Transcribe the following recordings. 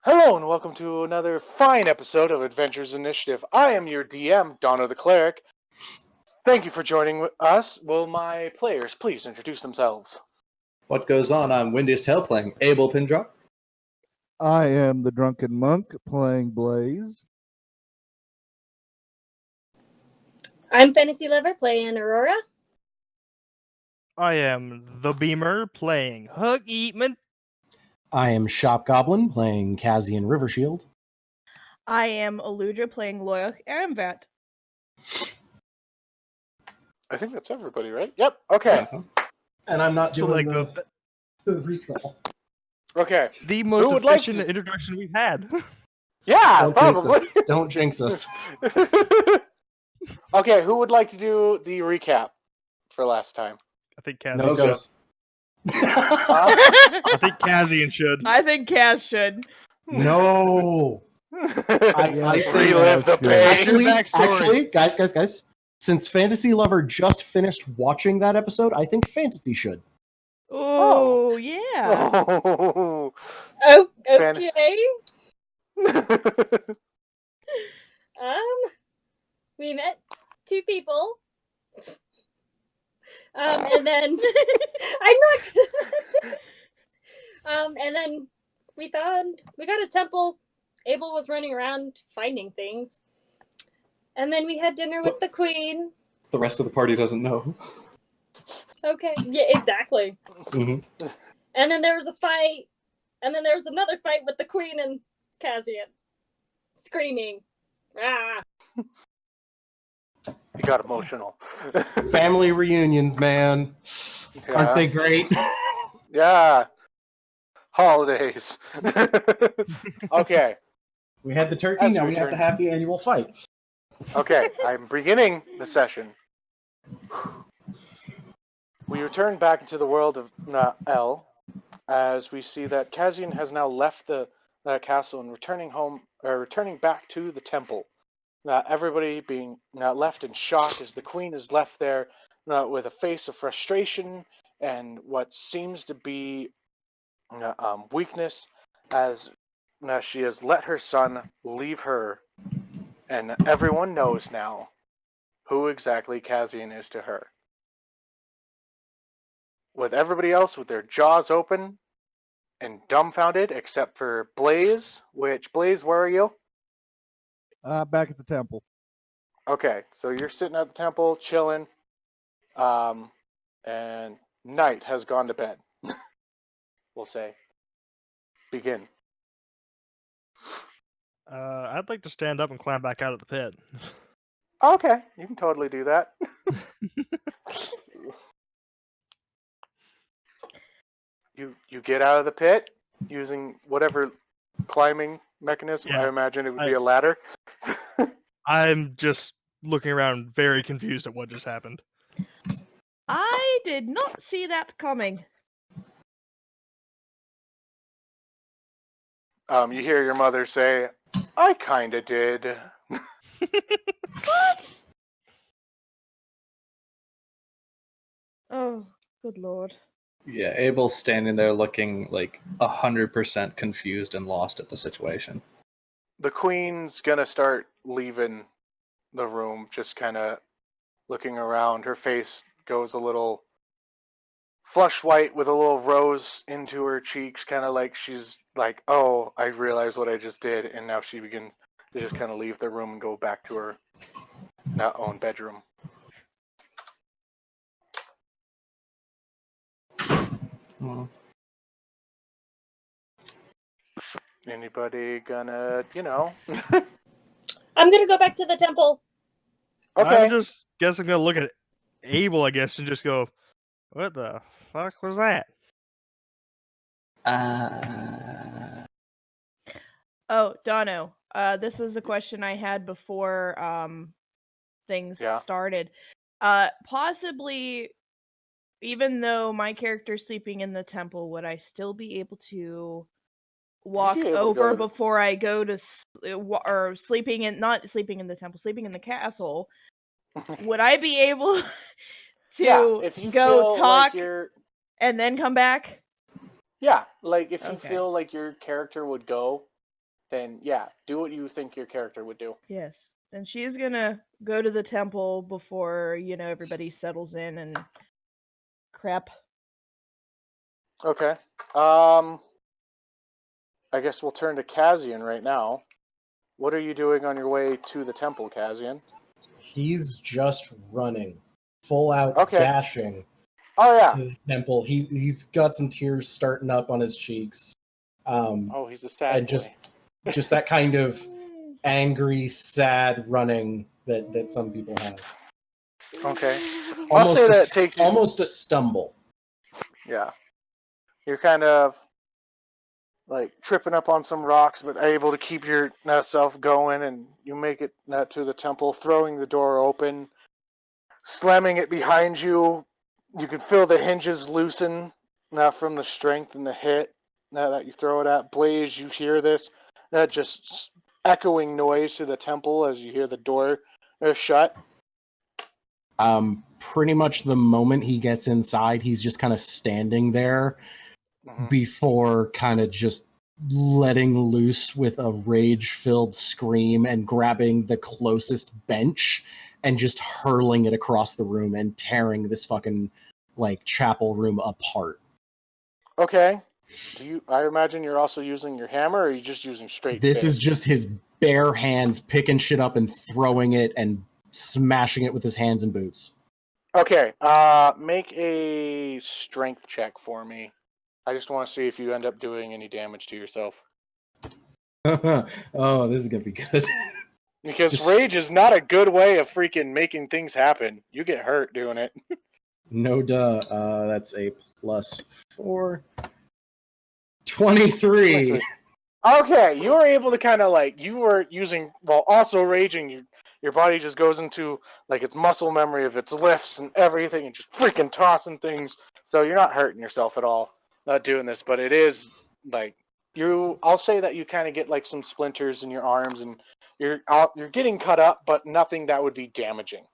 Hello and welcome to another fine episode of Adventures Initiative. I am your DM, Donna the Cleric. Thank you for joining us. Will my players please introduce themselves? What goes on? I'm Windiest Hell playing Abel Pindrop. I am the Drunken Monk playing Blaze. I'm Fantasy Lover playing Aurora. I am the Beamer playing Hug Eatman. I am Shop Goblin playing Kazian River Shield. I am Aludra playing Laoch Aramvat. I think that's everybody, right? Yep. Okay. And I'm not So doing like the recall. Okay. the Who most would like efficient to- introduction we've had. Yeah, Don't jinx probably. us. Don't jinx us. Okay, who would like to do the recap for last time? I think Kazian. Nose goes. I think Kazian should. I think Kaz should. No. I think- Relive the pain. Actually, guys. Since Fantasy Lover just finished watching that episode, I think Fantasy should. Oh, yeah. Oh. Oh, Fantasy- okay. We met two people. And then I'm not. And then we got a temple. Abel was running around finding things, and then we had dinner with the queen. The rest of the party doesn't know. Okay, yeah, exactly. Mhm. And then there was a fight, and then there was another fight with the queen and Kazian, screaming. Ah! He got emotional. Family reunions, man. Aren't they great? Yeah. Holidays. Okay. We had the turkey, As now we we have to return- have the annual fight. Okay, I'm beginning the session. We return back into the world of El, as we see that Kazian has now left the castle and returning back to the temple. Everybody being left in shock as the queen is left there with a face of frustration and what seems to be weakness, as she has let her son leave her, and everyone knows now who exactly Kazian is to her. With everybody else with their jaws open and dumbfounded, except for Blaze. Blaze, where are you? Back at the temple. Okay, so you're sitting at the temple, chilling, and Night has gone to bed. We'll say. Begin. I'd like to stand up and climb back out of the pit. Okay, you can totally do that. You get out of the pit using whatever climbing mechanism. Yeah, I imagine it would be a ladder. I'm just looking around very confused at what just happened. I did not see that coming. You hear your mother say, "I kinda did." Oh, good lord. Yeah, Abel's standing there looking like 100% confused and lost at the situation. The queen's gonna start leaving the room, just kind of looking around. Her face goes a little flush white with a little rose into her cheeks, kind of like she's like, "Oh, I realized what I just did," and now she begins to just kind of leave the room and go back to her own bedroom. Oh. Anybody gonna, I'm gonna go back to the temple. Okay. I just guess I'm gonna look at Abel, I guess, and just go, "What the fuck was that?" Oh, Dono. This was a question I had before things Yeah. started. Possibly, even though my character's sleeping in the temple, would I still be able to walk be able to over go to- before I go to or sleeping in, not sleeping in the temple, sleeping in the castle? Would I be able to Yeah, if you go feel like talk you're, and then come back? yeah, like if you Okay. feel like your character would go then yeah, do what you think your character would do. Yes. And she's gonna go to the temple before, everybody settles in and crap. Okay. I guess we'll turn to Kazian right now. What are you doing on your way to the temple, Kazian? He's just running, full out Okay. dashing Oh yeah. to the temple. He's got some tears starting up on his cheeks. Oh, he's a sad And boy. just that kind of angry, sad running that some people have. Okay. I'll say that it takes you. Almost a stumble. Yeah. You're kind of like tripping up on some rocks, but able to keep yourself going, and you make it to the temple, throwing the door open, slamming it behind you. You can feel the hinges loosen from the strength and the hit that you throw it at. Blaze, you hear this, that just echoing noise to the temple as you hear the door shut. Pretty much the moment he gets inside, he's just kind of standing there before kind of just letting loose with a rage-filled scream and grabbing the closest bench and just hurling it across the room and tearing this fucking like chapel room apart. Okay. I imagine you're also using your hammer, or are you just using straight This fist? is just his bare hands picking shit up and throwing it and smashing it with his hands and boots. Okay, make a strength check for me. I just want to see if you end up doing any damage to yourself. Oh, this is gonna be good. Because rage is not a good way of freaking making things happen. You get hurt doing it. No duh. That's a +4. 23. Okay, you were able to kind of you were using, while also raging, your body just goes into its muscle memory of its lifts and everything and just freaking tossing things. So you're not hurting yourself at all, not doing this, but it is I'll say that you kind of get some splinters in your arms and you're getting cut up, but nothing that would be damaging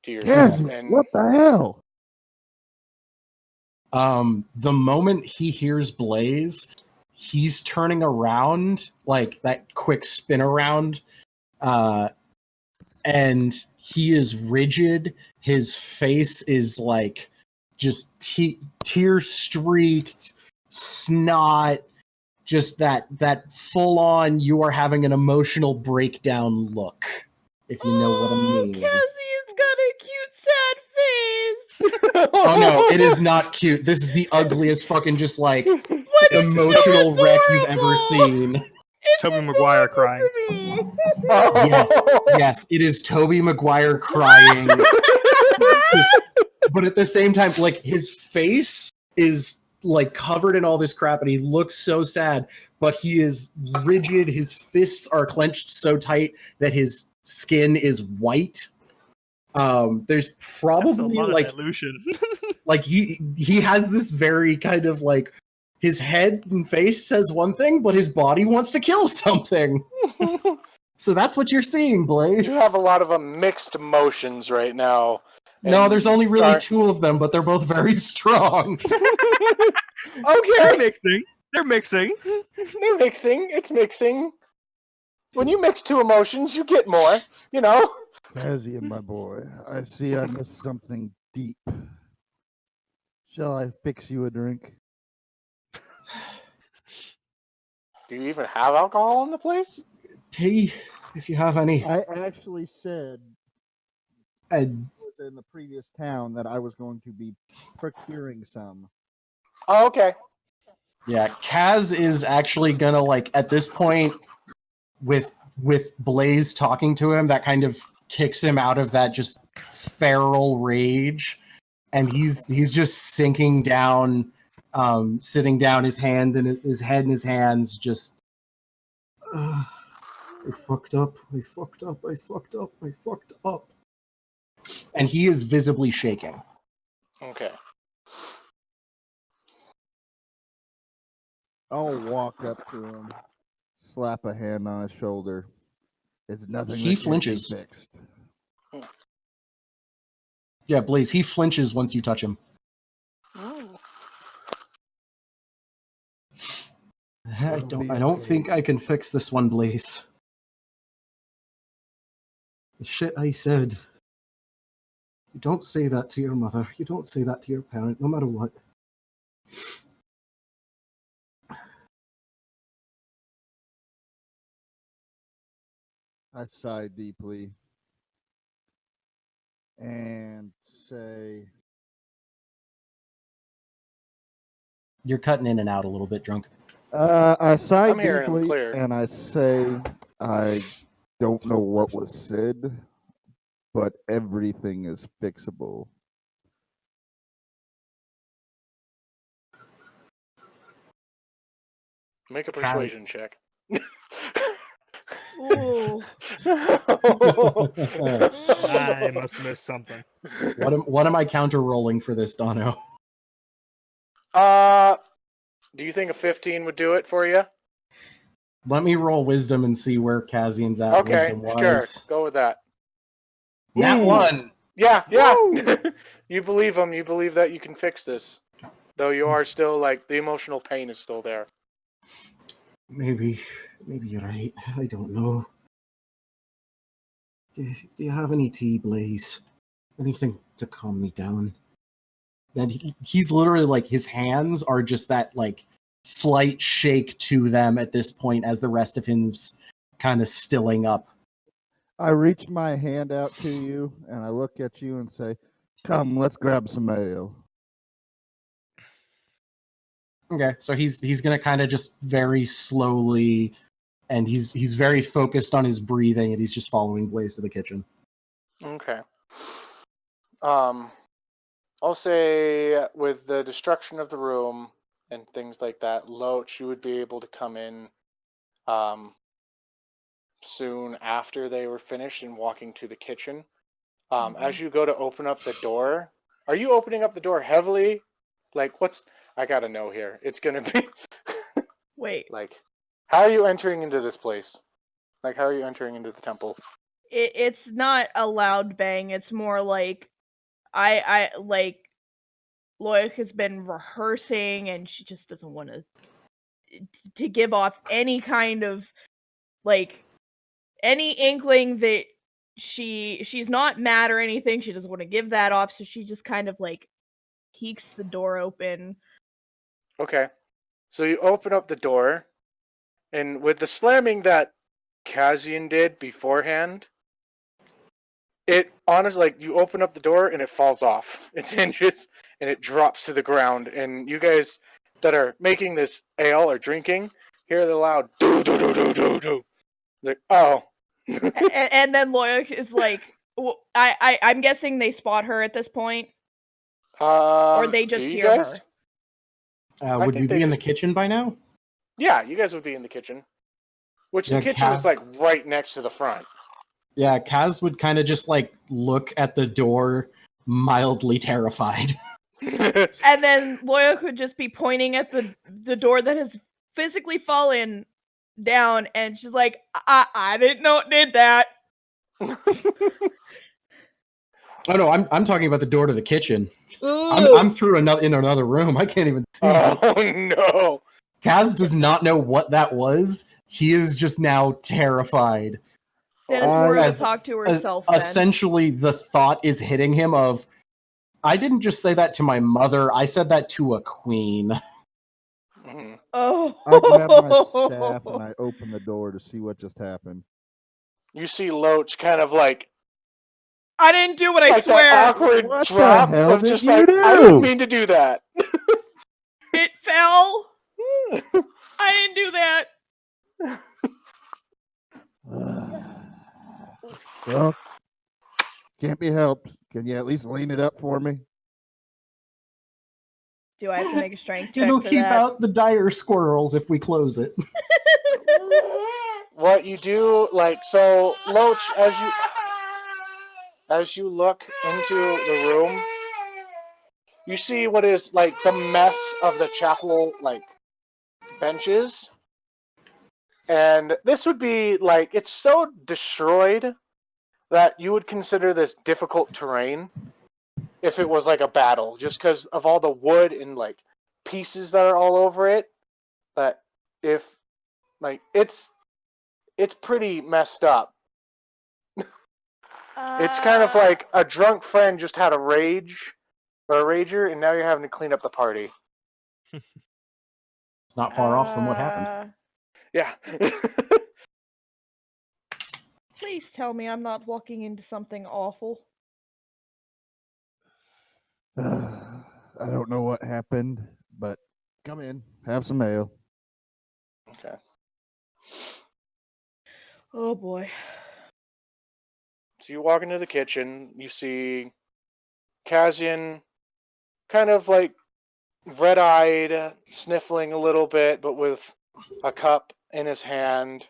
to yourself. Kazian, what the hell? The moment he hears Blaze, he's turning around, like that quick spin around, and he is rigid. His face is just tear streaked, snot, just that full on you are having an emotional breakdown look, if you know what I mean. Kazian's got a cute sad face. Oh no, it is not cute. This is the ugliest fucking just What is emotional so wreck you've ever adorable? seen. It's Tobey Maguire adorable crying. to me. Yes, it is Tobey Maguire crying. But at the same time, his face is covered in all this crap and he looks so sad, but he is rigid. His fists are clenched so tight that his skin is white. There's probably illusion. he has this very kind of his head and face says one thing, but his body wants to kill something. So that's what you're seeing, Blaze. You have a lot of mixed emotions right now. No, there's only really two of them, but they're both very strong. Okay. They're mixing. They're mixing. It's mixing. When you mix two emotions, you get more, Kazian, my boy, I see I missed something deep. Shall I fix you a drink? Do you even have alcohol in the place? Tea, if you have any. I actually said was in the previous town that I was going to be procuring some. Oh, okay. Yeah, Kaz is actually gonna at this point with Blaze talking to him, that kind of kicks him out of that just feral rage, and he's just sinking down, sitting down, his head in his hands, just I fucked up, and he is visibly shaking. Okay. I'll walk up to him, slap a hand on his shoulder. It's nothing. He that can't be flinches. fixed. Yeah, Blaze, he flinches once you touch him. I What'll be don't okay. think I can fix this one, Blaze. The shit I said. You don't say that to your mother. You don't say that to your parent, no matter what. I sigh deeply and say, You're cutting in and out a little bit, drunk. I sigh I'm hearing him deeply clear. and I say, I don't know what was said, but everything is fixable. Make a persuasion check. Ooh. I must have missed something. What am I counter rolling for this, Dono? Do you think a 15 would do it for you? Let me roll wisdom and see where Kazian's at Okay, wisdom sure. wise. Go with that. Nat Ooh. 1. Yeah. You believe him. You believe that you can fix this. Though you are still, like, the emotional pain is still there. Maybe you're right. I don't know. Do you have any tea, Blaze? Anything to calm me down? And he's literally like, his hands are just that like slight shake to them at this point as the rest of him's kind of stilling up. I reach my hand out to you and I look at you and say, come, let's grab some ale. Okay, so he's gonna kind of just very slowly, and he's very focused on his breathing, and he's just following Blaze to the kitchen. Okay. I'll say with the destruction of the room and things like that, Loach, you would be able to come in soon after they were finished and walking to the kitchen. As you go to open up the door, are you opening up the door heavily? Like, I gotta know here. It's gonna be Wait. like, how are you entering into this place? Like, how are you entering into the temple? It's not a loud bang. It's more like I like Laoch has been rehearsing and she just doesn't want to give off any kind of like any inkling that she's not mad or anything. She doesn't want to give that off, so she just kind of like peeks the door open. Okay. So you open up the door, and with the slamming that Kazian did beforehand, it honestly, like, you open up the door and it falls off its hinges and it drops to the ground. And you guys that are making this ale or drinking hear the loud do do do do do do. Like, oh. and then Laoch is like, I'm guessing they spot her at this point, or they do just you hear guys? her. Would think we they be in the just- kitchen by now? Yeah, you guys would be in the kitchen. Which the Yeah, kitchen is like right next to the front. Yeah, Kaz would kind of just like look at the door, mildly terrified. And then Laoch would just be pointing at the door that has physically fallen down, and she's like, I didn't know it did that. Oh no, I'm talking about the door to the kitchen. Ooh. I'm through another room. I can't even see. Oh no. Kaz does not know what that was. He is just now terrified. Then it's more of a As- talk to herself. Then. Essentially, the thought is hitting him of, I didn't just say that to my mother. I said that to a queen. Mhm. Oh. I grab my staff and I open the door to see what just happened. You see Loach kind of like I didn't do what I that swear. awkward What the drop hell of did just you like, I do? didn't mean to do that. It fell. I didn't do that. Well, can't be helped. Can you at least lean it up for me? Do I have to make a strength check It'll for keep that? out the dire squirrels if we close it. What you do, like, so Loach, as you look into the room, you see what is like the mess of the chapel, like, benches. And this would be like, it's so destroyed that you would consider this difficult terrain if it was like a battle, just because of all the wood and like pieces that are all over it. But if like it's pretty messed up. It's kind of like a drunk friend just had a rage or a rager, and now you're having to clean up the party. It's not far off from what happened. Yeah. Please tell me I'm not walking into something awful. I don't know what happened, but come in, have some ale. Okay. Oh boy. So you walk into the kitchen, you see Kazian kind of like red-eyed, sniffling a little bit, but with a cup in his hand.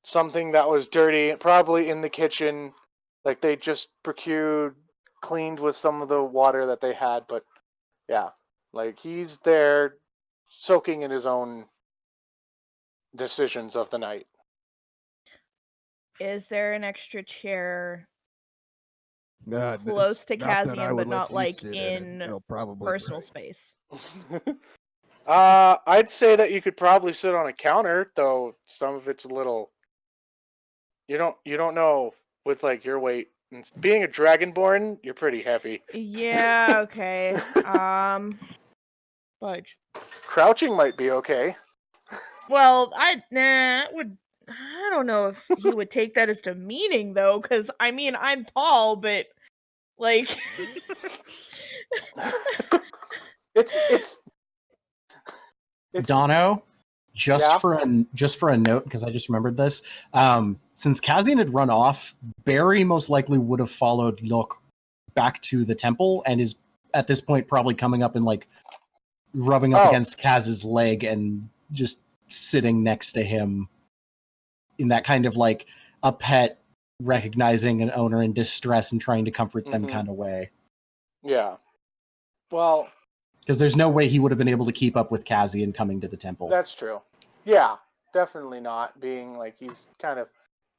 Something that was dirty, probably in the kitchen, like they just cleaned with some of the water that they had, but yeah, like he's there soaking in his own decisions of the night. Is there an extra chair N- close to not that I Kazian, would but let not you like sit in it. It'll probably personal break. space? I'd say that you could probably sit on a counter, though some of it's a little. You don't know with like your weight. And being a dragonborn, you're pretty heavy. Yeah, okay. Fudge. Crouching might be okay. Well, I don't know if he would take that as demeaning though, because I mean I'm tall, but like It's Dono, just Yeah? for a note, because I just remembered this. Since Kazian had run off, Barry most likely would have followed Laoch back to the temple, and is at this point probably coming up and like rubbing up against Kaz's leg and just sitting next to him in that kind of like a pet recognizing an owner in distress and trying to comfort them kind of way. Yeah. Well, Because there's no way he would have been able to keep up with Kazian coming to the temple. that's true. Yeah, definitely not. Being like he's kind of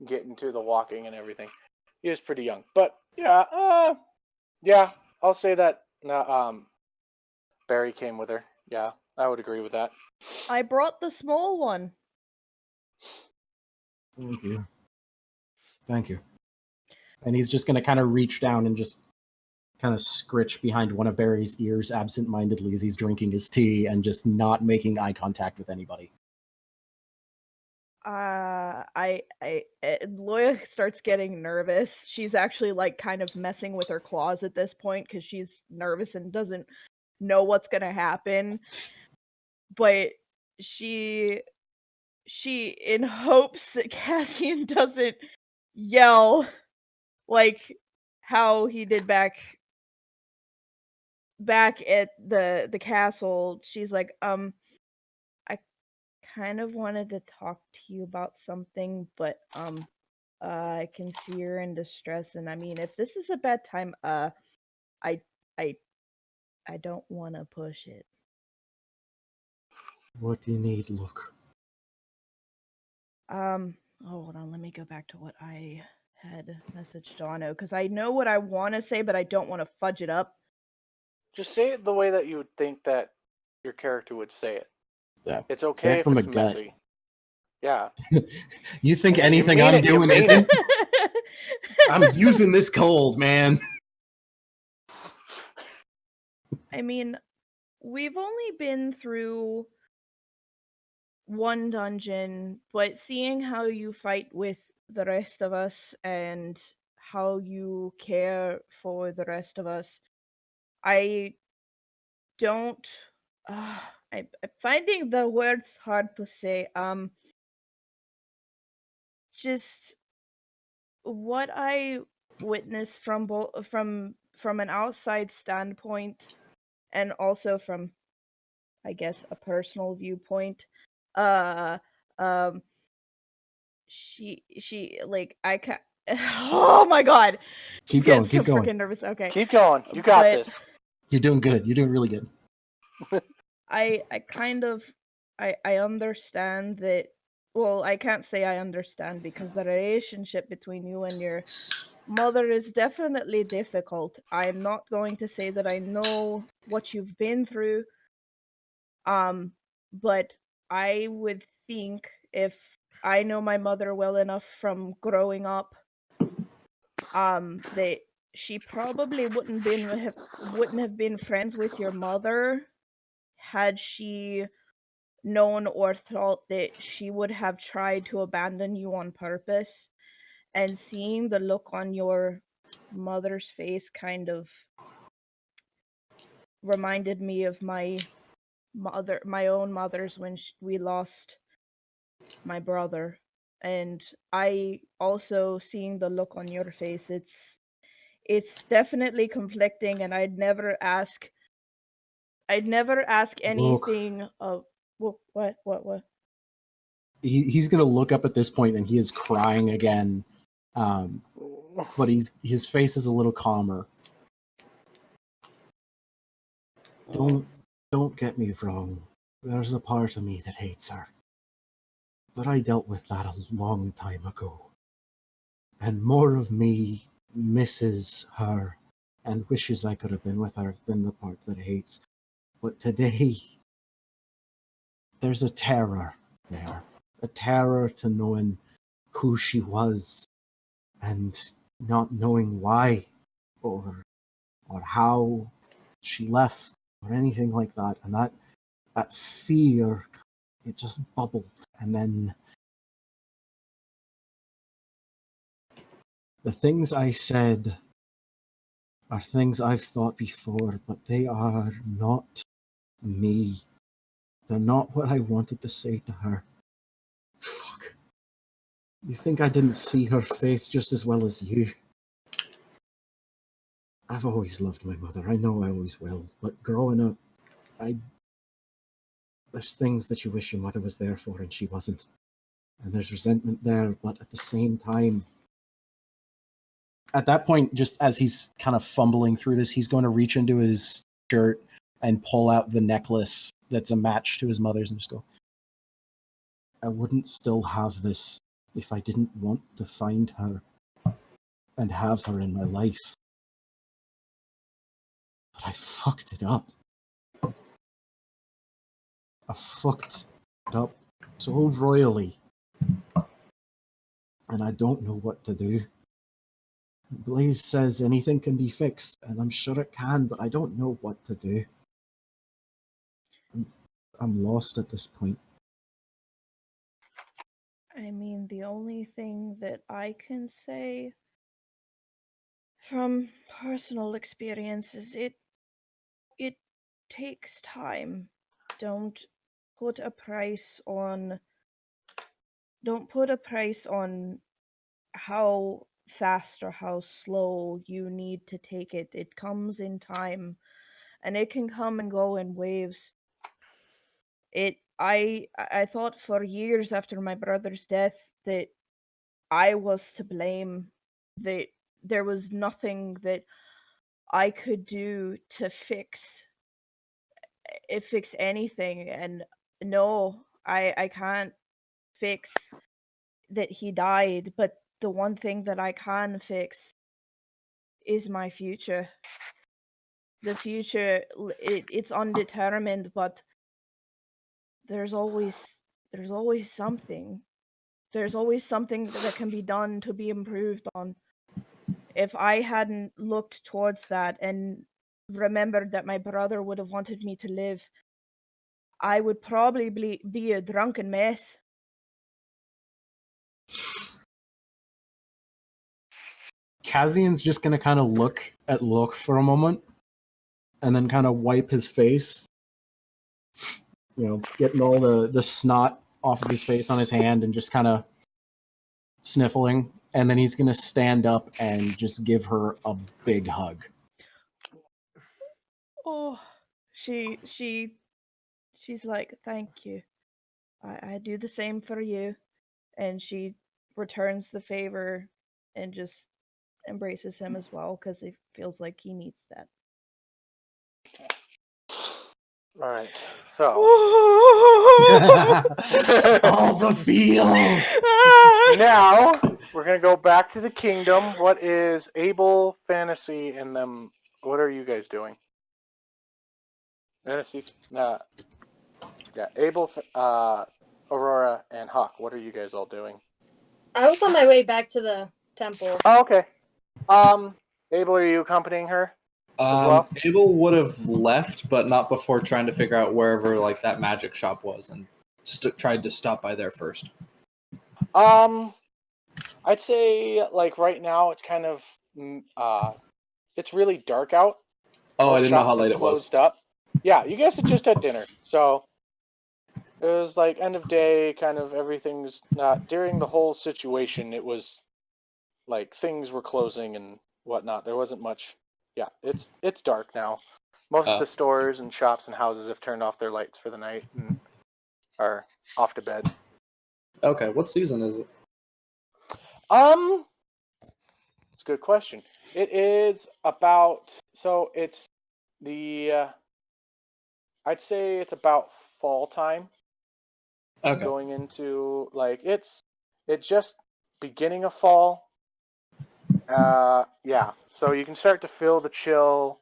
getting to the walking and everything. He is pretty young, but yeah, I'll say that. Barry came with her. Yeah, I would agree with that. I brought the small one. Thank you. And he's just going to kind of reach down and just kind of scritch behind one of Barry's ears absent-mindedly as he's drinking his tea and just not making eye contact with anybody. Loya starts getting nervous. She's actually like kind of messing with her claws at this point because she's nervous and doesn't know what's gonna happen. But she in hopes that Kazian doesn't yell like how he did back at the castle. She's like, I kind of wanted to talk to you about something, but I can see you're in distress, and I mean, if this is a bad time, I don't want to push it. What do you need, Luke? Hold on, let me go back to what I had messaged Dono, because I know what I want to say, but I don't want to fudge it up. Just say it the way that you would think that your character would say it. Yeah. It's Say okay it if from it's the gut. messy. Yeah. You think You anything mean I'm it, you doing mean isn't? I'm using this cold, man. I mean, we've only been through one dungeon, but seeing how you fight with the rest of us and how you care for the rest of us, I don't. I'm finding the words hard to say. Just what I witnessed from from an outside standpoint, and also from, I guess, a personal viewpoint. Uh, um, she like I can. Oh my god, Keep getting going, keep so going. freaking nervous. Okay, Keep going. You got But- this. You're doing good. You're doing really good. I kind of I understand that. Well, I can't say I understand because the relationship between you and your mother is definitely difficult. I'm not going to say that I know what you've been through. But I would think if I know my mother well enough from growing up, that she probably wouldn't have been friends with your mother had she known or thought that she would have tried to abandon you on purpose. And seeing the look on your mother's face kind of reminded me of my own mother's when we lost my brother. And I also seeing the look on your face, it's definitely conflicting, and I'd never ask Look, anything of what. he's gonna look up at this point, and he is crying again. But his face is a little calmer. Don't get me wrong. There's a part of me that hates her. But I dealt with that a long time ago. And more of me misses her and wishes I could have been with her than the part that hates. But today, there's a terror there. A terror to knowing who she was and not knowing why or how she left or anything like that. And that fear, it just bubbled. And then the things I said are things I've thought before, but they are not me. They're not what I wanted to say to her. Fuck. You think I didn't see her face just as well as you? I've always loved my mother. I know I always will. But growing up, there's things that you wish your mother was there for and she wasn't. And there's resentment there, but at the same time, at that point, just as he's kind of fumbling through this, he's going to reach into his shirt and pull out the necklace that's a match to his mother's and just go, I wouldn't still have this if I didn't want to find her and have her in my life. But I fucked it up. I fucked it up so royally. And I don't know what to do. Blaze says anything can be fixed, and I'm sure it can, but I don't know what to do. I'm lost at this point. I mean, the only thing that I can say from personal experience is it takes time. Don't put a price on how fast or how slow you need to take it. It comes in time, and it can come and go in waves. I thought for years after my brother's death that I was to blame, that there was nothing that I could do to fix anything. And no, I can't fix that he died, but the one thing that I can fix is my future. The future, it's undetermined, but there's always something. There's always something that can be done to be improved on. If I hadn't looked towards that and remembered that my brother would have wanted me to live, I would probably be a drunken mess. Kazian's just going to kind of look at Laoch for a moment and then kind of wipe his face, getting all the snot off of his face on his hand and just kind of sniffling. And then he's going to stand up and just give her a big hug. Oh, she's like, thank you. I do the same for you. And she returns the favor and just embraces him as well because it feels like he needs that. All right. So all the feels. now we're gonna go back to the kingdom. What is Abel, Fantasy, and them? What are you guys doing? Fantasy? Nah. Yeah, Abel, Aurora, and Hawk. What are you guys all doing? I was on my way back to the temple. Oh, okay. Abel, are you accompanying her as well? Abel would have left, but not before trying to figure out wherever like that magic shop was, and tried to stop by there first. I'd say like right now it's kind of it's really dark out. Oh, I Most didn't know how shops have late it was. closed up. Yeah, you guys had just had dinner, so it was like end of day, kind of everything's not during the whole situation. It was like things were closing and whatnot. There wasn't much. Yeah, it's dark now. Most of the stores and shops and houses have turned off their lights for the night and are off to bed. Okay, what season is it? It's a good question. It is about it's the I'd say it's about fall time. Okay. Going into like it's just beginning of fall. Yeah. So you can start to feel the chill.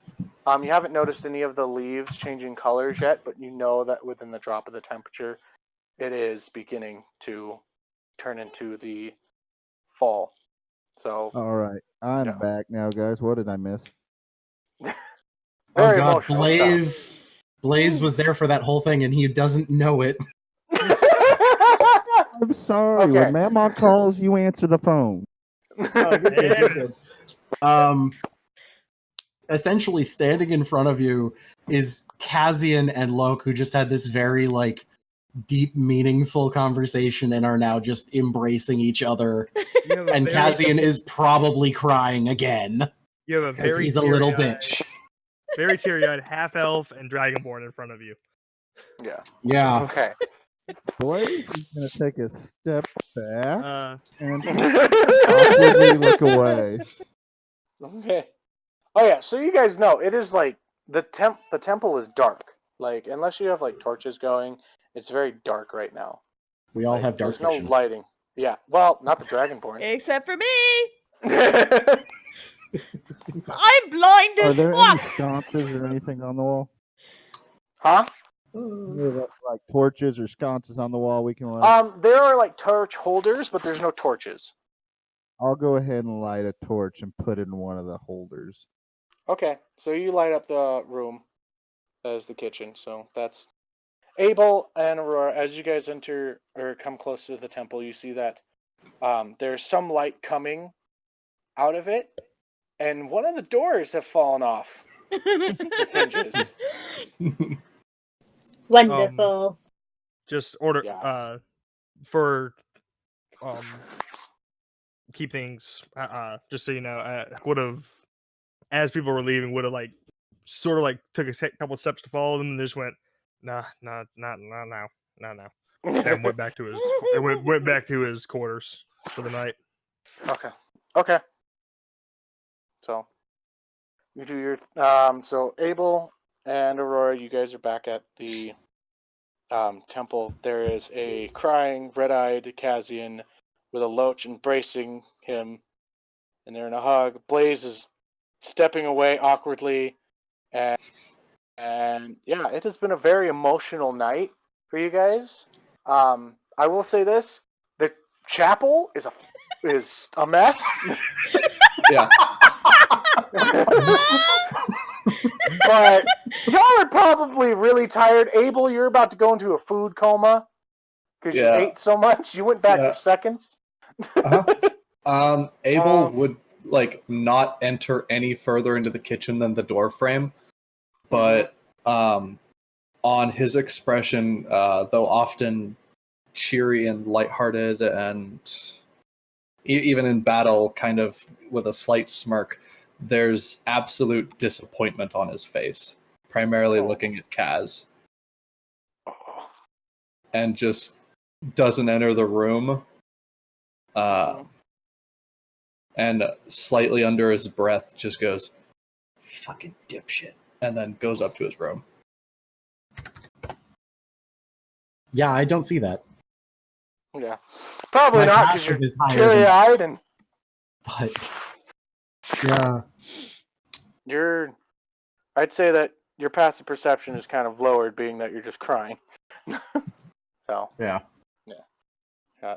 You haven't noticed any of the leaves changing colors yet, but you know that within the drop of the temperature, it is beginning to turn into the fall. So All right, I'm Yeah. back now, guys. What did I miss? Oh very god, emotional stuff. Blaze was there for that whole thing and he doesn't know it. I'm sorry. Okay. When Mama calls, you answer the phone. Essentially standing in front of you is Kazian and Laoch, who just had this very like deep, meaningful conversation and are now just embracing each other. You have a And very, Kazian is probably crying again you have a because very he's a little teary-eyed- bitch. very teary-eyed half elf and dragonborn in front of you. Yeah. Yeah. Okay. Blaze is gonna take a step back and Okay. awkwardly look away. Oh yeah, so you guys know it is like the temple is dark. Like unless you have like torches going, it's very dark right now. We all Like, have dark there's vision. no lighting. Yeah. Well, not the dragonborn. Except for me. I'm blind Are as there any fuck. sconces or anything on the wall? Huh? Like torches or sconces on the wall we can light? There are like torch holders, but there's no torches. I'll go ahead and light a torch and put it in one of the holders. Okay, so you light up the room as the kitchen. So that's Abel and Aurora. As you guys enter or come close to the temple, you see that there's some light coming out of it, and one of the doors have fallen off its hinges. Wonderful. Just order Yeah. for keep things just so you know, would have, as people were leaving, would have like sort of like took a couple steps to follow them and just went not now, and went back to his went back to his quarters for the night. Okay. So you do your so Abel and Aurora, you guys are back at the temple. There is a crying, red-eyed Kazian with a Loach embracing him, and they're in a hug. Blaze is stepping away awkwardly, and yeah, it has been a very emotional night for you guys. I will say this: the chapel is a mess. Yeah. But y'all are probably really tired. Abel, you're about to go into a food coma because Yeah. you ate so much. You went back Yeah. for seconds. Abel would like not enter any further into the kitchen than the door frame, but on his expression, though often cheery and lighthearted, and even in battle, kind of with a slight smirk, there's absolute disappointment on his face, primarily looking at Kaz, and just doesn't enter the room. And slightly under his breath just goes, fucking dipshit, and then goes up to his room. Yeah, I don't see that. Yeah, probably My not because passive you're is higher than teary-eyed and But yeah. I'd say that your passive perception is kind of lowered, being that you're just crying. So, Yeah. yeah.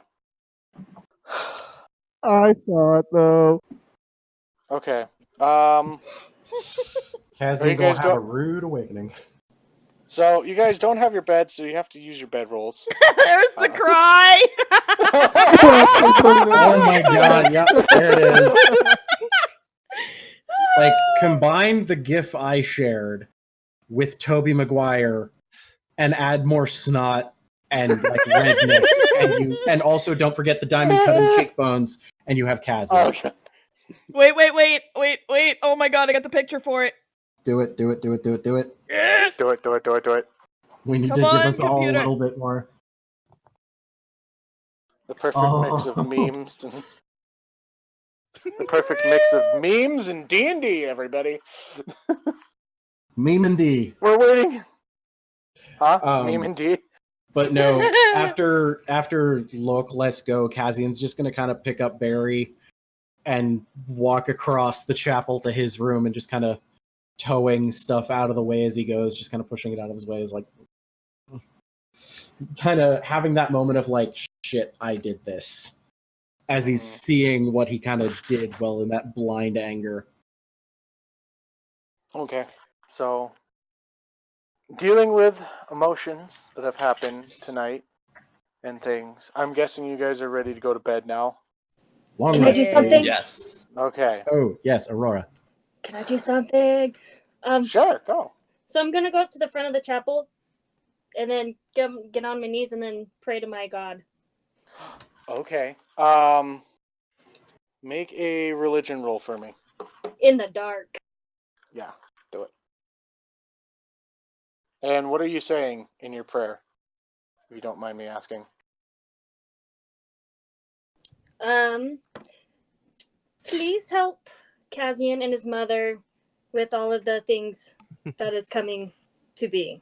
I saw it though. Okay. Kazian you gonna guys have go- a rude awakening. So you guys don't have your bed, so you have to use your bed rolls. There's the cry. Oh my god, yep, there it is. Like, combine the GIF I shared with Toby Maguire and add more snot and like redness, and also don't forget the diamond cut in cheekbones, and you have Kazian. Okay. Wait. Oh my god, I got the picture for it. Do it. Do it. We need Come to give on, us all a computer. little bit more. The perfect mix of memes and D&D, everybody. Meme and D. We're waiting. Huh? Meme Um, and D? But no, after Laoch lets go, Kazian's just gonna kind of pick up Barry and walk across the chapel to his room and just kind of towing stuff out of the way as he goes, just kind of pushing it out of his way, is like kind of having that moment of like, shit, I did this, as he's seeing what he kind of did well in that blind anger. Okay. So, dealing with emotions that have happened tonight and things, I'm guessing you guys are ready to go to bed now. Long Can I rest, do something? please. Yes. Okay. Oh, yes, Aurora. Can I do something? Sure, go. So I'm gonna go up to the front of the chapel, and then get on my knees and then pray to my God. Okay. Make a religion roll for me. In the dark. Yeah, do it. And what are you saying in your prayer? If you don't mind me asking. Please help Kazian and his mother with all of the things that is coming to be.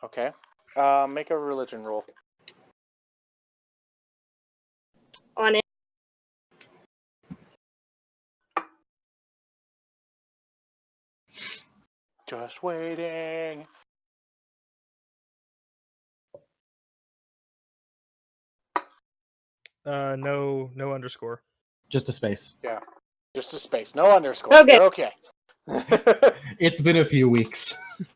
Okay. Make a religion roll. On it. Just waiting. No underscore. Just a space. Yeah. Just a space. No underscore. Okay. You're okay. It's been a few weeks.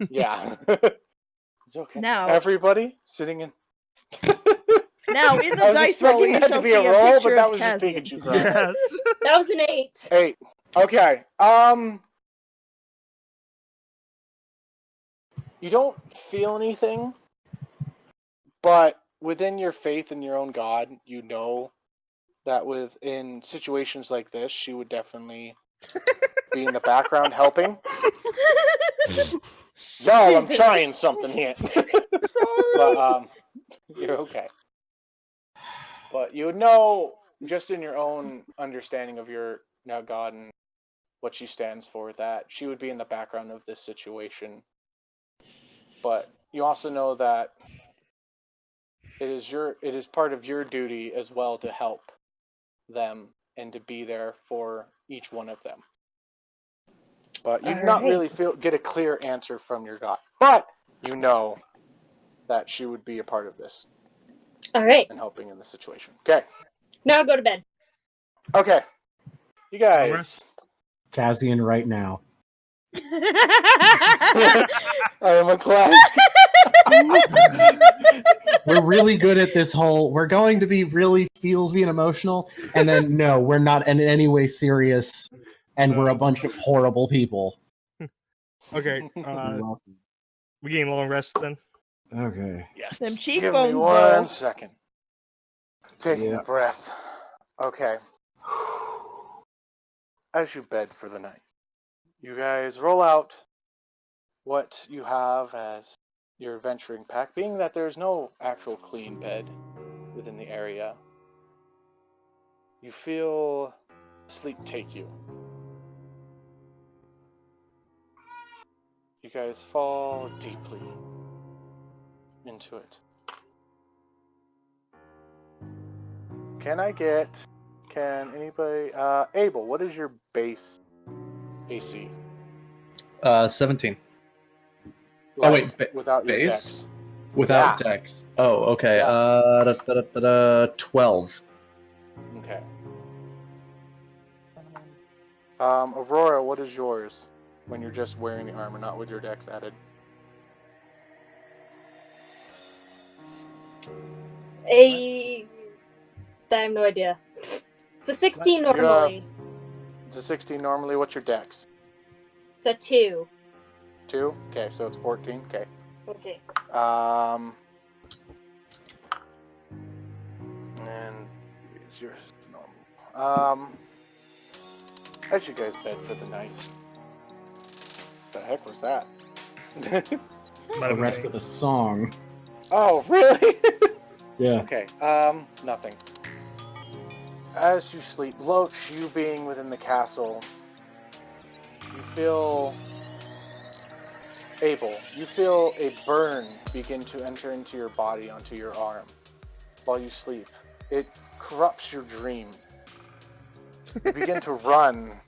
Yeah. It's okay. Now- Everybody sitting in. Now, in I the was dice roll, expecting you that to shall be see a a roll, picture but that of was just Kazian. Pikachu crying. Yes. That was an 8. 8. Okay. You don't feel anything, but within your faith in your own God, you know that in situations like this, she would definitely be in the background helping. Y'all, I'm trying something here. But you're okay. But you would know, just in your own understanding of your now God and what she stands for, that she would be in the background of this situation. But you also know that it is part of your duty as well to help them and to be there for each one of them. But you do not really get a clear answer from your God. But you know that she would be a part of this All right. and helping in the situation. Okay. Now go to bed. Okay. You guys. rest. Kazian right now. I am a class. We're really good at this whole, we're going to be really feelsy and emotional, and then no, we're not in any way serious, and we're a bunch of horrible people. Okay. We getting long rest then? Okay. Yes. Them Give me cheekbones, one though. second. Taking a breath. Okay. As you bed for the night, you guys roll out what you have as your adventuring pack, being that there's no actual clean bed within the area. You feel sleep take you. You guys fall deeply into it. Can anybody, Abel, what is your base AC? 17. Oh wait, without your base? dex. Without Yeah. dex. Oh, okay. Yeah. 12. Okay. Aurora, what is yours when you're just wearing the armor, not with your dex added? I have no idea. It's a 16 You have- normally. It's a 16 normally. What's your dex? It's a 2. 2? Okay, so it's 14. Okay. Okay. And is yours normal? How'd you guys bed for the night? The heck was that? The rest of the song. Oh, really? Yeah. Okay, nothing. As you sleep, Loach, you being within the castle, you feel you feel a burn begin to enter into your body onto your arm while you sleep. It corrupts your dream. You begin to run,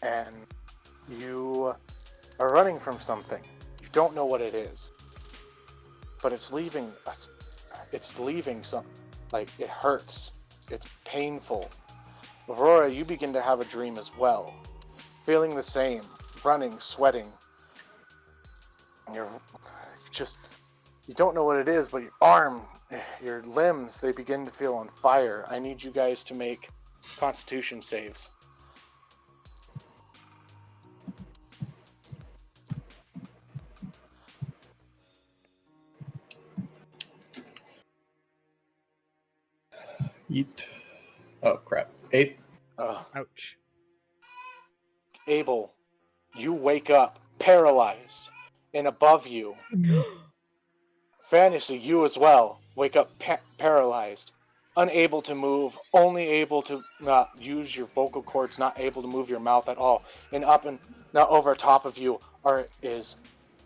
and you are running from something. You don't know what it is, but it's leaving some, like, it hurts. It's painful. Aurora, you begin to have a dream as well. Feeling the same. Running, sweating. You don't know what it is, but your arm, your limbs, they begin to feel on fire. I need you guys to make Constitution saves. Yeet. Oh, crap. 8. Ouch. Abel, you wake up paralyzed, and above you, Fantasy, you as well, wake up paralyzed, unable to move, only able to not use your vocal cords, not able to move your mouth at all. And up and now over top of you is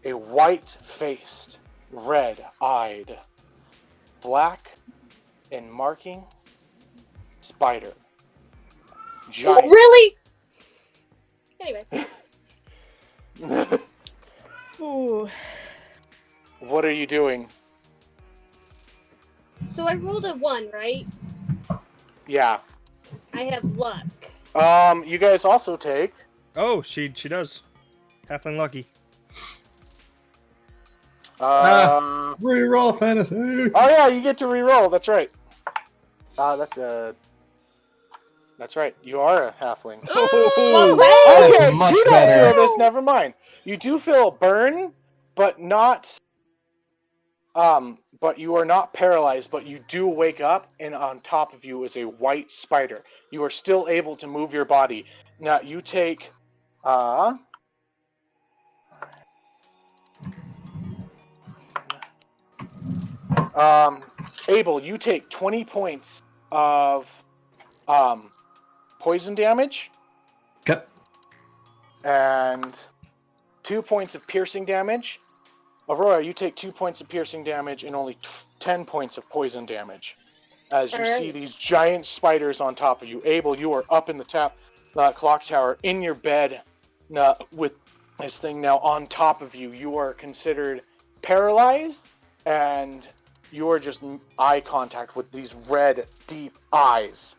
a white-faced, red-eyed, black and marking spider. Giant. Really? Anyway. Ooh. What are you doing? So I rolled a 1, right? Yeah. I have luck. You guys also take. Oh, she does. Halfling lucky. Reroll fantasy. Oh yeah, you get to reroll. That's right. That's right. You are a halfling. Well, That's Okay, much you don't better. feel this. Never mind. You do feel a burn, but not. But you are not paralyzed. But you do wake up, and on top of you is a white spider. You are still able to move your body. Now you take. Abel, you take 20 points of poison damage. Okay. And 2 points of piercing damage. Aurora, you take 2 points of piercing damage and only 10 points of poison damage. As you see these giant spiders on top of you. Abel, you are up in the clock tower in your bed with this thing now on top of you. You are considered paralyzed, and you are just eye contact with these red, deep eyes.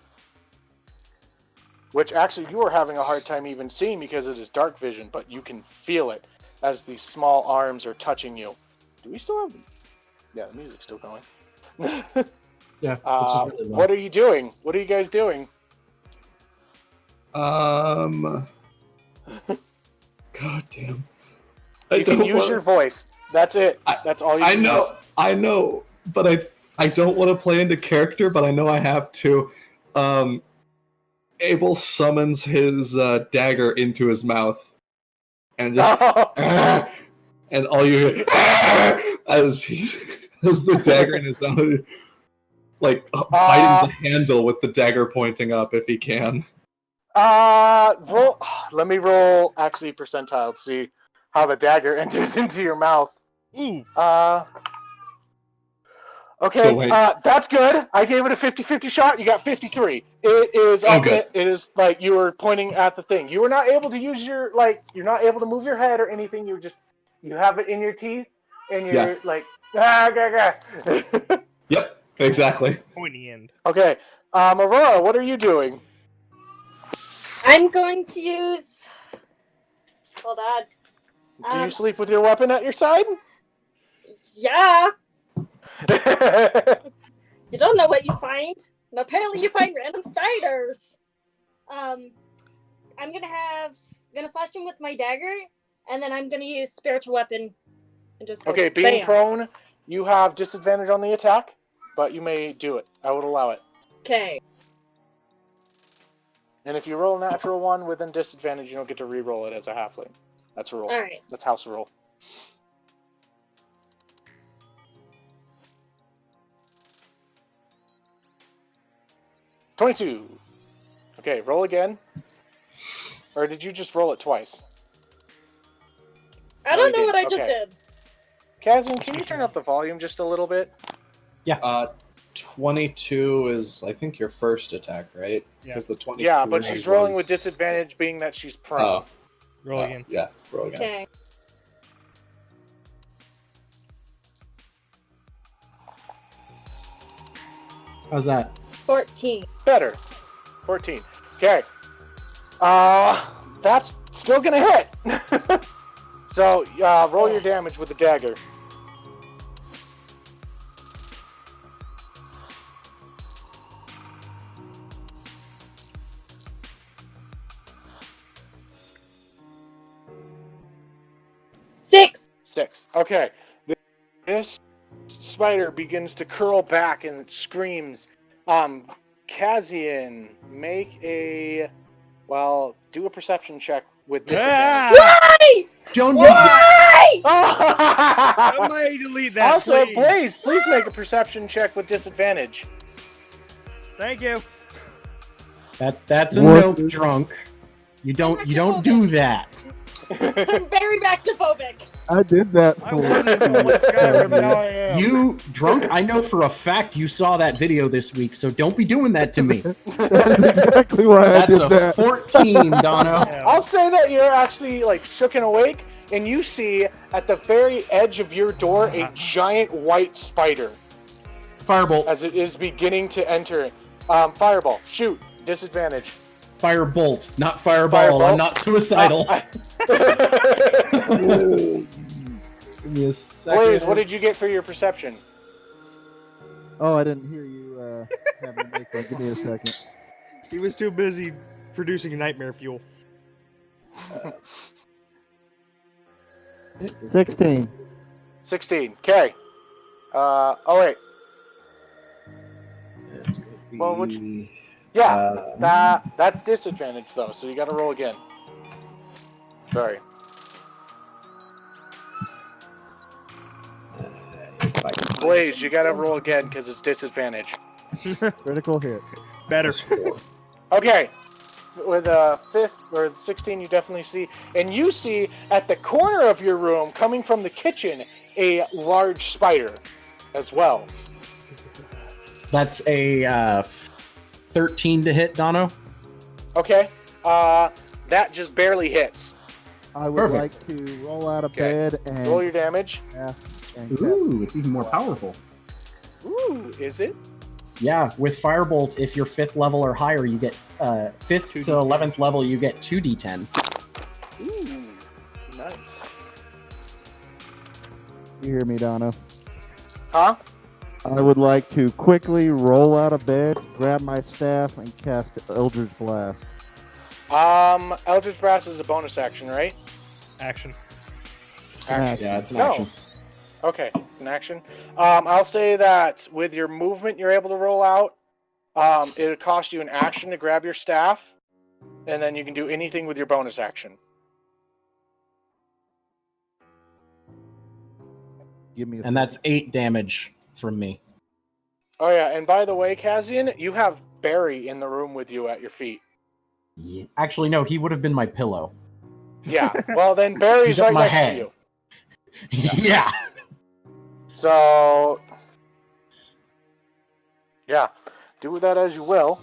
Which actually you are having a hard time even seeing because it is dark vision, but you can feel it as these small arms are touching you. Do we still have... Yeah, the music's still going. Yeah. This is really low. What are you doing? What are you guys doing? God damn. You can use your voice. That's it. That's all you can use. I know, but I don't want to play into character, but I know I have to. Abel summons his dagger into his mouth, and just and all you hear as the dagger in his mouth, like biting the handle with the dagger pointing up if he can. Roll. Let me roll actually percentile to see how the dagger enters into your mouth. Ooh. Okay, So wait. that's good. I gave it a 50-50 shot. You got 53. It is Okay. It is like you were pointing at the thing. You were not able to use you're not able to move your head or anything. You have it in your teeth, and you're like, ah, Yep, exactly. Pointy end. Okay, Aurora, what are you doing? I'm going to use. Hold on. Do you sleep with your weapon at your side? Yeah. You don't know what you find. And apparently, you find random spiders. I'm gonna slash him with my dagger, and then I'm gonna use spiritual weapon, and just go. Okay, being bam. prone, you have disadvantage on the attack, but you may do it. I would allow it. Okay. And if you roll a natural one within disadvantage, you don't get to re-roll it as a halfling. That's a rule. All right. That's house rule. $22. Okay, roll again. Or did you just roll it twice? I don't you know what I did. just Okay. did. Kazian, can you turn up the volume just a little bit? 22 is, I think, your first attack, right? Yeah. Because the 23 Yeah, but she's rolling with was- disadvantage being that she's prone. Oh, Roll again. Yeah, roll again. Okay. How's that? 14. Better. 14. Okay. That's still gonna hit. So, roll your Yes. damage with the dagger. Six. 6. Okay. This spider begins to curl back and it screams. Kazian, do a perception check with disadvantage. Why? Don't Why? Somebody delete that, Also, please. please make a perception check with disadvantage. Thank you. that's a What's nope, drunk. You don't do that. I'm very arachnophobic. I did that I for wasn't in Skyrim, now I am. You drunk? I know for a fact you saw that video this week, so don't be doing that to me. That's exactly why I That's did a that. 14, Dono. Yeah. I'll say that you're actually like shook and awake, and you see at the very edge of your door a giant white spider Firebolt. as it is beginning to enter. Fireball, shoot, disadvantage. Firebolt, not fireball. Firebolt? I'm not suicidal. Give me a second. Blaze, what did you get for your perception? Oh, I didn't hear you have me make that. Give me a second. He was too busy producing nightmare fuel. 16. 16. Okay. Oh wait. It's gonna be... Well, Yeah, that's disadvantage though, so you got to roll again. Sorry. Blaze, you got to roll again because it's disadvantage. Critical hit. Better. Okay. With a 16, you definitely see, and you see at the corner of your room, coming from the kitchen, a large spider, as well. That's a 13 to hit, Dono. Okay. That just barely hits. I would Perfect. like to roll out of Okay. bed and, Roll your damage. and Ooh, it's even more powerful. Ooh, is it? Yeah, with Firebolt, if you're 5th level or higher, you get 5th to 11th level, you get 2d10. Ooh, nice. You hear me, Donna? Huh? I would like to quickly roll out of bed, grab my staff, and cast Eldritch Blast. Eldritch Blast is a bonus action, right? Action. Action. Yeah, it's an No. action. Okay, an action. I'll say that with your movement, you're able to roll out. It'll cost you an action to grab your staff, and then you can do anything with your bonus action. Give me a And that's 8 damage from me. Oh yeah, and by the way, Kazian, you have Barry in the room with you at your feet. Yeah. Actually, no, he would have been my pillow. Yeah, well then Barry's He's at right my next head. to you. Yeah. So, yeah, do with that as you will.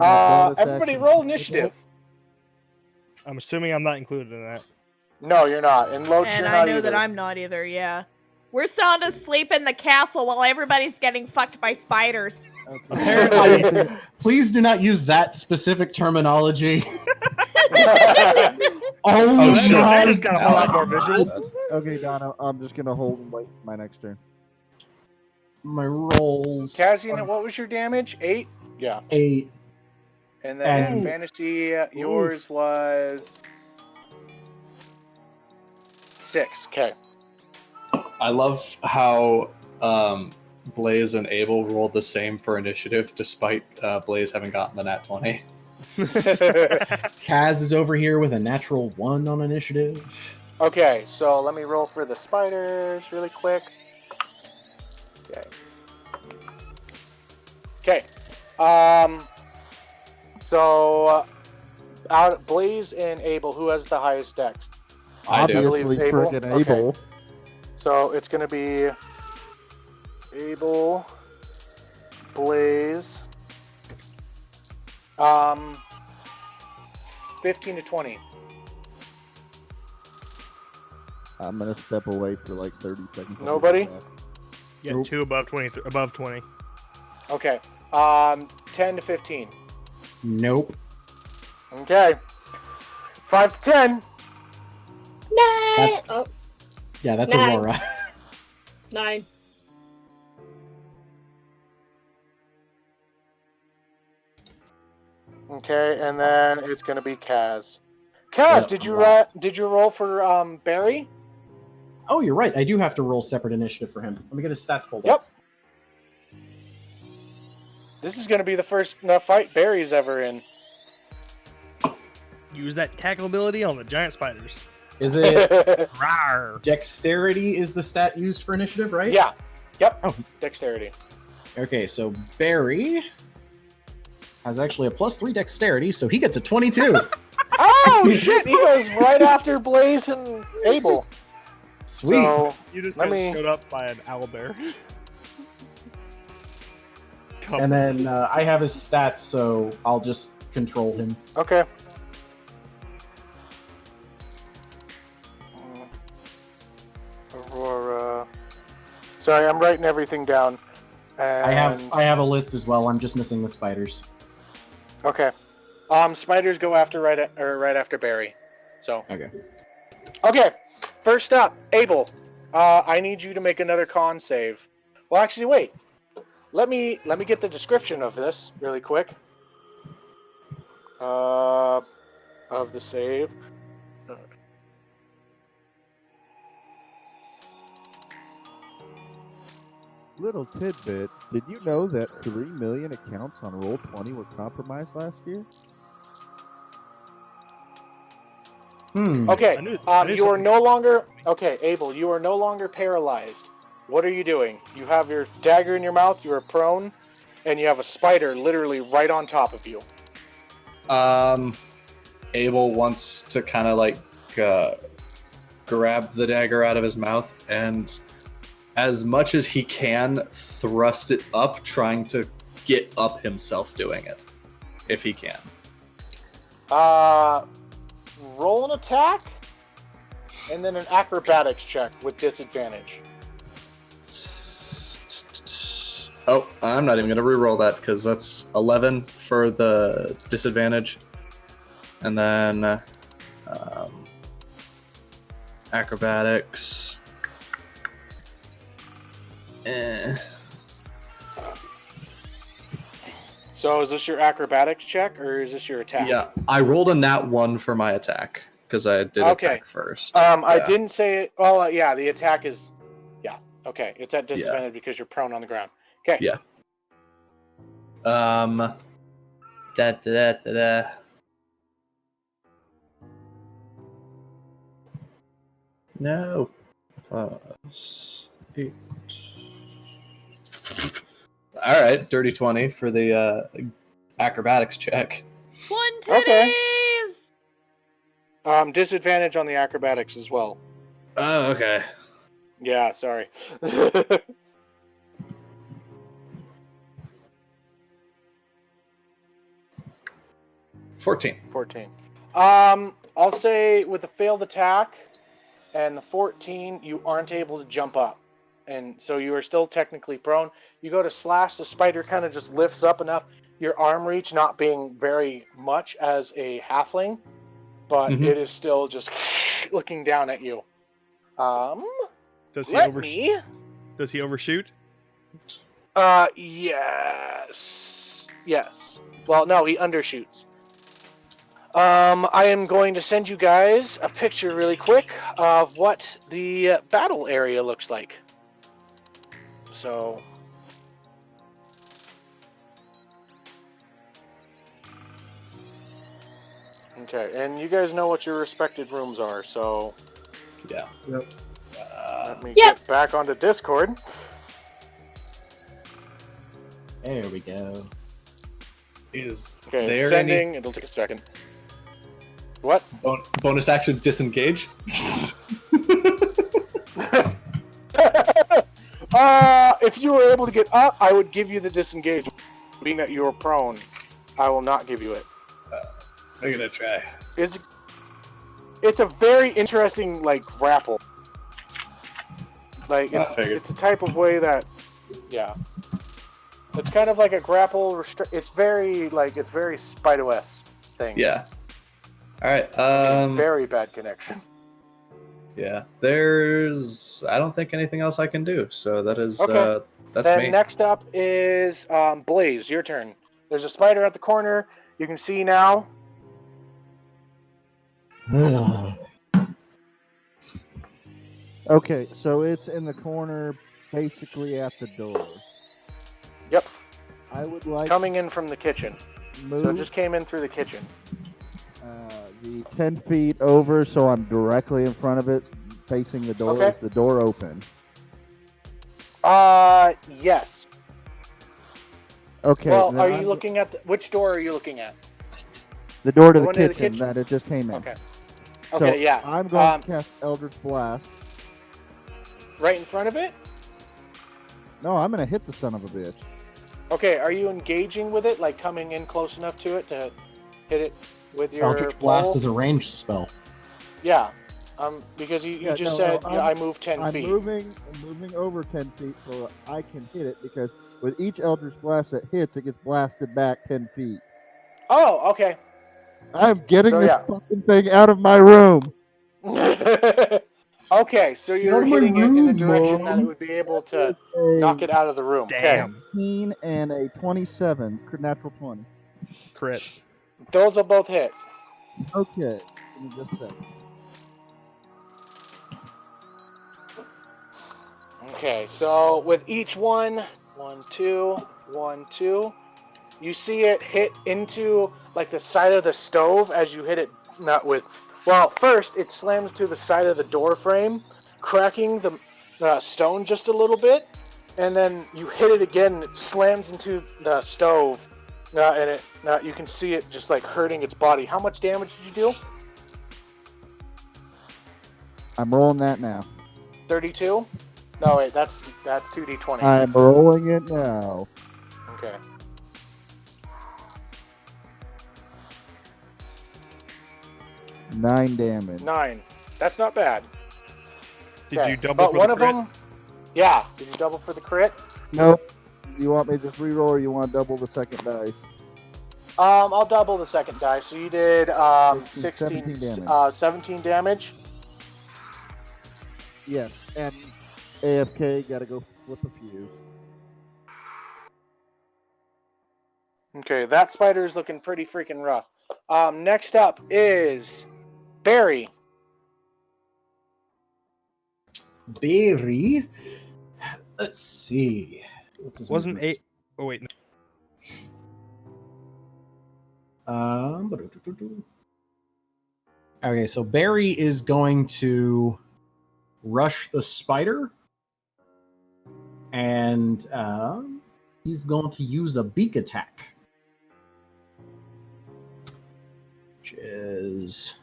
Everybody roll initiative. I'm assuming I'm not included in that. No, you're not. And Loach, And you're I not know either. that I'm not either, yeah. We're sound asleep in the castle while everybody's getting fucked by spiders. Okay. Apparently, please do not use that specific terminology. Oh, that, shit. that my just got a whole lot more God. visual. Okay, Donna, I'm just gonna hold and wait my next turn. My rolls. Kazian, are what was your damage? 8? Yeah. 8. And then And- Fantasy, yours was 6. Okay. I love how Blaze and Abel rolled the same for initiative, despite Blaze having gotten the nat 20. Kaz is over here with a natural 1 on initiative. Okay, so let me roll for the spiders really quick. Okay. Okay. So out Blaze and Abel, who has the highest dex? I do. Obviously, believe Abel? friggin' Okay. Abel. So it's gonna be Abel, Blaze, 15 to 20. I'm gonna step away for like 30 seconds. Nobody? Yeah, Nope. 2 above 20. Above 20. Okay. 10 to 15. Nope. Okay. 5 to 10. 9. That's- Oh, Yeah, that's 9. Aurora. 9. Okay, and then it's gonna be Kaz. Kaz, Yep, did you I'm last. did you roll for Barry? Oh, you're right. I do have to roll separate initiative for him. Let me get his stats pulled Yep. up. This is gonna be the first fight Barry's ever in. Use that tackle ability on the giant spiders. Is it Rawr. dexterity is the stat used for initiative, right? Yeah. Yep. Oh. Dexterity. Okay, so Barry has actually a +3 dexterity, so he gets a 22. Oh shit! He goes right after Blaze and Abel. Sweet. So You just Let got me- showed up by an owlbear. Come And then I have his stats, so I'll just control him. okay. Aurora. Sorry, I'm writing everything down. And... I have a list as well. I'm just missing the spiders. Okay. Spiders go after right after Barry. So. Okay. Okay. First up, Abel. I need you to make another con save. Well, actually, wait. Let me get the description of this really quick. Of the save. Little tidbit. Did you know that 3 million accounts on Roll20 were compromised last year? Okay. I knew You are something- no longer Abel. You are no longer paralyzed. What are you doing? You have your dagger in your mouth. You are prone, and you have a spider literally right on top of you. Abel wants to kind of like grab the dagger out of his mouth and, as much as he can, thrust it up, trying to get up himself doing it, if he can. Roll an attack, and then an acrobatics check with disadvantage. Oh, I'm not even going to reroll that because that's 11 for the disadvantage. And then acrobatics. So is this your acrobatics check, or is this your attack? Yeah, I rolled a nat 1 for my attack because I did Okay. attack first. I Yeah. didn't say it. Oh, yeah, the attack is. Yeah, okay. It's at disadvantage because you're prone on the ground. Okay. Yeah. Da, da, da, da, da. No. Plus 8. All right, dirty 20 for the acrobatics check. One Okay. titties! Disadvantage on the acrobatics as well. Oh, okay. Yeah, sorry. 14. 14. I'll say with the failed attack and the 14, you aren't able to jump up. And so you are still technically prone. You go to slash, the spider kind of just lifts up enough. Your arm reach not being very much as a halfling, but Mhm. it is still just looking down at you. Does he Does he overshoot? Yes. Yes. Well, no, he undershoots. I am going to send you guys a picture really quick of what the battle area looks like. So, okay, and you guys know what your respected rooms are, so Yeah. Yep. let me Yep. get back onto Discord. There we go. Is Okay, it's there sending. It'll take a second. What? any bonus action disengage? If you were able to get up, I would give you the disengage. Being that you are prone, I will not give you it. I'm gonna try. It's a very interesting grapple. I figured. It's a type of way that, yeah. It's kind of like a grapple it's very Spider-esque thing. Yeah. All right. It's very bad connection. Yeah. I don't think anything else I can do. So that is. Okay. That's Then me. next up is Blaze. Your turn. There's a spider at the corner. You can see now. Okay, so it's in the corner, basically at the door. Yep. I would like Coming in from the kitchen. to move So it just came in through the kitchen. the 10 feet over, so I'm directly in front of it, facing the door. Okay. Is the door open? Yes. Okay. Well, then are you looking at which door are you looking at? the door to the the one to the kitchen, kitchen? that it just came in? Okay. So Okay, yeah. I'm going to cast Eldritch Blast. Right in front of it? No, I'm going to hit the son of a bitch. Okay, are you engaging with it, like coming in close enough to it to hit it with your Eldritch Blast pole? is a ranged spell. Yeah. Because you Yeah, just no, said no, I moved 10 I'm feet. moving over 10 feet so I can hit it, because with each Eldritch Blast that hits, it gets blasted back 10 feet. Oh, okay. I'm getting So, this yeah. fucking thing out of my room. Okay, so Get you're out of my hitting it in the room, direction that it Mom. would be able to It's a knock it out of the room. Damn. 15 and a 27, natural 20. Crit. Okay. Those will both hit. Okay, give me just a second. Okay, so with each one, 1, 2, 1, 2, you see it hit into the side of the stove as you hit it. Not with. Well, first it slams to the side of the door frame, cracking the stone just a little bit, and then you hit it again. And it slams into the stove, and you can see it just hurting its body. How much damage did you do? I'm rolling that now. 32. No, wait, that's 2d20. I'm rolling it now. Okay. Nine damage. 9. That's not bad. Did Okay, you double but for one the of crit? them, yeah. Did you double for the crit? Nope. You want me to just reroll, or you want to double the second dice? I'll double the second die. So you did 17 damage. 17 damage. Yes, and AFK, gotta go flip a fuse. Okay, that spider is looking pretty freaking rough. Next up is Barry. Barry. Let's see. What's his Wasn't movements? 8. Oh, wait. No. Okay, so Barry is going to rush the spider, and he's going to use a beak attack, which is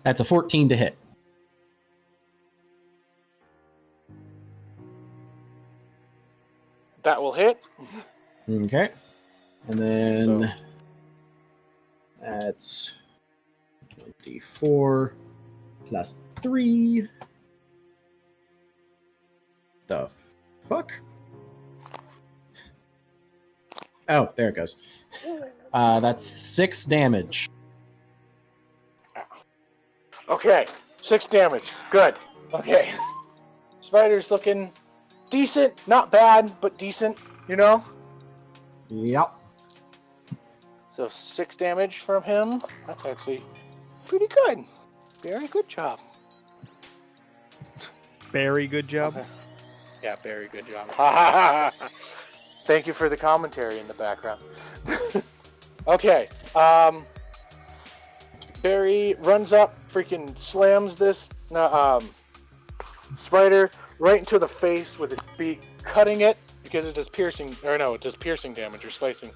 that's a 14 to hit. That will hit. Okay, and then That's 1d4 plus 3. The fuck? Oh, there it goes. That's 6 damage. Okay, 6 damage. Good. Okay. Spider's looking decent, not bad, but decent, you know? Yep. So 6 damage from him. That's actually pretty good. Very good job. Very good job. Okay. Yeah, very good job. Thank you for the commentary in the background. Okay. Barry runs up, freaking slams this spider right into the face with its beak, cutting it because it does piercing, or no, it does piercing damage or slashing.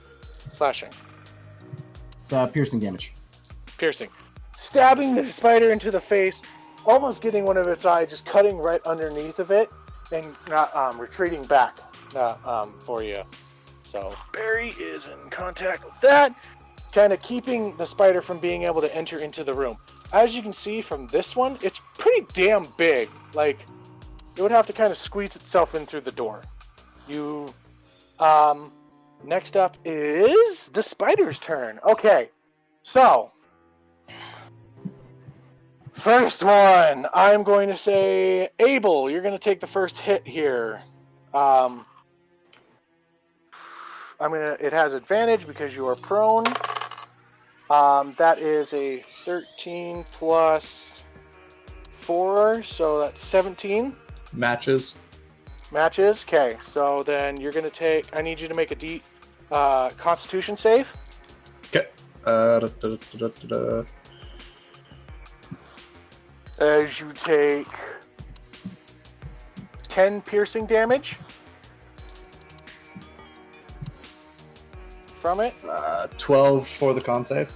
It's piercing damage. Piercing. Stabbing the spider into the face, almost getting one of its eyes, just cutting right underneath of it, and not retreating back for you. So Barry is in contact with that, kind of keeping the spider from being able to enter into the room. As you can see from this one, it's pretty damn big. Like, it would have to kind of squeeze itself in through the door. You, next up is the spider's turn. Okay, so first one, I'm going to say, Abel, you're going to take the first hit here. It has advantage because you are prone. That is a 13 plus 4, so that's 17. Matches. Matches? Okay, so then you're going to take, I need you to make a Constitution save. Okay. As you take 10 piercing damage from it. 12 for the con save.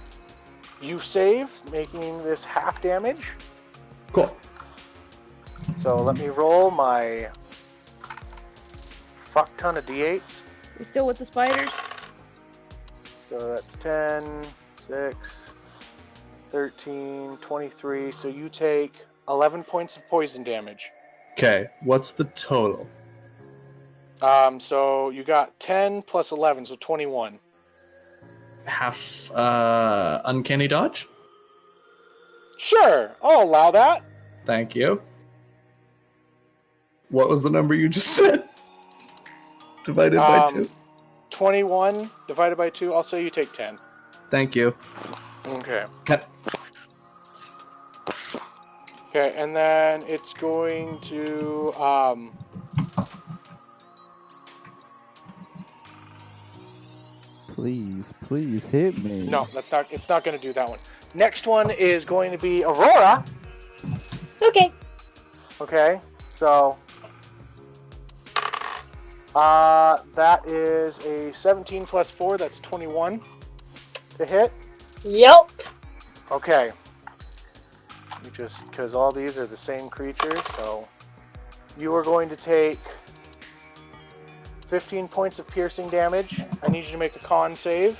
You save, making this half damage. Cool. So let me roll my fuck ton of d8s. We're still with the spiders. So that's 10, 6, 13, 23. So you take 11 points of poison damage. Okay, what's the total? So you got 10 plus 11, so 21. Half uncanny dodge? Sure, I'll allow that. Thank you. What was the number you just said? Divided by 2. 21 divided by 2, I'll say you take 10. Thank you. Okay. Okay. Okay, and then it's going to Please hit me. no, it's not going to do that one. Next one is going to be Aurora. Okay. Okay, so that is a 17 plus 4, that's 21 to hit. Yep. Okay. Just because all these are the same creatures, so you are going to take 15 points of piercing damage. I need you to make the con save.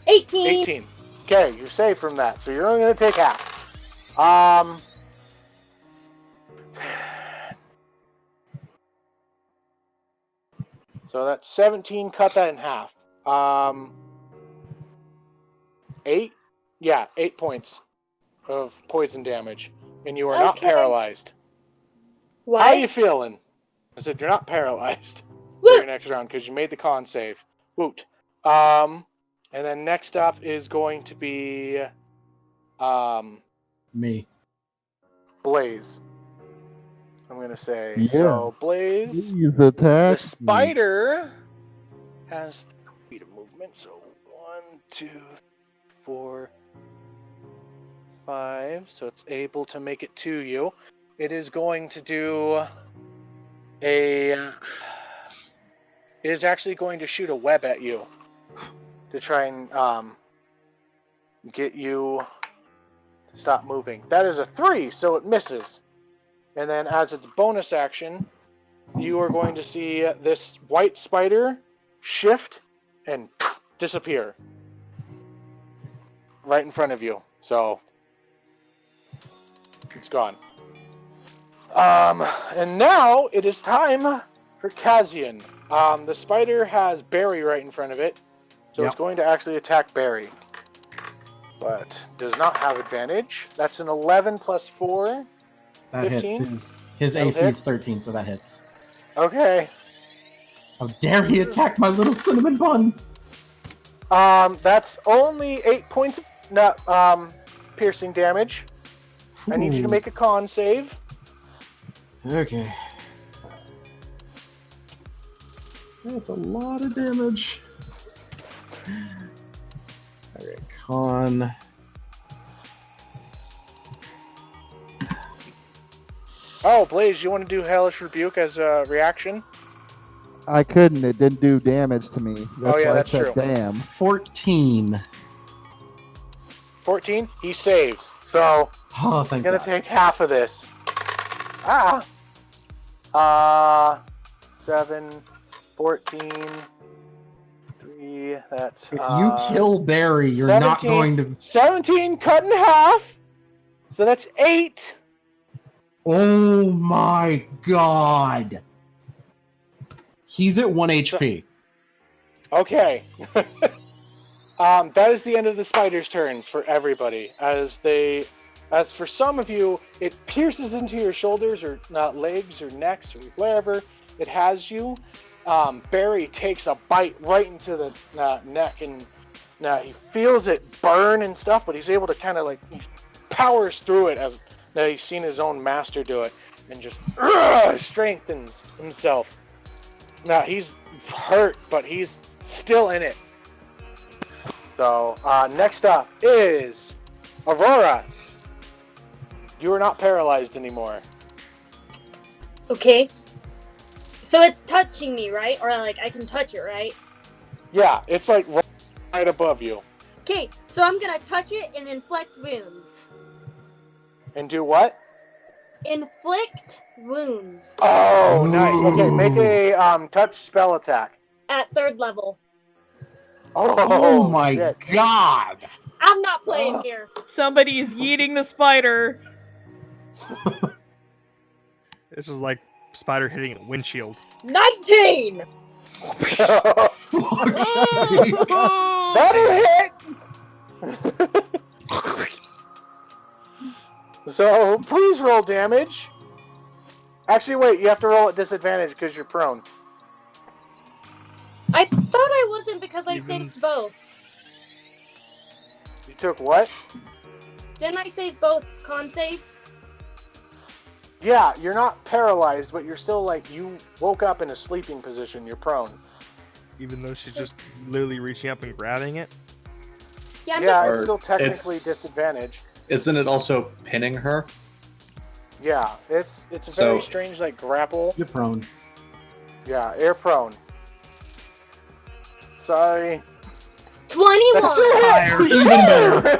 $18. Okay, you're safe from that, so you're only going to take half. So that's 17, cut that in half. 8? Yeah, 8 points of poison damage. And you are not Okay. paralyzed. What? How are you feeling? I said you're not paralyzed for your next round because you made the con save. Woot. And then next up is going to be Me. Blaze. I'm going to say. Yeah. So, Blaze, Please attack the me. spider has 3 feet of movement. So, 1, 2, 4, 5. So, it's able to make it to you. It is going to do it is actually going to shoot a web at you to try and get you to stop moving. That is a 3, so it misses. And then as its bonus action, you are going to see this white spider shift and disappear right in front of you. So it's gone. And now it is time for Kazian. The spider has Barry right in front of it, so it's going to actually attack Barry, but does not have advantage. That's an 11 plus 4. That 15? hits. His That'll AC hit. is 13, so that hits. Okay. How dare he attack my little cinnamon bun? That's only 8 points of piercing damage. I need you to Ooh. make a con save. Okay. That's a lot of damage. Alright, con. Oh, Blaze, you want to do Hellish Rebuke as a reaction? I couldn't. It didn't do damage to me. That's yeah, why that's I said true. damn. 14. 14? He saves. So, Oh, he's thank going God. to take half of this. 7, 14, 3, that's... If you kill Barry, you're not 17. going to... 17 cut in half! So that's 8! Oh my God! He's at 1 HP. Okay. That is the end of the spider's turn for everybody. As for some of you, it pierces into your shoulders or legs or necks or wherever it has you. Barry takes a bite right into the neck, and he feels it burn and stuff, but he's able to kind of he powers through it as he's seen his own master do it, and just strengthens himself. Now he's hurt, but he's still in it. So next up is Aurora. You are not paralyzed anymore. Okay. So it's touching me, right? Or I can touch it, right? Yeah, it's right above you. Okay, so I'm gonna touch it and inflict wounds. And do what? Inflict wounds Oh, nice. Okay, make a touch spell attack. at 3rd level. Oh my shit. God! I'm not playing here. Somebody's yeeting the spider. This is like spider hitting a windshield. 19! That'll hit! So, please roll damage. Actually, wait, you have to roll at disadvantage because you're prone. I thought I wasn't because I Even- saved both. You took what? Didn't I save both con saves? Yeah, you're not paralyzed, but you're still you woke up in a sleeping position. You're prone. Even though she's just literally reaching up and grabbing it. Yeah, I'm Yeah, Or it's still technically it's- disadvantage. Isn't it also pinning her? Yeah, it's a So- very strange grapple. You're prone. Yeah, air prone. Sorry. just 21! Even better.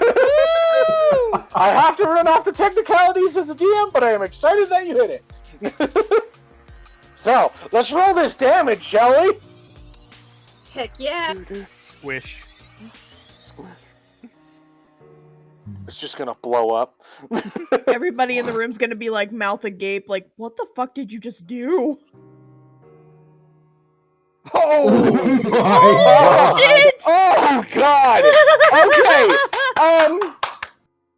I have to run off the technicalities as a DM, but I am excited that you hit it. So, let's roll this damage, shall we? Heck yeah. Squish. It's just gonna blow up. Everybody in the room's gonna be mouth agape, what the fuck did you just do? Oh! my Shit! Oh God! Okay.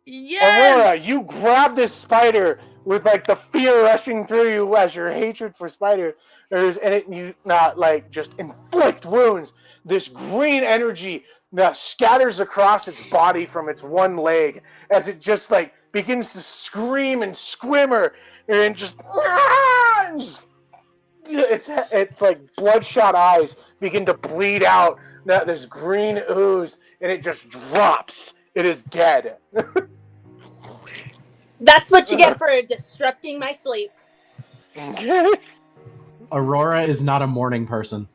Yes! Aurora, you grab this spider with the fear rushing through you as your hatred for spiders, and you just inflict wounds. This green energy scatters across its body from its one leg as it just begins to scream and squimmer and just it's bloodshot eyes begin to bleed out this green ooze, and it just drops. It is dead. That's what you get for disrupting my sleep. Okay. Aurora is not a morning person.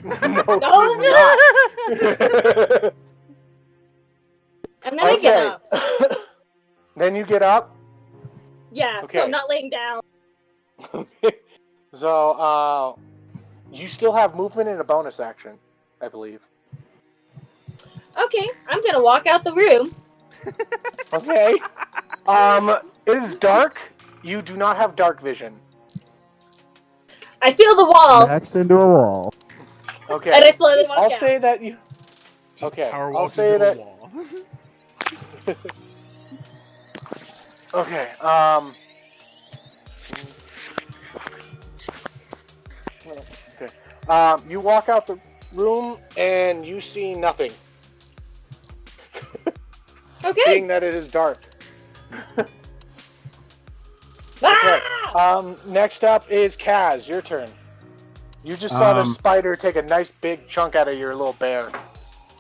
No, No. she's not. And then I get up. Then you get up. Yeah, so Okay. I'm not laying down. So, you still have movement and a bonus action, I believe. Okay, I'm gonna walk out the room. Okay. It is dark. You do not have dark vision. I feel the wall, Backs into a wall. Okay. and I slowly walk I'll out. say that you. Okay. Power I'll walked say into a that. wall. Okay. Okay. You walk out the room and you see nothing, Okay. being that it is dark. Okay. Ah! Next up is Kaz. Your turn. You just saw the Um, spider take a nice big chunk out of your little bear.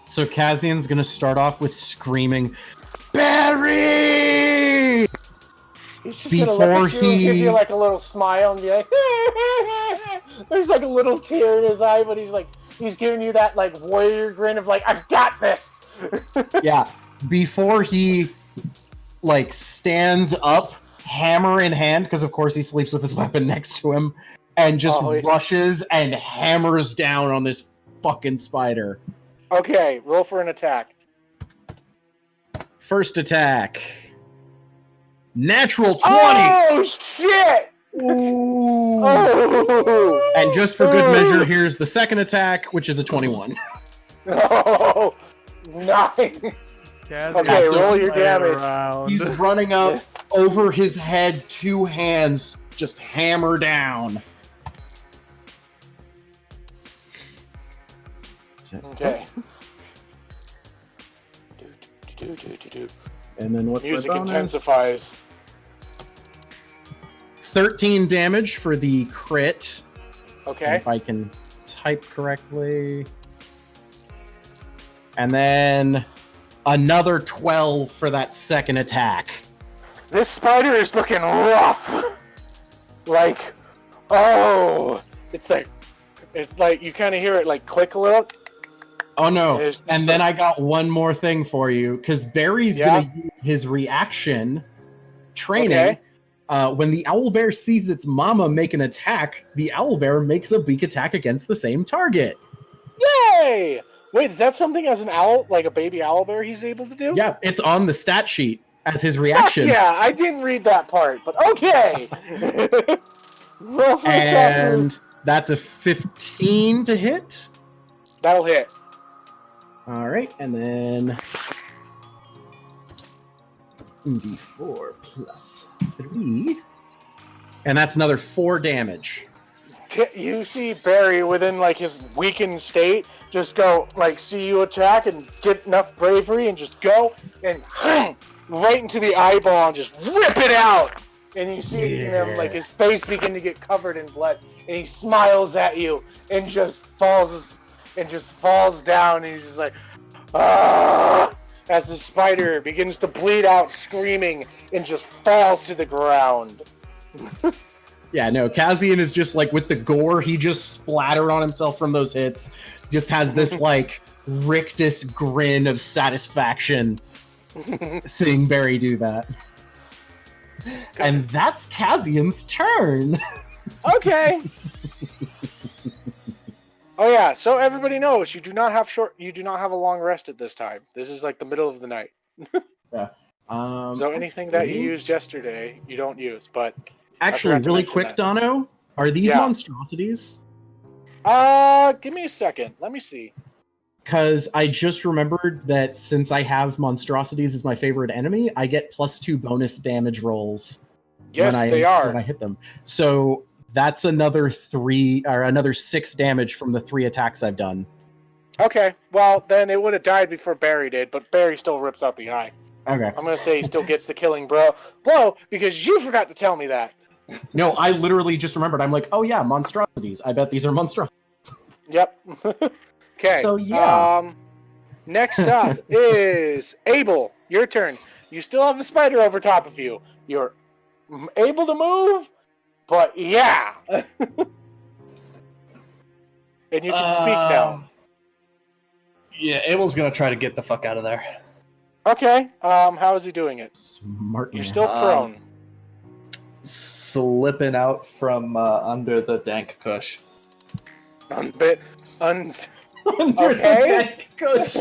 So Kazian's gonna start off with screaming, "Barry!" He's just gonna look Before at you and give you he- like a little smile and be like, there's like a little tear in his eye, but he's giving you that like warrior grin of like, I've got this. Yeah, before he like stands up, hammer in hand, because of course he sleeps with his weapon next to him, and just Always. rushes and hammers down on this fucking spider. Okay, roll for an attack. First attack. Natural 20! Oh shit! Ooh. Oh! And just for good measure, here's the second attack, which is a 21. Oh! 9. Kaz Okay, is roll your playing damage. around. He's running up over his head, two hands, just hammer down. Okay. And then what's Music my bonus? intensifies. 13 damage for the crit. Okay. If I can type correctly. And then another 12 for that second attack. This spider is looking rough. Like, oh, it's like you kind of hear it like click a little. Oh no. It's just And then like- I got one more thing for you, because Barry's Yeah? going to use his reaction training. Okay. When the owlbear sees its mama make an attack, the owlbear makes a weak attack against the same target. Yay! Wait, is that something as an owl, like a baby owlbear, he's able to do? Yeah, it's on the stat sheet as his Fuck reaction. yeah, I didn't read that part, but okay. Roll for attack. And that's a 15 to hit. That'll hit. All right, and then d4 plus 3. And that's another 4 damage. You see Barry within like his weakened state just go like see you attack and get enough bravery and just go and right into the eyeball and just rip it out. And you see him like his face begin to get covered in blood, and he smiles at you and just falls down, and he's just like, ah, as the spider begins to bleed out, screaming, and just falls to the ground. Yeah, no, Kazian is just like, with the gore he just splattered on himself from those hits, just has this like rictus grin of satisfaction seeing Barry do that. And that's Kazian's turn. Okay. Oh yeah, so everybody knows you do not have a long rest at this time. This is like the middle of the night. So anything that you used yesterday, you don't use. But Actually, forgot to really mention quick, that. Dono, are these Yeah. monstrosities? Give me a second. Let me see. Because I just remembered that since I have monstrosities as my favorite enemy, I get +2 bonus damage rolls Yes, when they I are. hit them. So that's another 6 damage from the 3 attacks I've done. Okay, well then it would have died before Barry did, but Barry still rips out the eye. Okay. I'm gonna say he still gets the killing blow because you forgot to tell me that. No, I literally just remembered. I'm like, oh yeah, monstrosities. I bet these are monstrosities. Yep. Okay. So, yeah. Next up is Abel. Your turn. You still have a spider over top of you. You're able to move, but yeah. And you can speak now. Yeah, Abel's gonna try to get the fuck out of there. Okay. How is he doing it? Smart You're man. still prone. Slipping out from under the dank kush. Under Under the deck kush.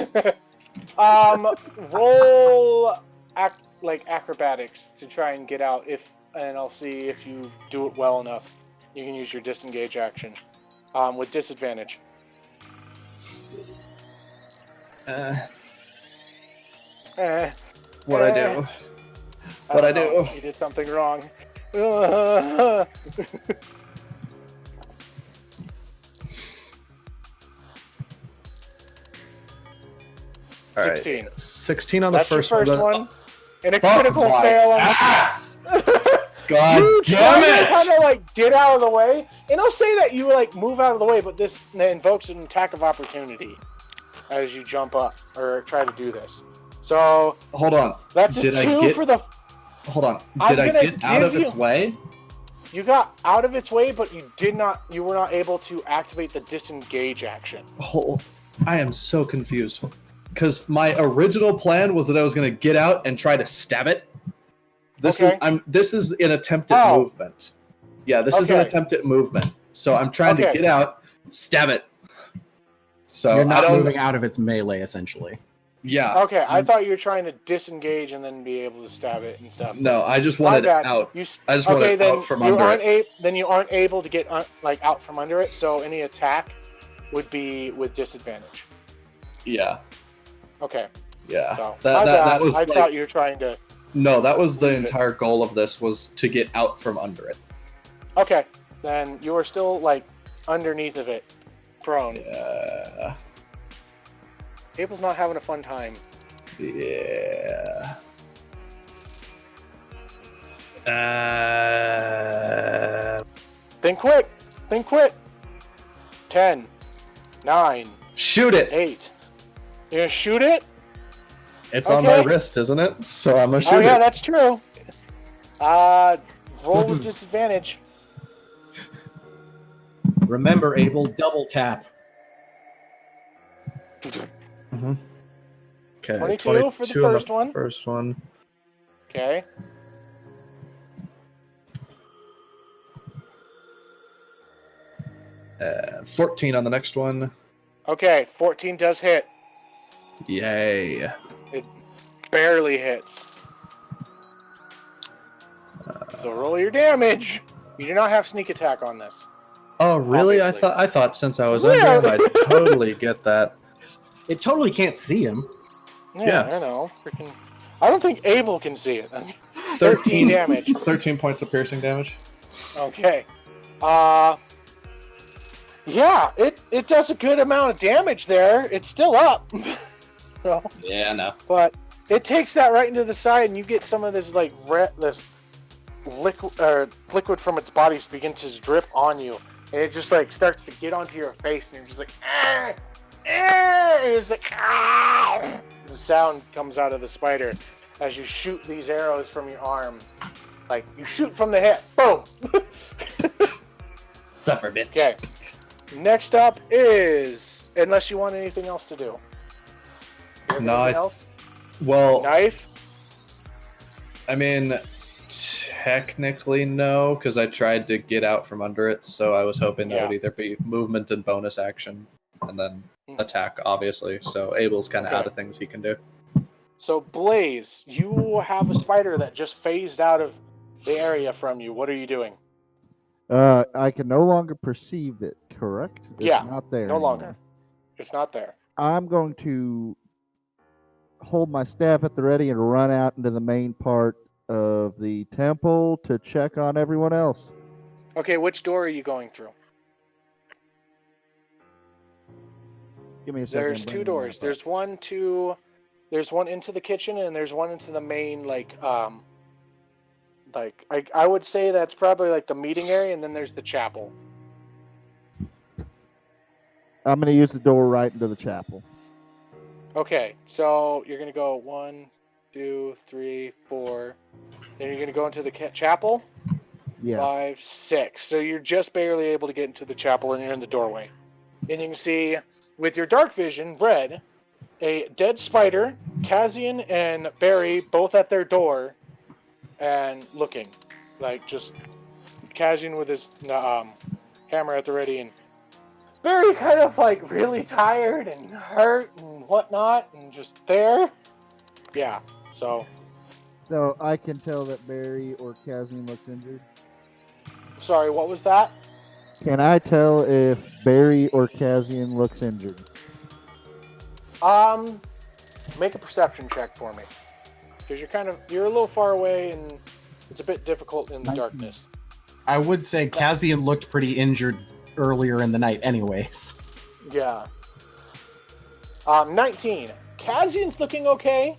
roll acrobatics to try and get out. And I'll see if you do it well enough. You can use your disengage action with disadvantage. What I do? What I do? You did something wrong. All right. 16. 16 on the That's your first first one. one. And a Fuck critical my fail on ass! God you damn it! kind of like get out of the way, and I'll say that you like move out of the way, but this invokes an attack of opportunity as you jump up or try to do this. So Hold on. that's a 2 for the. Hold on. I'm Did I gonna get out of give its you- way? You got out of its way, but you did not. You were not able to activate the disengage action. Oh, I am so confused. Because my original plan was that I was going to get out and try to stab it. This is an attempt at movement. Yeah, this is an Okay. attempt at movement. So I'm trying to get out, stab it. So You're not I don't. moving out of its melee, essentially. Yeah. Okay, I thought you were trying to disengage and then be able to stab it and stuff. No, I just My wanted it bad. out. You, I just wanted it then out from you under aren't it. then you aren't able to get out from under it. So any attack would be with disadvantage. Yeah. Okay. Yeah. So That was. I thought you were trying to. No, that was the Leave it. entire goal of this was to get out from under it. Okay, then you are still like underneath of it, prone. Yeah. Abel's not having a fun time. Yeah. Think quick. Think quick. 10, 9, Shoot it! 8. You're gonna shoot it? It's on my Okay. wrist, isn't it? So I'm gonna shoot Oh yeah, it. that's true. Roll with disadvantage. Remember, Abel, double tap. Okay, 22 for the 22 on first one. First one. Okay. And 14 on the next one. Okay, 14 does hit. Yay. Barely hits. So roll your damage. You do not have sneak attack on this. Oh really? Obviously. I thought since I was Yeah. under him, I'd totally get that. It totally can't see him. Yeah, Yeah. I know. Freaking. I don't think Abel can see it. 13 13 damage. 13 points of piercing damage. Okay. Yeah, it does a good amount of damage there. It's still up. So, Yeah, no. but it takes that right into the side, and you get some of this like this liquid from its body begin to drip on you, and it just like starts to get onto your face, and you're just like ah, ah, and it's like ah. The sound comes out of the spider as you shoot these arrows from your arm. Like you shoot from the hip, boom. Suffer, bitch. Okay. Next up is, unless you want anything else to do. You have No, anything else? Well, Knife. I mean, technically no, because I tried to get out from under it, so I was hoping that Yeah. would either be movement and bonus action, and then attack, obviously. So Abel's kind of Okay. out of things he can do. So Blaze, you have a spider that just phased out of the area from you. What are you doing? I can no longer perceive it, correct? It's Yeah, not there. No longer. anymore. It's not there. I'm going to hold my staff at the ready and run out into the main part of the temple to check on everyone else. Okay, which door are you going through? Give me a second. There's two doors. There's one into the kitchen, and there's one into the main I would say that's probably like the meeting area, and then there's the chapel. I'm going to use the door right into the chapel. Okay, so you're gonna go 1, 2, 3, 4. Then you're gonna go into the chapel. Yes. 5, 6. So you're just barely able to get into the chapel, and you're in the doorway. And you can see, with your dark vision, red, a dead spider Kazian and Barry both at their door and looking. Like, just Kazian with his hammer at the ready, and Barry kind of like really tired and hurt and whatnot, and just there. Yeah, so. So I can tell that Barry or Kazian looks injured. Sorry, what was that? Can I tell if Barry or Kazian looks injured? Make a perception check for me. Because you're a little far away and it's a bit difficult in the 19. darkness. I would say Kazian looked pretty injured earlier in the night, anyways. Yeah. 19. Kazian's looking okay.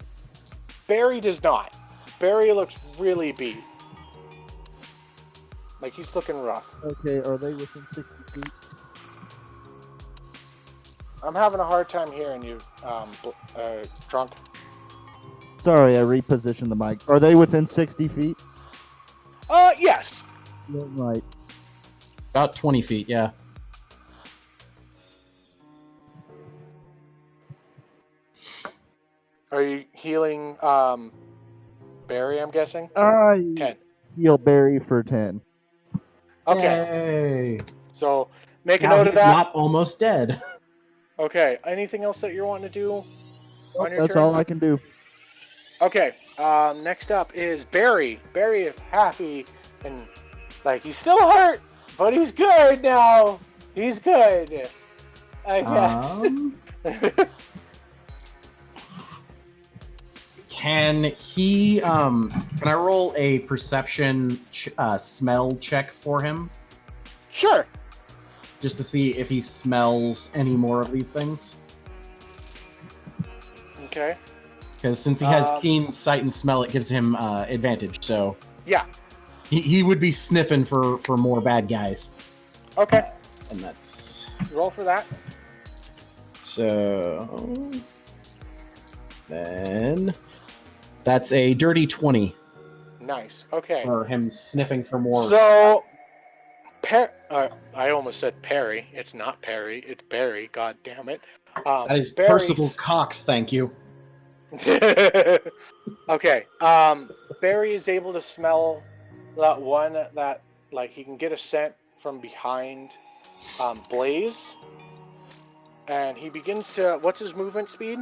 Barry does not. Barry looks really beat. Like, he's looking rough. Okay, are they within 60 feet? I'm having a hard time hearing you, Drunk. Sorry, I repositioned the mic. Are they within 60 feet? Yes. Right. About 20 feet, yeah. Are you healing, Barry, I'm guessing? I 10. heal Barry for 10. Okay. Yay. So, make a Now note of he's that. not almost dead. Okay. Anything else that you're wanting to do on your That's turn? all I can do. Okay. Next up is Barry. Barry is happy and like he's still hurt, but he's good now. He's good. I guess. Can he? Can I roll a perception smell check for him, Sure. just to see if he smells any more of these things? Okay. Because since he has Um, keen sight and smell, it gives him advantage. So Yeah. he would be sniffing for more bad guys, Okay. and that's Roll for that. so. Then that's a dirty 20 Nice. Okay. for him sniffing for more. So, I almost said Perry. It's not Perry. It's Barry. God damn it. That is Barry- Percival Cox. Thank you. Okay. Barry is able to smell that one that like he can get a scent from behind Blaze, and he begins to. What's his movement speed?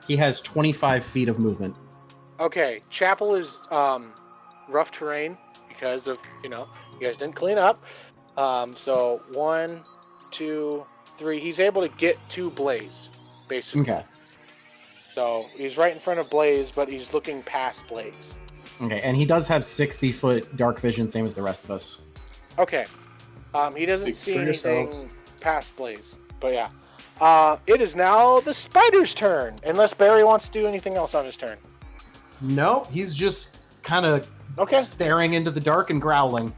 He has 25 feet of movement. Okay, Chapel is rough terrain because of you guys didn't clean up. So 1, 2, 3. He's able to get to Blaze, basically. Okay. So he's right in front of Blaze, but he's looking past Blaze. Okay, and he does have 60-foot dark vision, same as the rest of us. Okay. He doesn't Speak see for anything yourselves. past Blaze, but yeah. It is now the spider's turn, unless Barry wants to do anything else on his turn. No, he's just kind of Okay. staring into the dark and growling.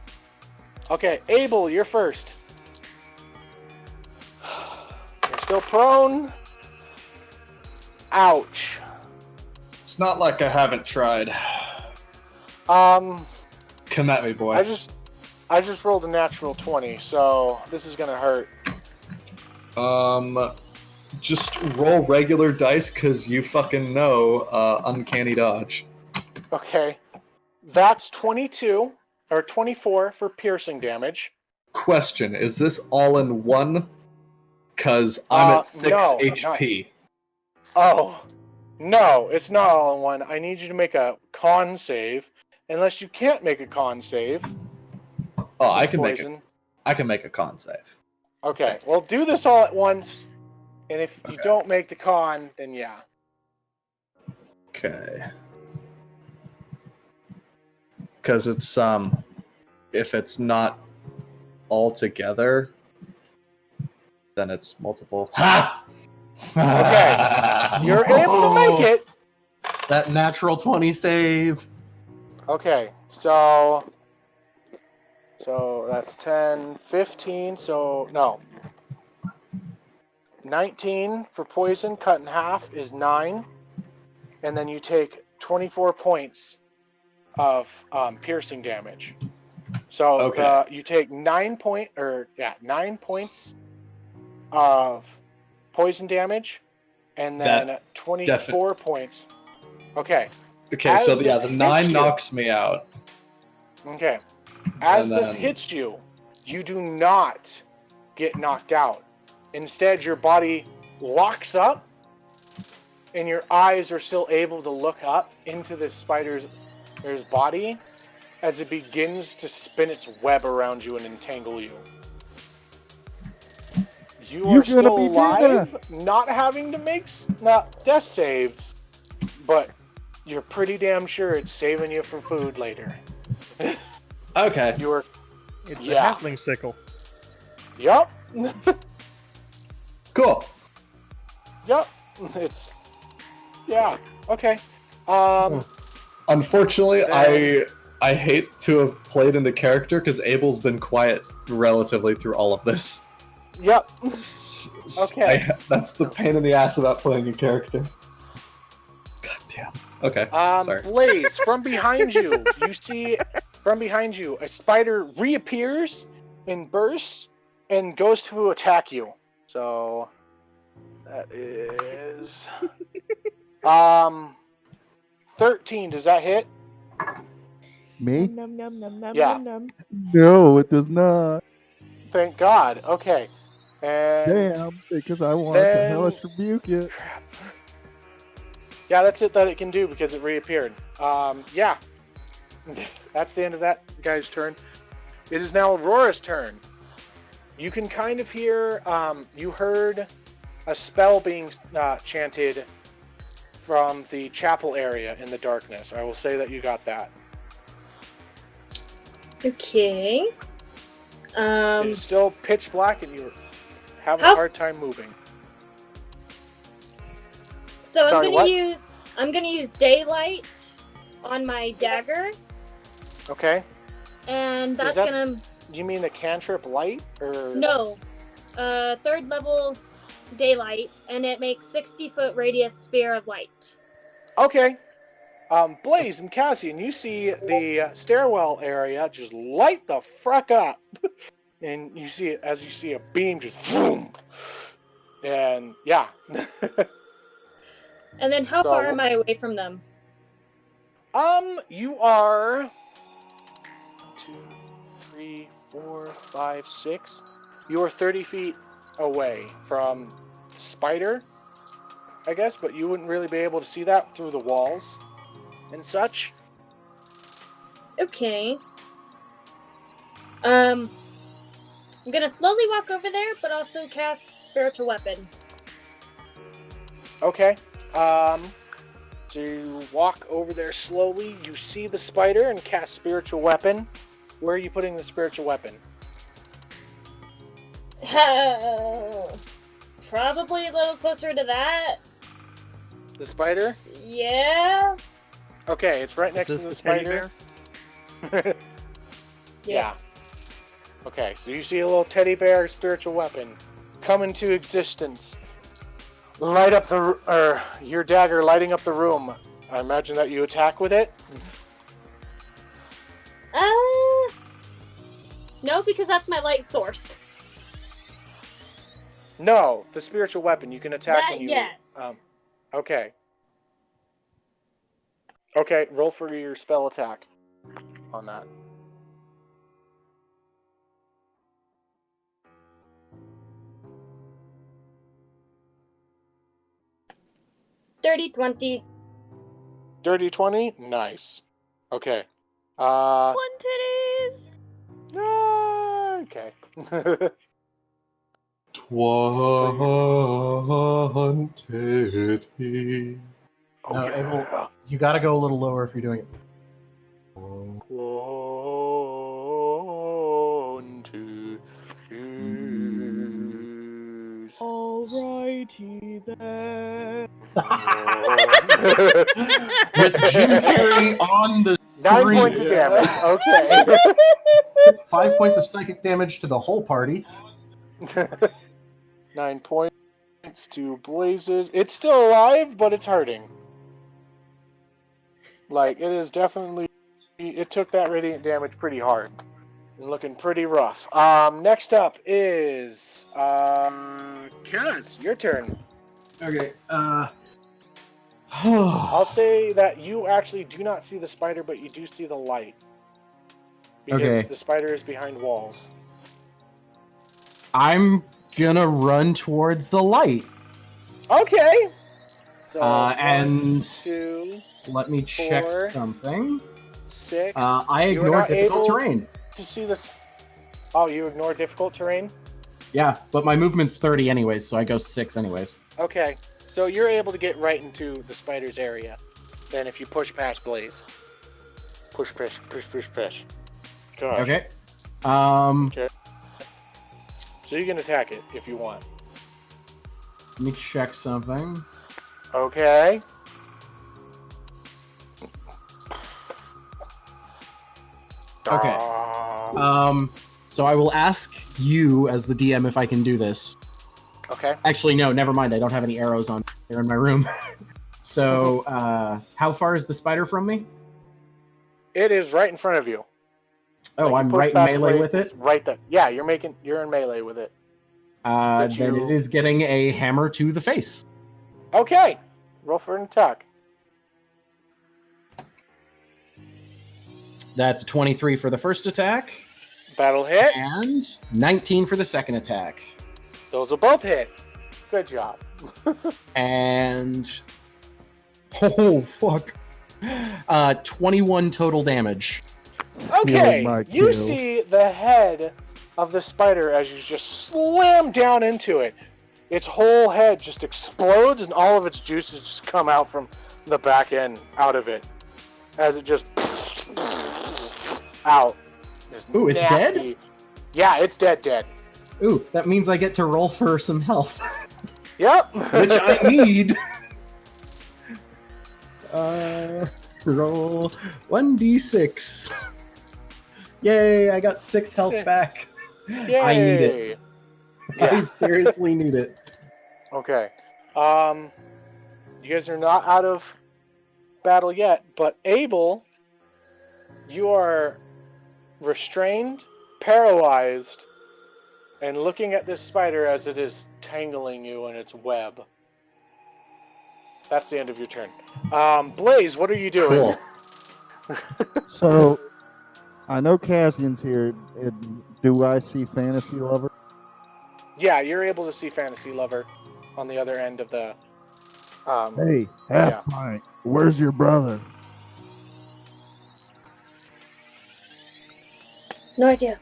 Okay, Abel, you're first. You're still prone. Ouch. It's not like I haven't tried. Um, Come at me, boy. I just rolled a natural 20, so this is gonna hurt. Just roll regular dice, cause you fucking know uncanny dodge. Okay. That's 22, or 24 for piercing damage. Question, is this all in one? Cause I'm at 6 no, HP. Oh, no, it's not all in one. I need you to make a con save, unless you can't make a con save. Oh, I can Poison. make a con save. Okay, well, do this all at once, and if you don't make the con, then yeah. Okay. Cause it's if it's not all together, then it's multiple. Ha! Okay. You're able to make it. That natural 20 save. Okay, so that's 10, 15, no. 19 for poison, cut in half is 9. And then you take 24 points of piercing damage. So Okay. you take 9 points of poison damage, and then That 24 points. Okay. Okay, so As yeah, this the 9 hits you- knocks me out. Okay. As And this then- hits you, you do not get knocked out. Instead, your body locks up, and your eyes are still able to look up into the spider's body as it begins to spin its web around you and entangle you. You You are gonna still be alive, not having to make death saves, but you're pretty damn sure it's saving you for food later. Okay. You are. It's Yeah. a halfling sickle. Yup. Cool. Yup. It's. Yeah. Okay. Unfortunately, Then- I hate to have played into character because Abel's been quiet relatively through all of this. Yep. Okay. That's the pain in the ass about playing a character. God damn. Okay. Sorry. Blaze, from behind you, a spider reappears and bursts and goes to attack you. So that is 13. Does that hit? Me? Num, num, num, num, Yeah. num, num. No, it does not. Thank God. Okay. And Damn, because I want to then- hellish rebuke it. crap. Yeah, that's it that it can do because it reappeared. Yeah. That's the end of that guy's turn. It is now Aurora's turn. You can kind of hear, you heard a spell being chanted from the chapel area in the darkness. I will say that you got that. Okay. It is still pitch black and you have a How- hard time moving. So Sorry, what? I'm gonna use daylight on my dagger, Okay. and that's that- gonna You mean the cantrip light? Or no, 3rd level daylight, and it makes 60-foot radius sphere of light. Okay. Blaze and Kazian, you see the stairwell area just light the fuck up. And you see it as you see a beam just boom. And yeah. And then how So- far am I away from them? You are 2, 3, 4, 5, 6. You are 30 feet away from Spider, I guess, but you wouldn't really be able to see that through the walls and such. Okay. I'm gonna slowly walk over there, but also cast spiritual weapon. Okay. So you walk over there slowly. You see the spider and cast spiritual weapon. Where are you putting the spiritual weapon? Probably a little closer to that. The spider? Yeah. Okay, it's right next to Is the this the teddy spider. bear? Yes. Okay, so you see a little teddy bear spiritual weapon come into existence. Light up your dagger lighting up the room. I imagine that you attack with it. No, because that's my light source. No, the spiritual weapon. You can attack That, when you. yes. Okay. Okay, roll for your spell attack on that. Dirty 20. Dirty 20? Nice. Okay. One titties. Okay. 20. No, Abel, you got to go a little lower if you're doing it. 1, 2, 3. Alrighty then. With Jim Carrey on the 9 screen. points of damage. Okay. 5 points of psychic damage to the whole party. 9 points to Blazes. It's still alive, but it's hurting. Like, it is definitely... It took that radiant damage pretty hard. And looking pretty rough. Next up is... Kaz, your turn. Okay. I'll say that you actually do not see the spider, but you do see the light. Because Okay. the spider is behind walls. I'm gonna run towards the light. Okay. So And 2, let me check 4, something. 6. I You are ignore not difficult able terrain. to see this. Oh, you ignore difficult terrain? Yeah, but my movement's 30 anyways, so I go 6 anyways. Okay. So you're able to get right into the spider's area. Then if you push past Blaze. Push. Gosh. Okay. Okay. So you can attack it if you want. Let me check something. Okay. Okay. So I will ask you as the DM if I can do this. Okay. Actually, no, never mind. I don't have any arrows on here in my room. So, how far is the spider from me? It is right in front of you. Oh, Like, you I'm push right in past melee Blaze, with it's it? right there. Yeah, you're in melee with it. Since Then you- it is getting a hammer to the face. Okay. Roll for an attack. That's 23 for the first attack, Battle hit. and 19 for the second attack. Those will both hit. Good job. And... Oh, fuck. 21 total damage. Stealing my Okay, you kill. see the head of the spider as you just slam down into it. Its whole head just explodes and all of its juices just come out from the back end out of it. As it just out. Ooh, it's dead? Yeah, it's dead. Ooh, that means I get to roll for some health, Yep. which I need. Roll 1d6. Yay, I got 6 health 6. back. Yay. I need it. I Yeah. seriously need it. Okay. You guys are not out of battle yet, but Abel, you are restrained, paralyzed, and looking at this spider as it is tangling you in its web. That's the end of your turn. Blaze, what are you doing? Cool. So, I know Kazian's here. Do I see Fantasy Lover? Yeah, you're able to see Fantasy Lover on the other end of the... Hey, half pint. Where's your brother? No idea.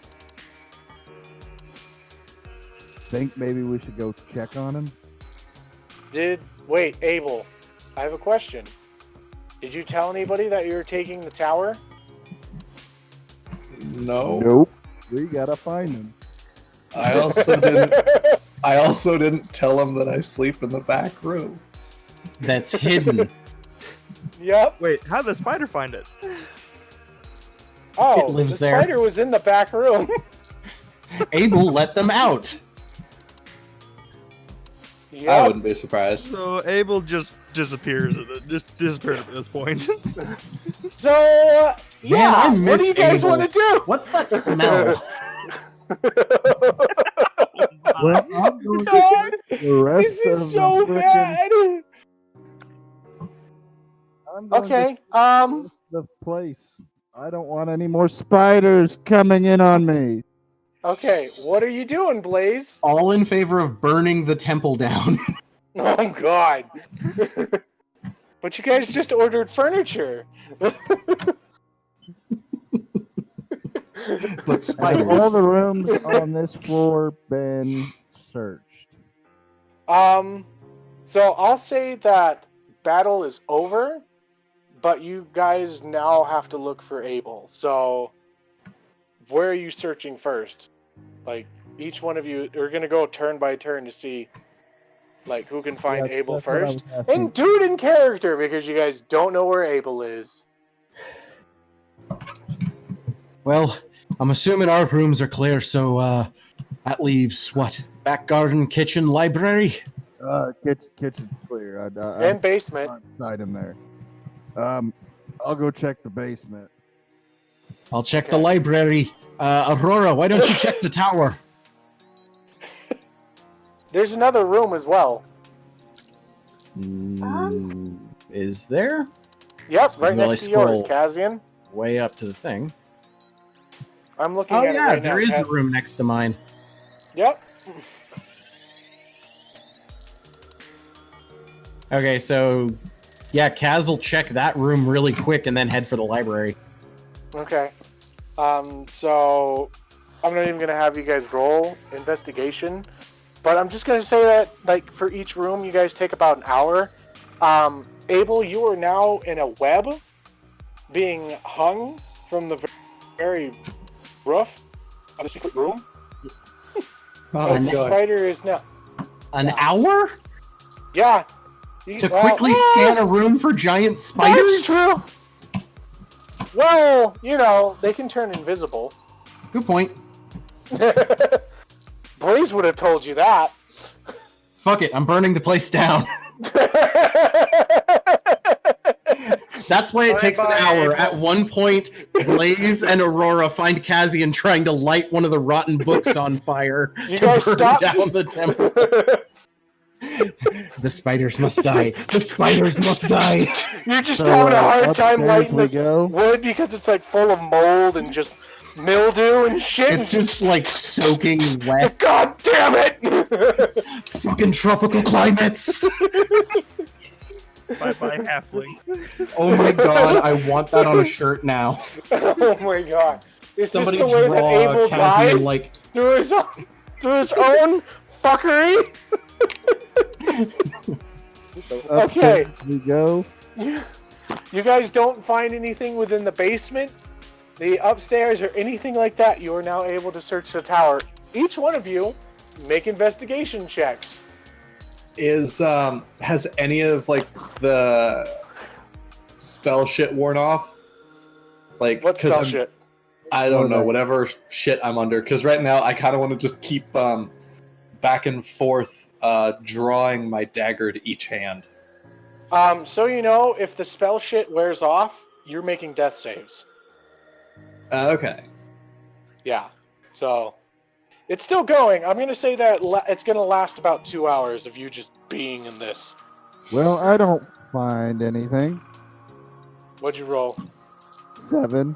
Think maybe we should go check on him? Wait, Abel, I have a question. Did you tell anybody that you were taking the tower? No. Nope. We gotta find him. I also didn't. I also didn't tell him that I sleep in the back room. That's hidden. Yep. Wait, how did the spider find it? Oh, It lives the there. spider was in the back room. Abel let them out. I Yep. wouldn't be surprised. So Abel just disappears at this point. So, Man, I what miss do you guys Abel. want to do? What's that smell? Well, I'm going to God, check the rest this is of so the frickin'. bad. I'm going to Okay, check the place. I don't want any more spiders coming in on me. okay, what are you doing, Blaze? All in favor of burning the temple down. Oh, God. But you guys just ordered furniture. But Have spiders. all the rooms on this floor been searched? So I'll say that battle is over, but you guys now have to look for Abel. So, where are you searching first? Like, each one of you are going to go turn by turn to see, like, who can find Yeah, Abel that's what I was first. asking. And do it in character, because you guys don't know where Abel is. Well, I'm assuming our rooms are clear, so that leaves what? Back garden, kitchen, library? Kitchen's clear. And I'm basement. inside in there. I'll go check the basement. I'll check the Okay. library. Aurora, why don't you check the tower? There's another room as well. Is there? Yep, Squeeze right Willy next to yours, scroll. Kazian. Way up to the thing. I'm looking Oh at it yeah, right there now. is a room next to mine. Yep. Okay, so yeah, Kaz will check that room really quick and then head for the library. Okay. So I'm not even gonna have you guys roll investigation, but I'm just gonna say that, like, for each room, you guys take about an hour. Abel, you are now in a web, being hung from the very roof of the secret room. Oh, The God. spider is now. An hour Yeah. to quickly scan a room for giant spiders? That's true. Well, you know, they can turn invisible. Good point. Blaze would have told you that. Fuck it, I'm burning the place down. That's why it takes an hour. At one point, Blaze and Aurora find Kazian trying to light one of the rotten books on fire You to guys burn stop. down the temple. The spiders must die. The spiders must die. You're just So, having a hard time upstairs lighting we this go. wood because it's like full of mold and just mildew and shit. It's just like soaking wet. God damn it! Fucking tropical climates. Bye-bye, halfling. Oh my god, I want that on a shirt now. Oh my god! Is Somebody this the way that draw Abel Kazian dies like through his own fuckery? Upstairs we go. You guys don't find anything within the basement, the upstairs, or anything like that. You are now able to search the tower. Each one of you make investigation checks. Has any of like the spell shit worn off? Like, What 'cause spell I'm- shit? I don't know, Okay. whatever shit I'm under. Because right now I kind of want to just keep back and forth drawing my dagger to each hand. So you know, if the spell shit wears off, you're making death saves. Okay. Yeah. So it's still going. I'm gonna say that it's gonna last about 2 hours of you just being in this. Well, I don't find anything. What'd you roll? 7.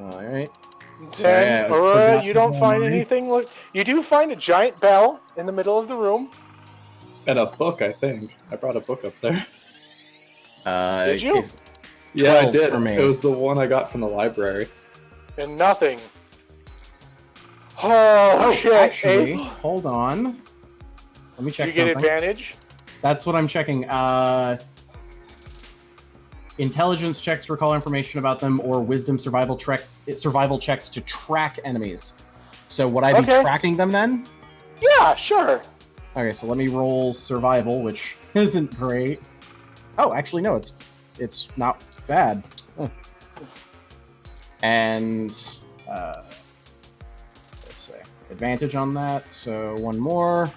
Alright. 10. Sorry, I Aurora, forgot you to don't roll find mine. anything. You do find a giant bell in the middle of the room. And a book, I think. I brought a book up there. Did you? Yeah, I 12 did. for me. It was the one I got from the library. And nothing. Oh, shit. Actually, Abel, hold on. Let me check you get something. advantage. That's what I'm checking. Intelligence checks to recall information about them, or wisdom survival checks to track enemies. So would I be Okay. tracking them then? Yeah, sure. Okay, so let me roll survival, which isn't great. Oh, actually no, it's not bad. Huh. And let's see, advantage on that. So one more.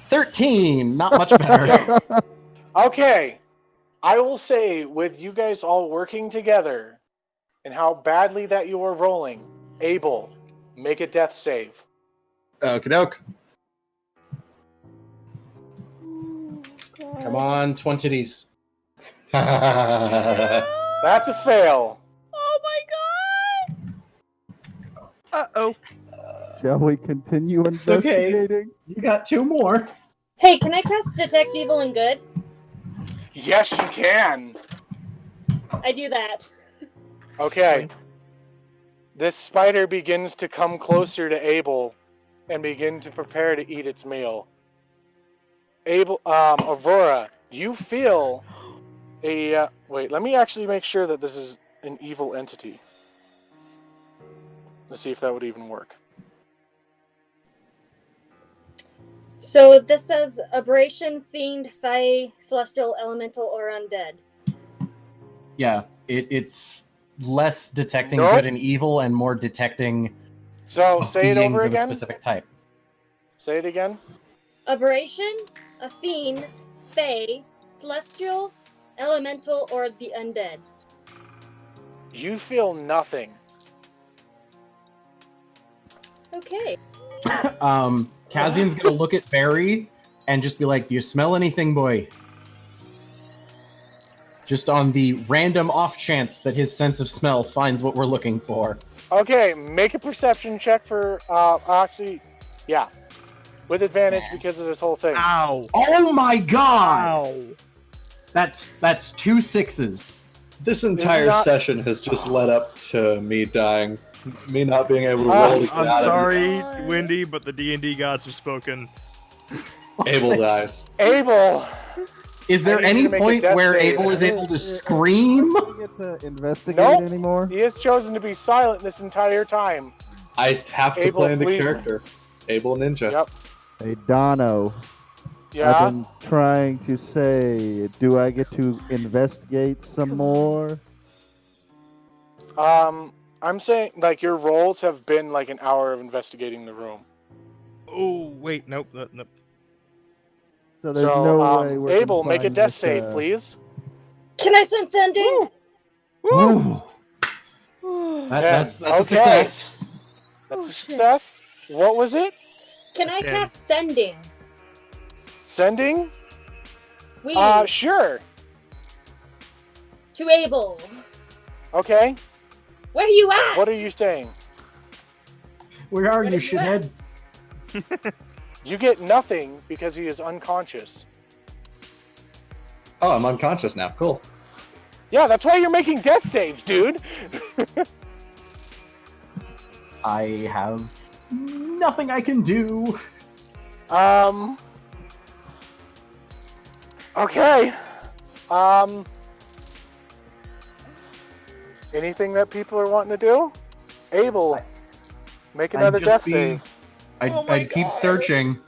13, not much better. Okay. I will say, with you guys all working together and how badly that you are rolling, Abel, make a death save. Okie doke. Come on, 20s. That's a fail. Oh my god! Uh-oh. Shall we continue It's okay. investigating? You got 2 more. Hey, can I cast Detect Evil and Good? Yes, you can. I do that. Okay. This spider begins to come closer to Abel and begin to prepare to eat its meal. Abel, Aurora, you feel a... wait, let me actually make sure that this is an evil entity. Let's see if that would even work. So this says aberration, fiend, fae, celestial, elemental, or undead. Yeah, it's less detecting Nope. good and evil and more detecting So, say it beings over of a again. specific type. Say it again. Aberration, a fiend, fae, celestial, elemental, or the undead. You feel nothing. Okay. Kazian's gonna look at Barry and just be like, "Do you smell anything, boy?" Just on the random off chance that his sense of smell finds what we're looking for. Okay, make a perception check for, actually, yeah. With advantage because of this whole thing. Ow! Oh my god! Ow! That's 2 6s. This entire not- session has just led up to me dying, me not being able to Ah, roll to get I'm out sorry, God. Wendy, but the D&D gods have spoken. of it. Abel dies. Abel! Is there I need you any to make a point death where save. Abel is able to scream? Do you get to investigate Nope. anymore? He has chosen to be silent this entire time. I have to Abel, play into please. character. Abel Ninja. Yep. Hey, Dono. Yeah? I've been trying to say, do I get to investigate some more? I'm saying, like, your roles have been like an hour of investigating the room. Oh, wait, nope, nope. So there's no way we're Abel, gonna make a find death this, save, please. Can I sense ending? Ooh. Yeah, That's a okay. success. That's Oh, a shit. success. What was it? Can I Okay. cast sending? Sending? We Sure. to Abel. Okay. Where you at? What are you saying? Where are What you, is that? shithead? You get nothing because he is unconscious. Oh, I'm unconscious now. Cool. Yeah, that's why you're making death saves, dude. I have nothing I can do. Okay. Anything that people are wanting to do? Abel, make another death save. Oh my I'd keep God. searching.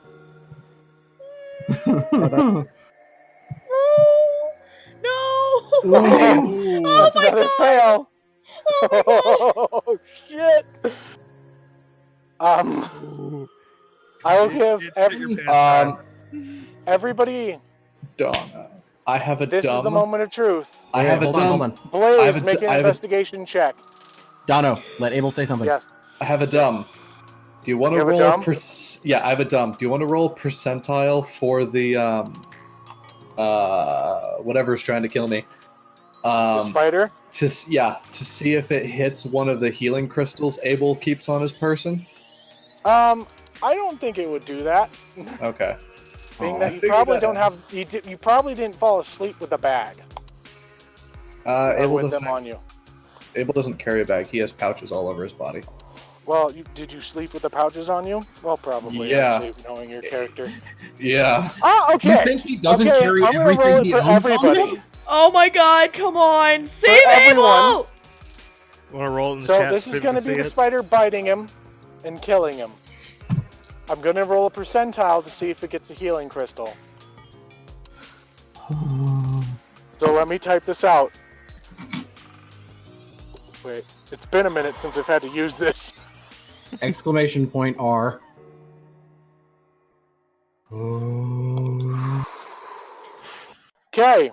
No! Ooh, Oh that's my another God. fail. Oh Oh, shit. Ooh. I will It's- give it's shit your pants everybody. Donna. I have a This is the dumb. moment of truth. I have a hold on, dumb. hold on. Blaze, have a- make an I have a- investigation check. Dono, let Abel say something. Yes. I have a dumb. Do you want You to have a roll dumb? Yeah, I have a dumb. Do you want to roll a percentile for the whatever's trying to kill me? The spider. To see if it hits one of the healing crystals Abel keeps on his person. I don't think it would do that. Okay. Being Oh, that I you figured probably that don't out. have, you probably didn't fall asleep with a bag or Abel with doesn't. them on you. Abel doesn't carry a bag. He has pouches all over his body. Well, did you sleep with the pouches on you? Well, probably. Yeah. Actually, knowing your character. Yeah. Oh, You okay. think he doesn't Okay, carry I'm gonna roll everything it he for owns on everybody. him? Oh my God! Come on, save everyone. Abel! Want to roll it in the So chat this so is people gonna can be see the it? spider biting him and killing him. I'm gonna roll a percentile to see if it gets a healing crystal. So let me type this out. Wait, it's been a minute since I've had to use this. Exclamation point R. Okay.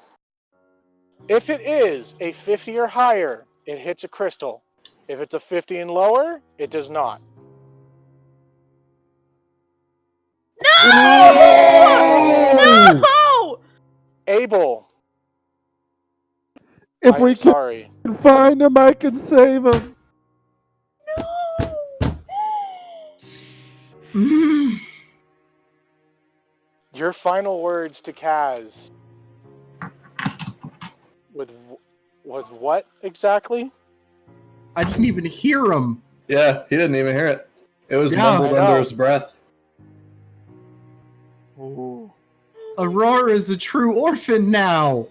If it is a 50 or higher, it hits a crystal. If it's a 50 and lower, it does not. No! No! Abel, If I'm we sorry. can find him, I can save him. Your final words to Kaz was what exactly? I didn't even hear him. Yeah, he didn't even hear it. It was Yeah, mumbled I under know. his breath. Ooh. Aurora is a true orphan now.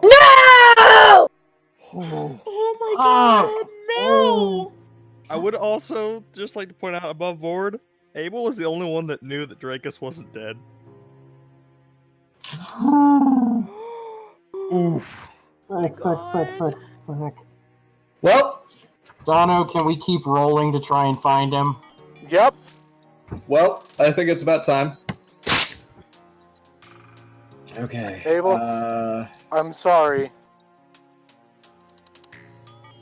No! Oh. Oh my Oh. God! No! I would also just like to point out above board, Abel was the only one that knew that Dracus wasn't dead. Oof. Well, Dono, can we keep rolling to try and find him? Yep. I think it's about time. Okay. Abel? I'm sorry.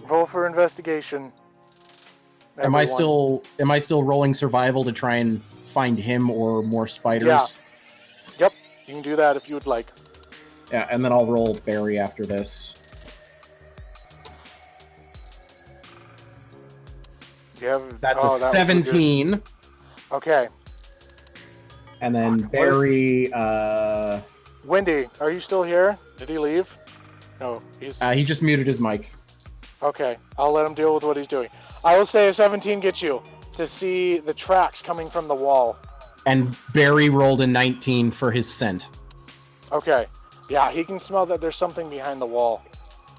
Roll for investigation. Am I everyone. still rolling survival to try and find him or more spiders? Yep, you can do that if you would like. Yeah, and then I'll roll Barry after this. You have, That's oh, a that was good. 17. Okay. And then Barry, Wendy, are you still here? Did he leave? No, he just muted his mic. Okay, I'll let him deal with what he's doing. I will say a 17 gets you to see the tracks coming from the wall. And Barry rolled a 19 for his scent. Okay. Yeah, he can smell that there's something behind the wall.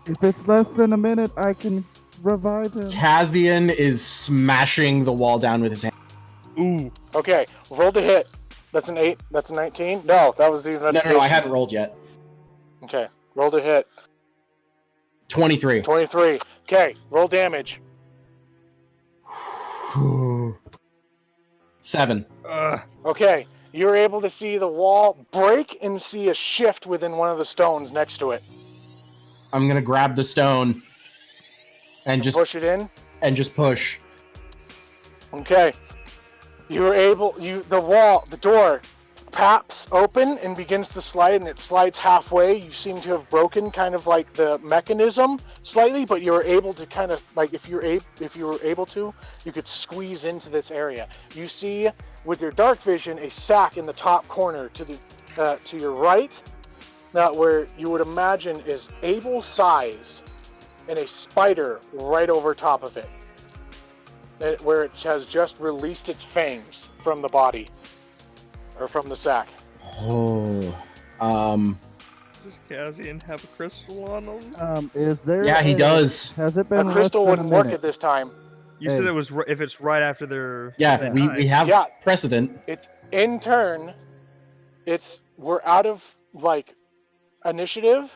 If it's less than a minute, I can revive him. Kazian is smashing the wall down with his hand. Ooh. Okay, roll to hit. That's an 8. That's a 19? No, that was the investigation. No, I hadn't rolled yet. Okay, roll to hit. 23. 23. Okay, roll damage. 7. Okay, you're able to see the wall break and see a shift within one of the stones next to it. I'm gonna grab the stone and just push it in. push. Okay. You're able, the door pops open and begins to slide, and it slides halfway. You seem to have broken kind of like the mechanism slightly, but you're able to kind of, like, if you were able to, you could squeeze into this area. You see with your dark vision a sack in the top corner to your right, where you would imagine is Abel's size, and a spider right over top of it. Where it has just released its fangs from the body, or from the sack. Oh, Does Kazian have a crystal on him? Is there? Yeah, he does. Has it A been crystal less than wouldn't a work minute? at this time. You said it was if it's right after their. Yeah, we have precedent. It's in turn. We're out of initiative.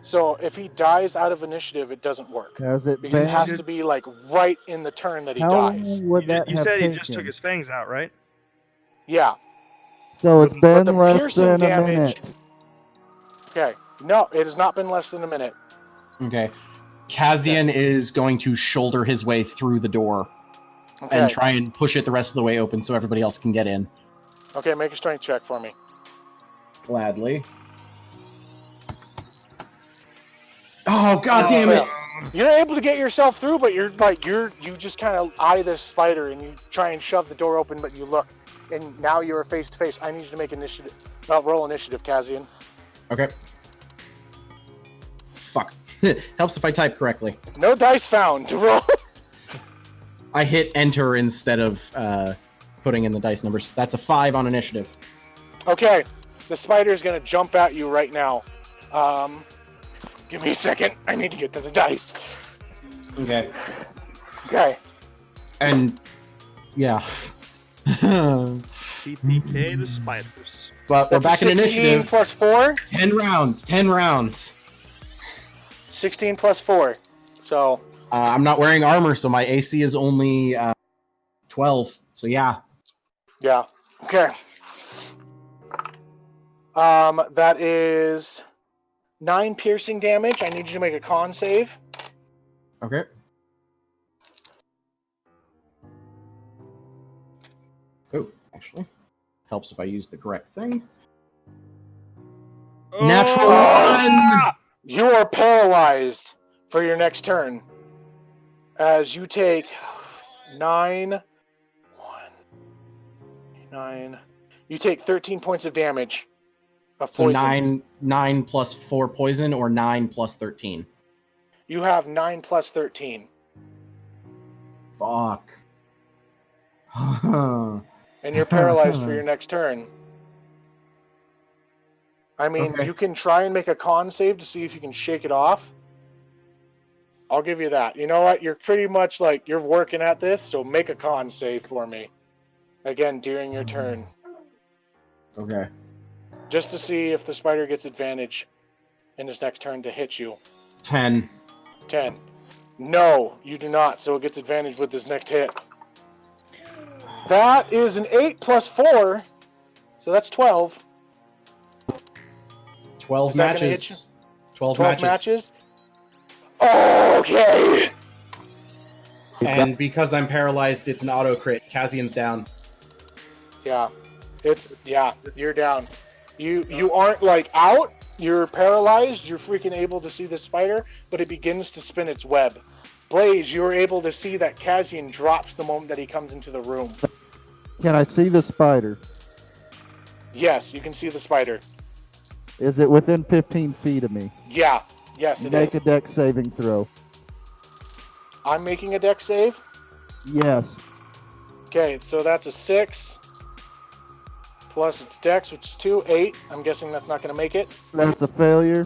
So if he dies out of initiative, it doesn't work. Has it Because been? it has to be right in the turn that he How dies. long would You, that you have said taken? he just took his fangs out, right? Yeah. So it's But the been less piercing than a damage. minute. Okay. No, it has not been less than a minute. Okay. Kazian is going to shoulder his way through the door Okay. and try and push it the rest of the way open so everybody else can get in. Okay, make a strength check for me. Gladly. Oh, god damn it! You're able to get yourself through, but you just kind of eye this spider and you try and shove the door open, but you look, and now you're face to face. I need you to make initiative. Roll initiative, Kazian. Okay. Fuck. Helps if I type correctly. No dice found to roll. I hit enter instead of putting in the dice numbers. That's a 5 on initiative. Okay, the spider is gonna jump at you right now. Give me a second. I need to get to the dice. Okay. Okay. And yeah. TPK to spiders. But we're back in 16 initiative. plus 4. 10 rounds. 10 rounds. 16 plus 4. So I'm not wearing armor, so my AC is only 12. So yeah. yeah. Okay. That is 9 piercing damage. I need you to make a con save. Okay. Oh, actually, helps if I use the correct thing. Natural one! You are paralyzed for your next turn. As you take 9. You take 13 points of damage. Of So poison. 9 plus 4 poison, or 9 plus 13. You have 9 plus 13. Fuck. And you're paralyzed for your next turn. I mean, Okay. you can try and make a con save to see if you can shake it off. I'll give you that. You know what? You're pretty much you're working at this, so make a con save for me. Again, during your turn. Okay. Just to see if the spider gets advantage in his next turn to hit you. 10. 10. No, you do not, so it gets advantage with this next hit. That is an 8 plus 4, so that's 12. 12 Is that gonna hit matches. 12 12 matches. Okay! And because I'm paralyzed, it's an auto crit. Kazian's down. Yeah. You're down. You aren't like out. You're paralyzed. You're freaking able to see the spider, but it begins to spin its web. Blaze, you're able to see that Kazian drops the moment that he comes into the room. Can I see the spider? Yes, you can see the spider. Is it within 15 feet of me? Yeah. Yes, it Make is. a dex saving throw. I'm making a dex save. Yes. Okay, so that's a 6. Plus its dex, which is 2, 8. I'm guessing that's not going to make it. That's a failure.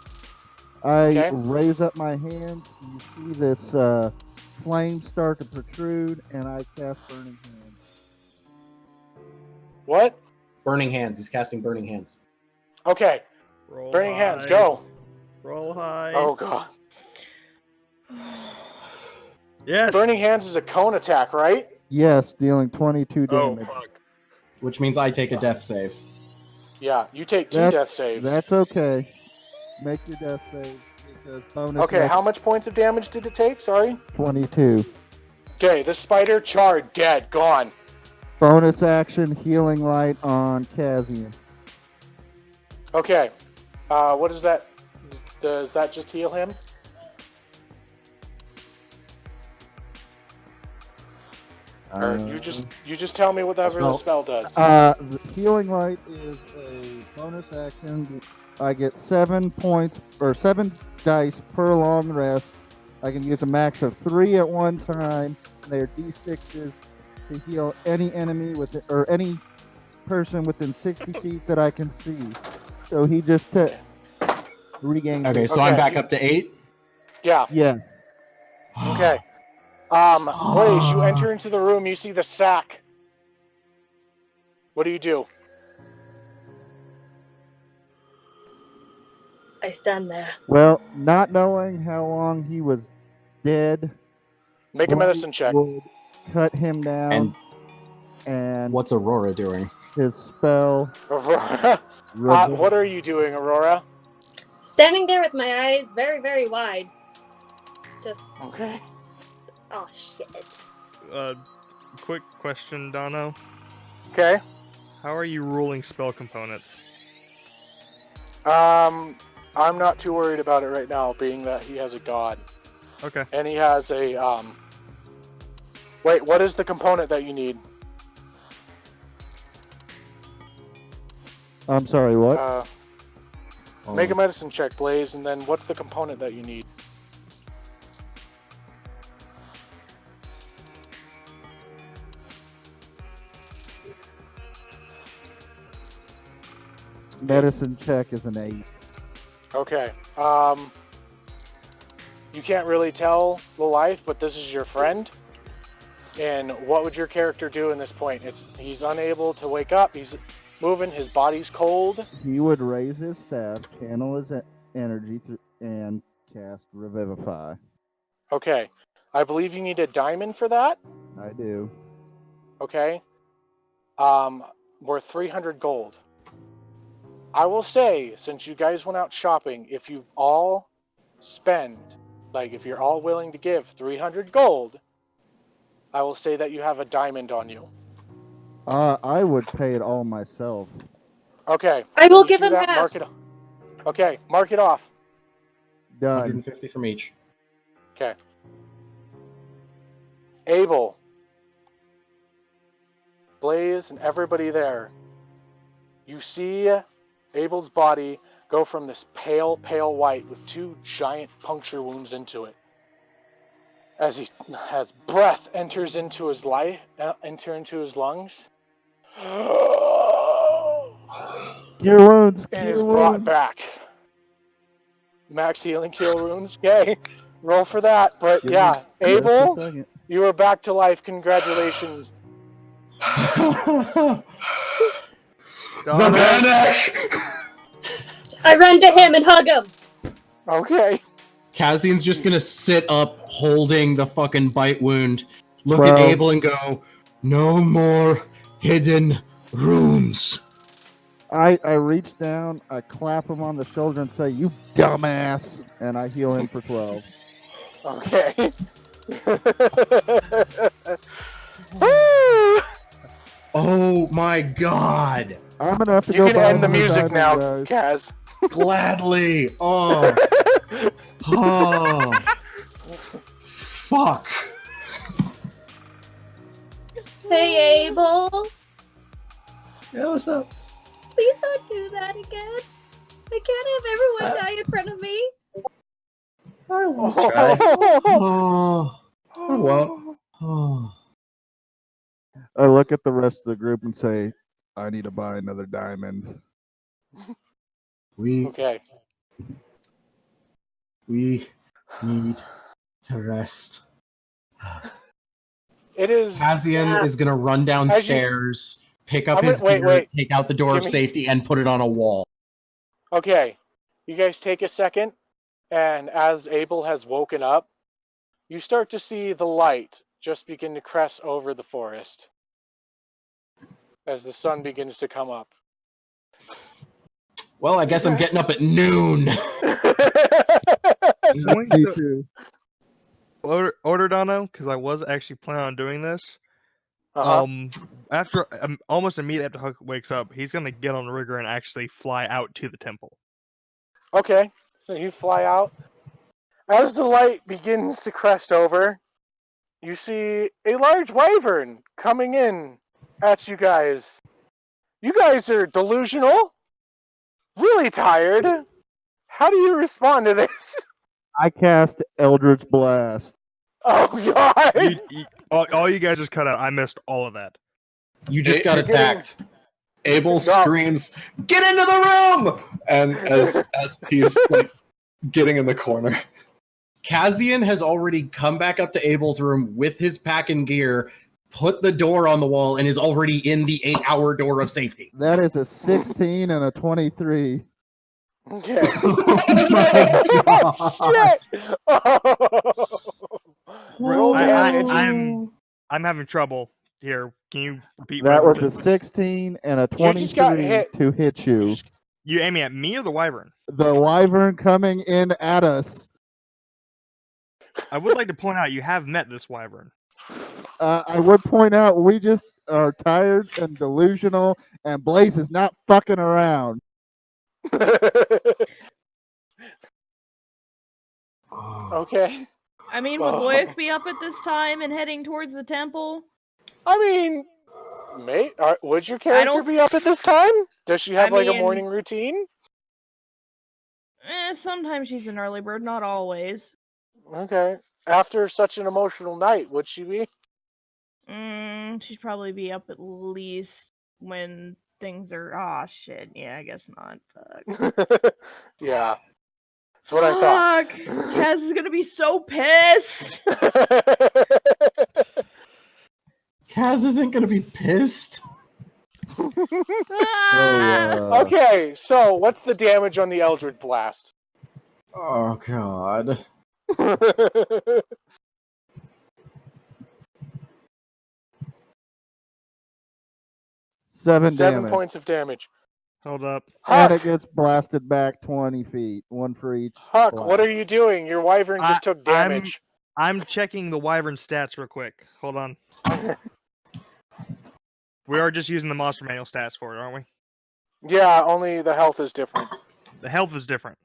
I Okay. raise up my hands. You see this flame start to protrude, and I cast Burning Hands. What? Burning Hands. He's casting Burning Hands. Okay. Roll Burning hands, high. go. Roll high. Oh, God. Yes. Burning hands is a cone attack, right? Yes, dealing 22 Oh damage. fuck. Which means I take a death save. Yeah, you take 2 That's- death saves. That's okay. Make your death save because bonus. Okay, how much points of damage did it take? Sorry. 22. Okay, the spider charred, dead, gone. Bonus action healing light on Kazian. Okay. What is that? Does that just heal him? Or you just tell me whatever the spell does. The healing light is a bonus action. I get 7 points or 7 dice per long rest. I can use a max of 3 at one time. They're d6s to heal any enemy or any person within 60 feet that I can see. So he just regained. Okay, so I'm back up to 8. Yeah. Yes. Okay. Blaze, you enter into the room. You see the sack. What do? I stand there. Well, not knowing how long he was dead, Make a medicine check. would cut him down, and What's Aurora doing? his spell. Aurora. What are you doing, Aurora? Standing there with my eyes very, very wide. Just, Okay. oh shit. Quick question, Dono. Okay. How are you ruling spell components? I'm not too worried about it right now, being that he has a god. Okay. And he has a, Wait, what is the component that you need? I'm sorry, what? Make a medicine check, Blaze, and then what's the component that you need? Medicine check is an 8. Okay. You can't really tell the life, but this is your friend. And what would your character do in this point? He's unable to wake up. He's moving. His body's cold. He would raise his staff, channel his energy and cast Revivify. Okay. I believe you need a diamond for that. I do. Okay. Worth 300 gold. I will say, since you guys went out shopping, if you all spend, if you're all willing to give 300 gold, I will say that you have a diamond on you. I would pay it all myself. Okay. I will when you give do him that, half. Mark it. Okay, mark it off. Done. 150 from each. Okay. Abel, Blaze, and everybody there. You see Abel's body go from this pale, pale white with 2 giant puncture wounds into it. As breath enters into his into his lungs. Cure wounds. And Cure is brought wounds. back. Max healing, cure wounds. Okay, roll for that. But Give yeah, me just a Abel, second. you are back to life. Congratulations. The Dono, panic! I run to him and hug him. Okay. Kazian's just gonna sit up holding the fucking bite wound, look Well- at Abel and go, no more hidden rooms. I reach down, I clap him on the shoulder and say, "You dumbass," and I heal him for 12. Okay. Woo! Oh my god! I'm gonna have to You go can buy end the another music diamond, now, guys. Kaz. Gladly! Oh. Oh. Fuck. Hey, Abel. Yeah, what's up? Please don't do that again. I can't have everyone die in front of me. I won't try. Oh. I won't. Oh. I look at the rest of the group and say, I need to buy another diamond. We Okay. need to rest. It is. Kazian is gonna run downstairs, pick up his gear, wait. take out the door of Give me- safety, and put it on a wall. Okay. You guys take a second, and as Abel has woken up, you start to see the light just begin to crest over the forest as the sun begins to come up. Well, I guess I'm getting up at noon. I'm going Me to too. order Dono because I was actually planning on doing this. Uh-huh. After almost immediately after Huck wakes up, he's gonna get on the rigger and actually fly out to the temple. Okay, so you fly out. As the light begins to crest over, you see a large wyvern coming in at you guys. You guys are delusional, really tired. How do you respond to this? I cast Eldritch Blast. Oh, God! All you guys just cut out. I missed all of that. You just got attacked. Abel No. screams, "Get into the room!" And as he's like getting in the corner, Kazian has already come back up to Abel's room with his pack and gear, put the door on the wall, and is already in the 8-hour door of safety. That is a 16 and a 23. Okay. Oh my god! Shit! Roll damage. I'm having trouble here. Can you repeat? That what I was a 16 and a You just got 23 hit. to hit you. You aiming at me or the wyvern? The wyvern coming in at us. I would like to point out you have met this wyvern. I would point out we just are tired and delusional, and Blaze is not fucking around. Okay. I mean, would Oh. Loic be up at this time and heading towards the temple? I mean, would your I character don't- be up at this time? Does she have I like a mean- morning routine? Sometimes she's an early bird, not always. Okay. After such an emotional night, would she be? She'd probably be up at least when things are. Ah, shit. Yeah, I guess not. Fuck. Yeah. That's what I thought. Fuck! Kaz is gonna be so pissed. Kaz isn't gonna be pissed. Ah! Okay, so what's the damage on the Eldritch Blast? Oh god. 7 7 damage. points of damage. Hold up. And Huck, it gets blasted back 20 feet. One for each. Huck, blast. what are you doing? Your wyvern just took damage. I'm checking the wyvern stats real quick. Hold on. We are just using the monster manual stats for it, aren't we? Yeah, only the health is different. The health is different.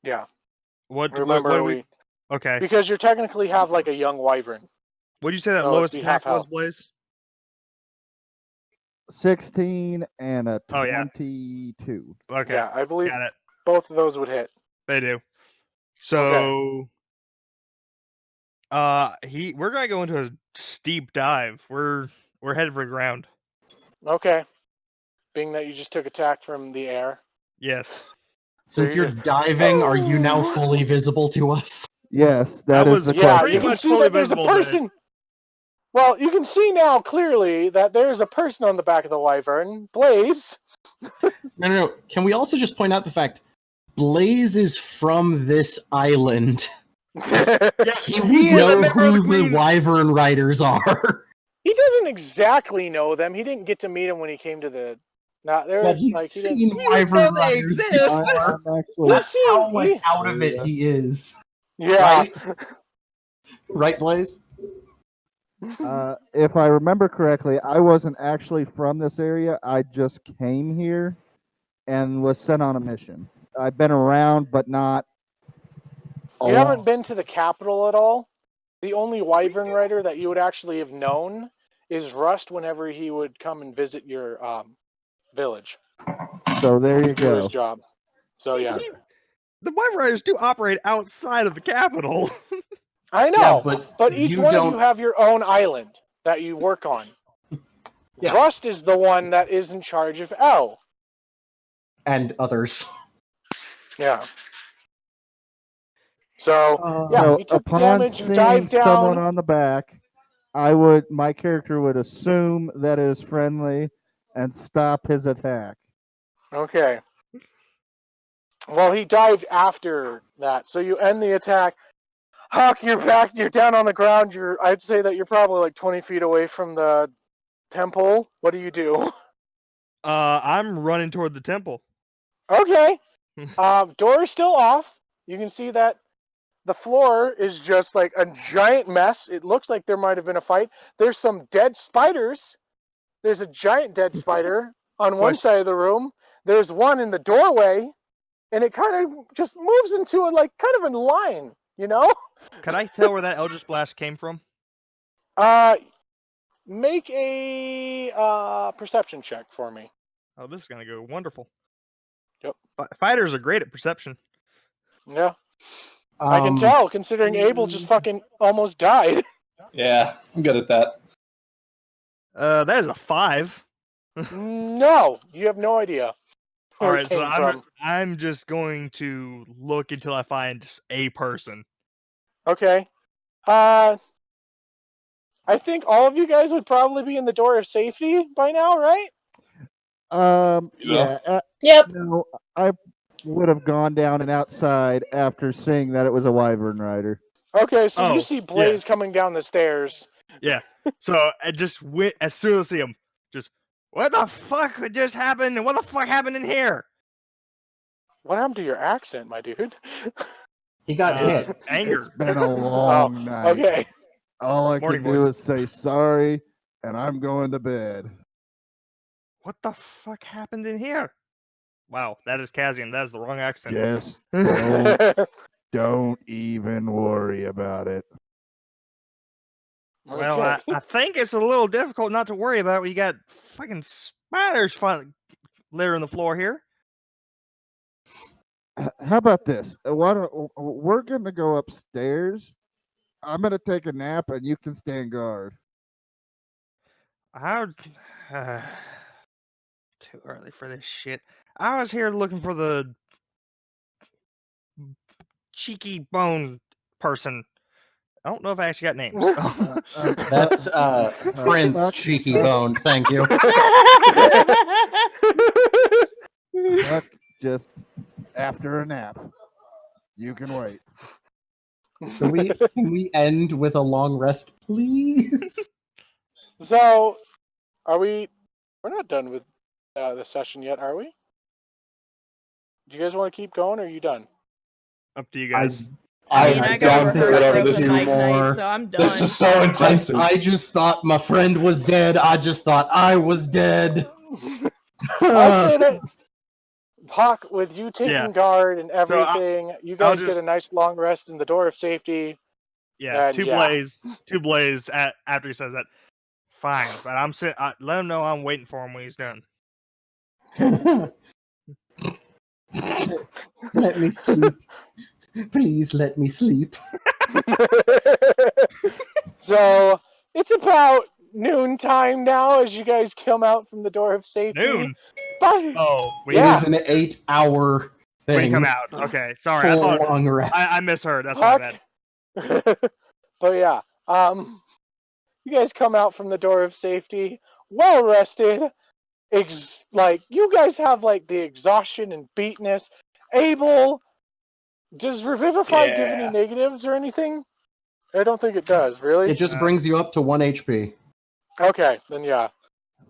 Yeah. What Remember, do we? Okay. because you technically have like a young wyvern. What did you say that So it'd lowest be attack half was, health. Blaze? 16 and a Oh, yeah. 22. Okay. Yeah, I believe Got it. both of those would hit. They do. So, we're gonna go into a steep dive. We're headed for ground. Okay. Being that you just took attack from the air. Yes. Since you're you're diving, are you now fully visible to us? Yes, That that is was- the Yeah, pretty you question. can much see fully that there's a visible there. person. Well, you can see now clearly that there's a person on the back of the wyvern. Blaze. No. Can we also just point out the fact Blaze is from this island? Yeah, He he would is a know member of who the the Queen. Wyvern Riders are. He doesn't exactly know them. He didn't get to meet them when he came to the. Not there. But he's Like he seen didn't. would know Wyvern they Riders exist. before. I'm actually. That's how he- like out of it he is. Yeah. Right, Blaze? If I remember correctly, I wasn't actually from this area. I just came here and was sent on a mission. I've been around, but not. You haven't been to the capital at all. The only Wyvern Rider that you would actually have known is Rust whenever he would come and visit your village. So there you For his go. job. So yeah. The Wyvern Riders do operate outside of the capital. I know, Yeah, but each you one don't. of you have your own island that you work on. Yeah. Rust is the one that is in charge of L. And others. Yeah. So, yeah, So you took upon damage, you seeing dive someone down. on the back, my character would assume that it is friendly and stop his attack. Okay. Well, he dived after that, so you end the attack. Hawk, you're back. You're down on the ground. I'd say that you're probably like 20 feet away from the temple. What do you do? I'm running toward the temple. Okay. Door is still off. You can see that the floor is just like a giant mess. It looks like there might have been a fight. There's some dead spiders. There's a giant dead spider on one side of the room. There's one in the doorway, and it kind of just moves into a kind of a line, you know? Can I tell where that Eldritch Blast came from? Make a perception check for me. Oh, this is gonna go wonderful. Yep. Fighters are great at perception. Yeah. I can tell, considering Abel just fucking almost died. Yeah, I'm good at that. That is a 5. No, you have no idea where All it right, so came from. I'm just going to look until I find just a person. Okay. I think all of you guys would probably be in the door of safety by now, right? Yeah. Yep. No, I would have gone down and outside after seeing that it was a Wyvern Rider. Okay, so Oh, you see Blaze coming down the stairs. Yeah. So I just went as soon as I see him. Just what the fuck just happened? And what the fuck happened in here? What happened to your accent, my dude? He got hit. Anger. It's been a long night. Okay. All I Morning can do voice. is say sorry, and I'm going to bed. What the fuck happened in here? Wow, that is Kazian. That is the wrong accent. Just don't even worry about it. Well, Okay. I think it's a little difficult not to worry about when you got fucking spiders littering the floor here. How about this? We're going to go upstairs. I'm going to take a nap, and you can stand guard. How? Too early for this shit. I was here looking for the cheeky bone person. I don't know if I actually got names. That's Prince Fuck. Cheeky Bone. Thank you. Fuck, just after a nap. You can wait. Can we end with a long rest, please? So, we're not done with the session yet, are we? Do you guys want to keep going, or are you done? Up to you guys. I mean, I got down for rehearsed whatever as this a is. night more. knight, so I'm done. This is so intensive. I just thought my friend was dead. I just thought I was dead. I'll say that, Hawk, with you taking Yeah. guard and everything, you guys just- get a nice long rest in the door of safety. Yeah, And two Blaze after he says that. Fine, but I'm sitting. Let him know I'm waiting for him when he's done. Let me sleep. Please let me sleep. So, it's about noontime now as you guys come out from the door of safety. Noon. But, Oh, It Yeah. is an 8-hour when thing. you come out. Okay, sorry. I Full thought long rest. I misheard. That's what I meant. But yeah, you guys come out from the door of safety, well rested. You guys have the exhaustion and beatness. Abel, does Revivify give any Yeah. negatives or anything? I don't think it does. Really? It just brings you up to 1 HP. Okay, then yeah.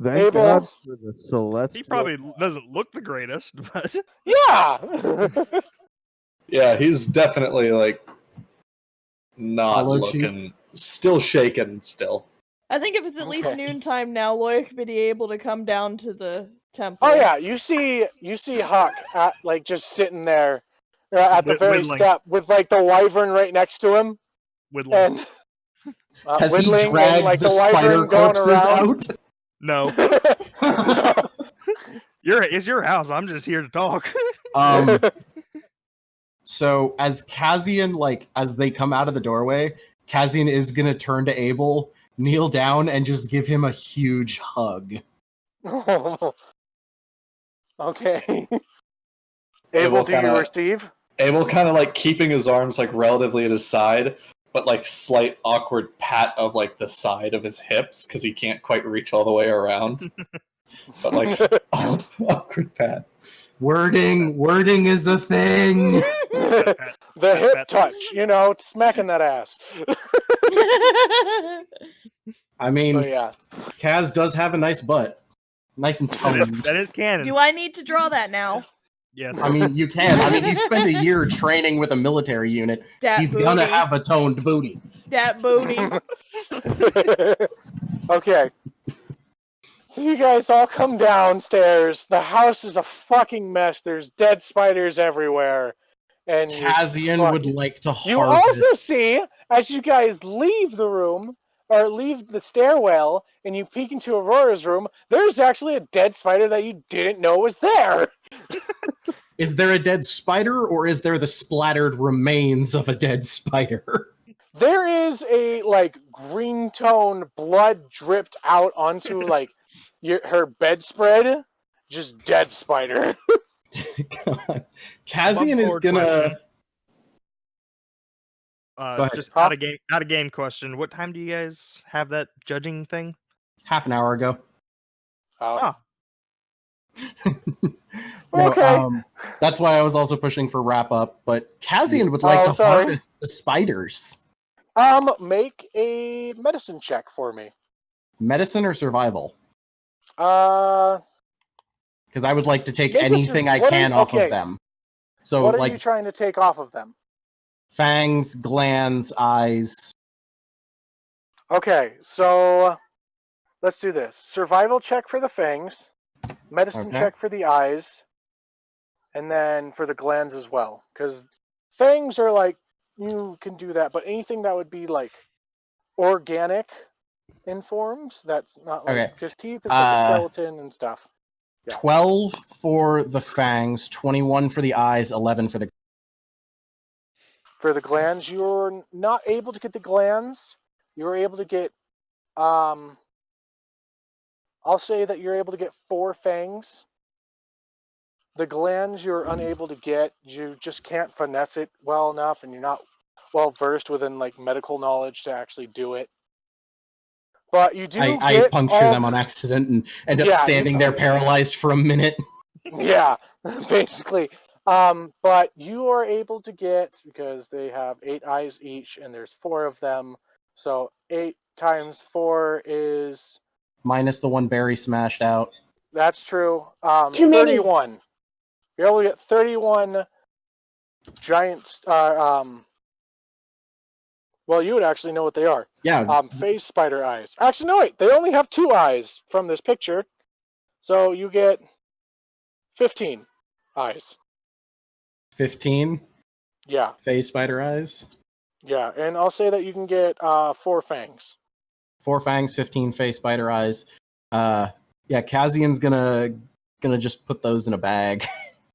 Thank Abel. God for the celestial. He probably doesn't look the greatest, but Yeah. Yeah, he's definitely not Hollow looking. cheeks. Still shaking. Still. I think if it's at least Okay. noontime now, Loic would be able to come down to the temple. Oh yeah, you see Huck at like just sitting there at the very Whittling. step with like the wyvern right next to him, Whittling. and Has he whittling dragged and like the wyvern spider going corpses around. No. No. It's your house. I'm just here to talk. So as Kazian, like, as they come out of the doorway, Kazian is gonna turn to Abel, kneel down, and just give him a huge hug. Okay. Abel Abel, do you kinda- receive? Abel kind of like keeping his arms like relatively at his side, but like slight awkward pat of like the side of his hips because he can't quite reach all the way around. But like awkward pat. Wording is a thing. The hip touch, smacking that ass. I mean, Oh yeah. Kaz does have a nice butt, nice and toned. That is canon. Do I need to draw that now? Yes. I mean, you can. I mean, he spent a year training with a military unit. Dat He's booty. gonna have a toned booty. Dat booty. Okay. So you guys all come downstairs. The house is a fucking mess. There's dead spiders everywhere. And Kazian would like to you harvest. also see, as you guys leave the room, or leave the stairwell, and you peek into Aurora's room, there's actually a dead spider that you didn't know was there. Is there a dead spider, or is there the splattered remains of a dead spider? There is a, green tone blood dripped out onto, her bedspread. Just dead spider. God. Kazian is gonna... Go ahead. Just not a game question. What time do you guys have that judging thing? Half an hour ago. Oh. No, Okay. that's why I was also pushing for wrap up, but Kazian would like to sorry. harvest the spiders. Make a medicine check for me. Medicine or survival? What Because I would like to take Make a sur- anything I what are can you- off okay. of them. So, are like, you trying to take off of them? fangs, glands, eyes. Okay, so let's do this. Survival check for the fangs, medicine Okay. check for the eyes, and then for the glands as well. Because fangs are you can do that, but anything that would be organic in forms, that's not Okay. because teeth is the skeleton and stuff. Yeah. 12 for the fangs, 21 for the eyes, 11 for the... For the glands, you're not able to get the glands. You're able to get, I'll say that you're able to get 4 fangs. The glands you're unable to get. You just can't finesse it well enough, and you're not well versed within medical knowledge to actually do it. But you do I puncture them on accident and end up standing there paralyzed for a minute. Yeah, basically. But you are able to get, because they have 8 eyes each, and there's 4 of them. So 8 times 4 is... Minus the one berry smashed out. That's true. Too many. 31. You're able to get 31 giant... well, you would actually know what they are. Yeah, Phase spider eyes. Actually, no, wait. They only have 2 eyes from this picture. So you get 15 eyes. 15 Yeah. phase spider eyes. Yeah, and I'll say that you can get 4 fangs. 4 fangs, 15 phase spider eyes. Yeah, Kazian's gonna just put those in a bag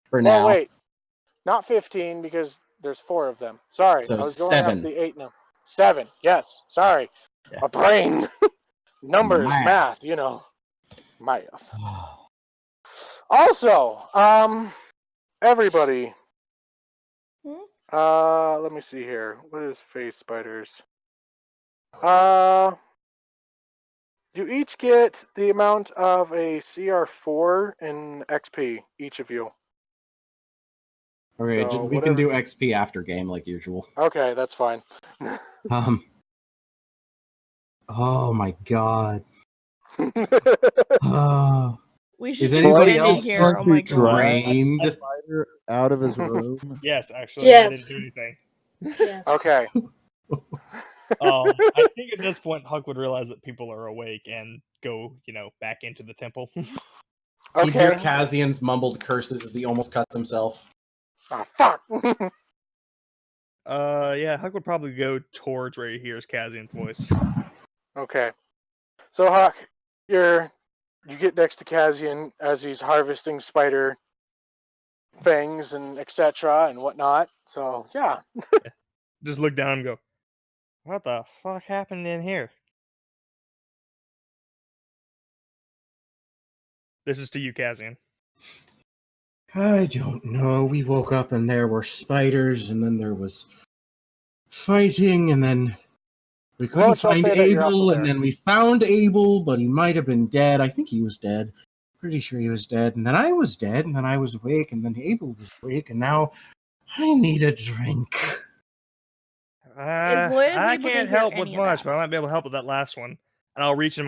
for now. Well, wait. Not 15, because there's 4 of them. Sorry, So I was going 7. off the 8 now. 7, yes. Sorry. Yeah. My brain. Numbers, Math. math, Math. Also, everybody. Let me see here. What is phase spiders? You each get the amount of a CR4 in XP, each of you. Okay, So, we can do XP after game like usual. Okay, that's fine. Oh my god. We should Is do anybody Wendy else here. just Oh my god. drained? Spider out of his room. Yes, actually, I Yes. didn't do anything. Yes. Okay. I think at this point Huck would realize that people are awake and go, back into the temple. He'd hear Okay. Kazian's mumbled curses as he almost cuts himself. Ah, fuck. Yeah, Huck would probably go towards where he hears Kazian's voice. Okay. So Huck, you get next to Kazian as he's harvesting spider fangs and etc. and whatnot. So yeah. Just look down and go, what the fuck happened in here? This is to you, Kazian. I don't know. We woke up and there were spiders, and then there was fighting, and then we couldn't Laoch, I'll find say that you're Abel, also and there. then we found Abel, but he might have been dead. I think he was dead. Pretty sure he was dead. And then I was dead, and then I was awake, and then Abel was awake, and now I need a drink. Loyal I able to can't hear help with any of much, that? but I might be able to help with that last one. And I'll reach in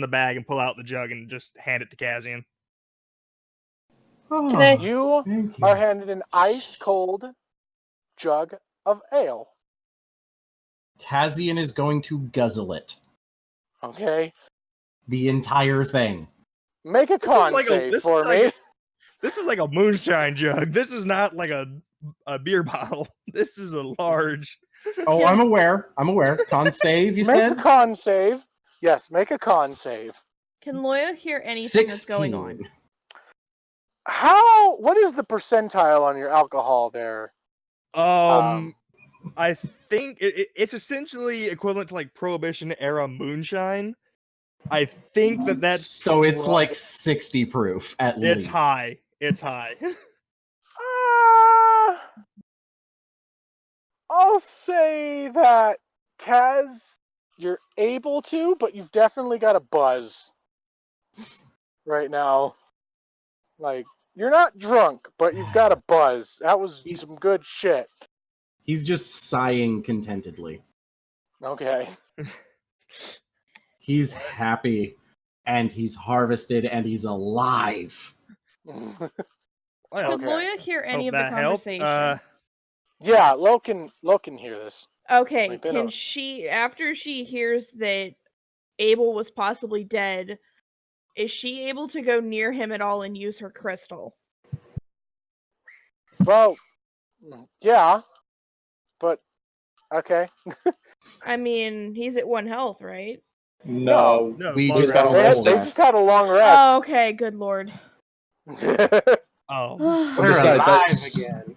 the bag and pull out the jug and just hand it to Kazian. Oh, Can I- You thank you. are handed an ice cold jug of ale. Kazian is going to guzzle it. Okay. The entire thing. Make a con save for me. This is like a moonshine jug. This is not like a beer bottle. This is a large. Oh, I'm aware. Con save, you Make said? a con save. Yes, make a con save. Can Loya hear anything that's going on? 16. What is the percentile on your alcohol there? I think it's essentially equivalent to like Prohibition era moonshine. I think that's So it's like 60 proof at least. It's high. It's high. I'll say that, Kaz, you're able to, but you've definitely got a buzz right now. Like, you're not drunk, but you've got a buzz. That was some good shit. He's just sighing contentedly. Okay. He's happy, and he's harvested, and he's alive. Can Okay. Loya hear any Hope of the that helped. conversation? Yeah, Lo can hear this. Okay, Like, they can don't- she, after she hears that Abel was possibly dead, is she able to go near him at all and use her crystal? Well, yeah, but okay. I mean, he's at 1 health, right? No, No, we long just got a rest. They long just rest. had a long Oh, rest. okay, good lord. Oh. But besides, alive again.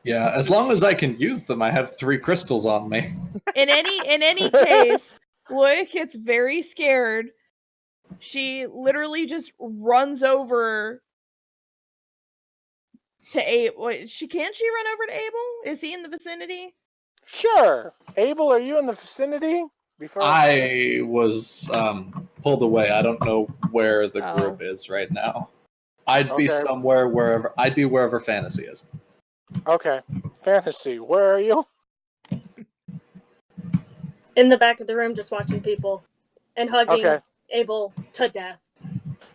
Yeah, as long as I can use them, I have 3 crystals on me. In any case, Loya gets very scared. She literally just runs over to Abel. Can't she run over to Abel? Is he in the vicinity? Sure. Abel, are you in the vicinity? I was pulled away. I don't know where the Oh. group is right now. I'd be Okay. somewhere wherever Fantasy is. Okay. Fantasy, where are you? In the back of the room, just watching people and hugging Okay. Abel to death.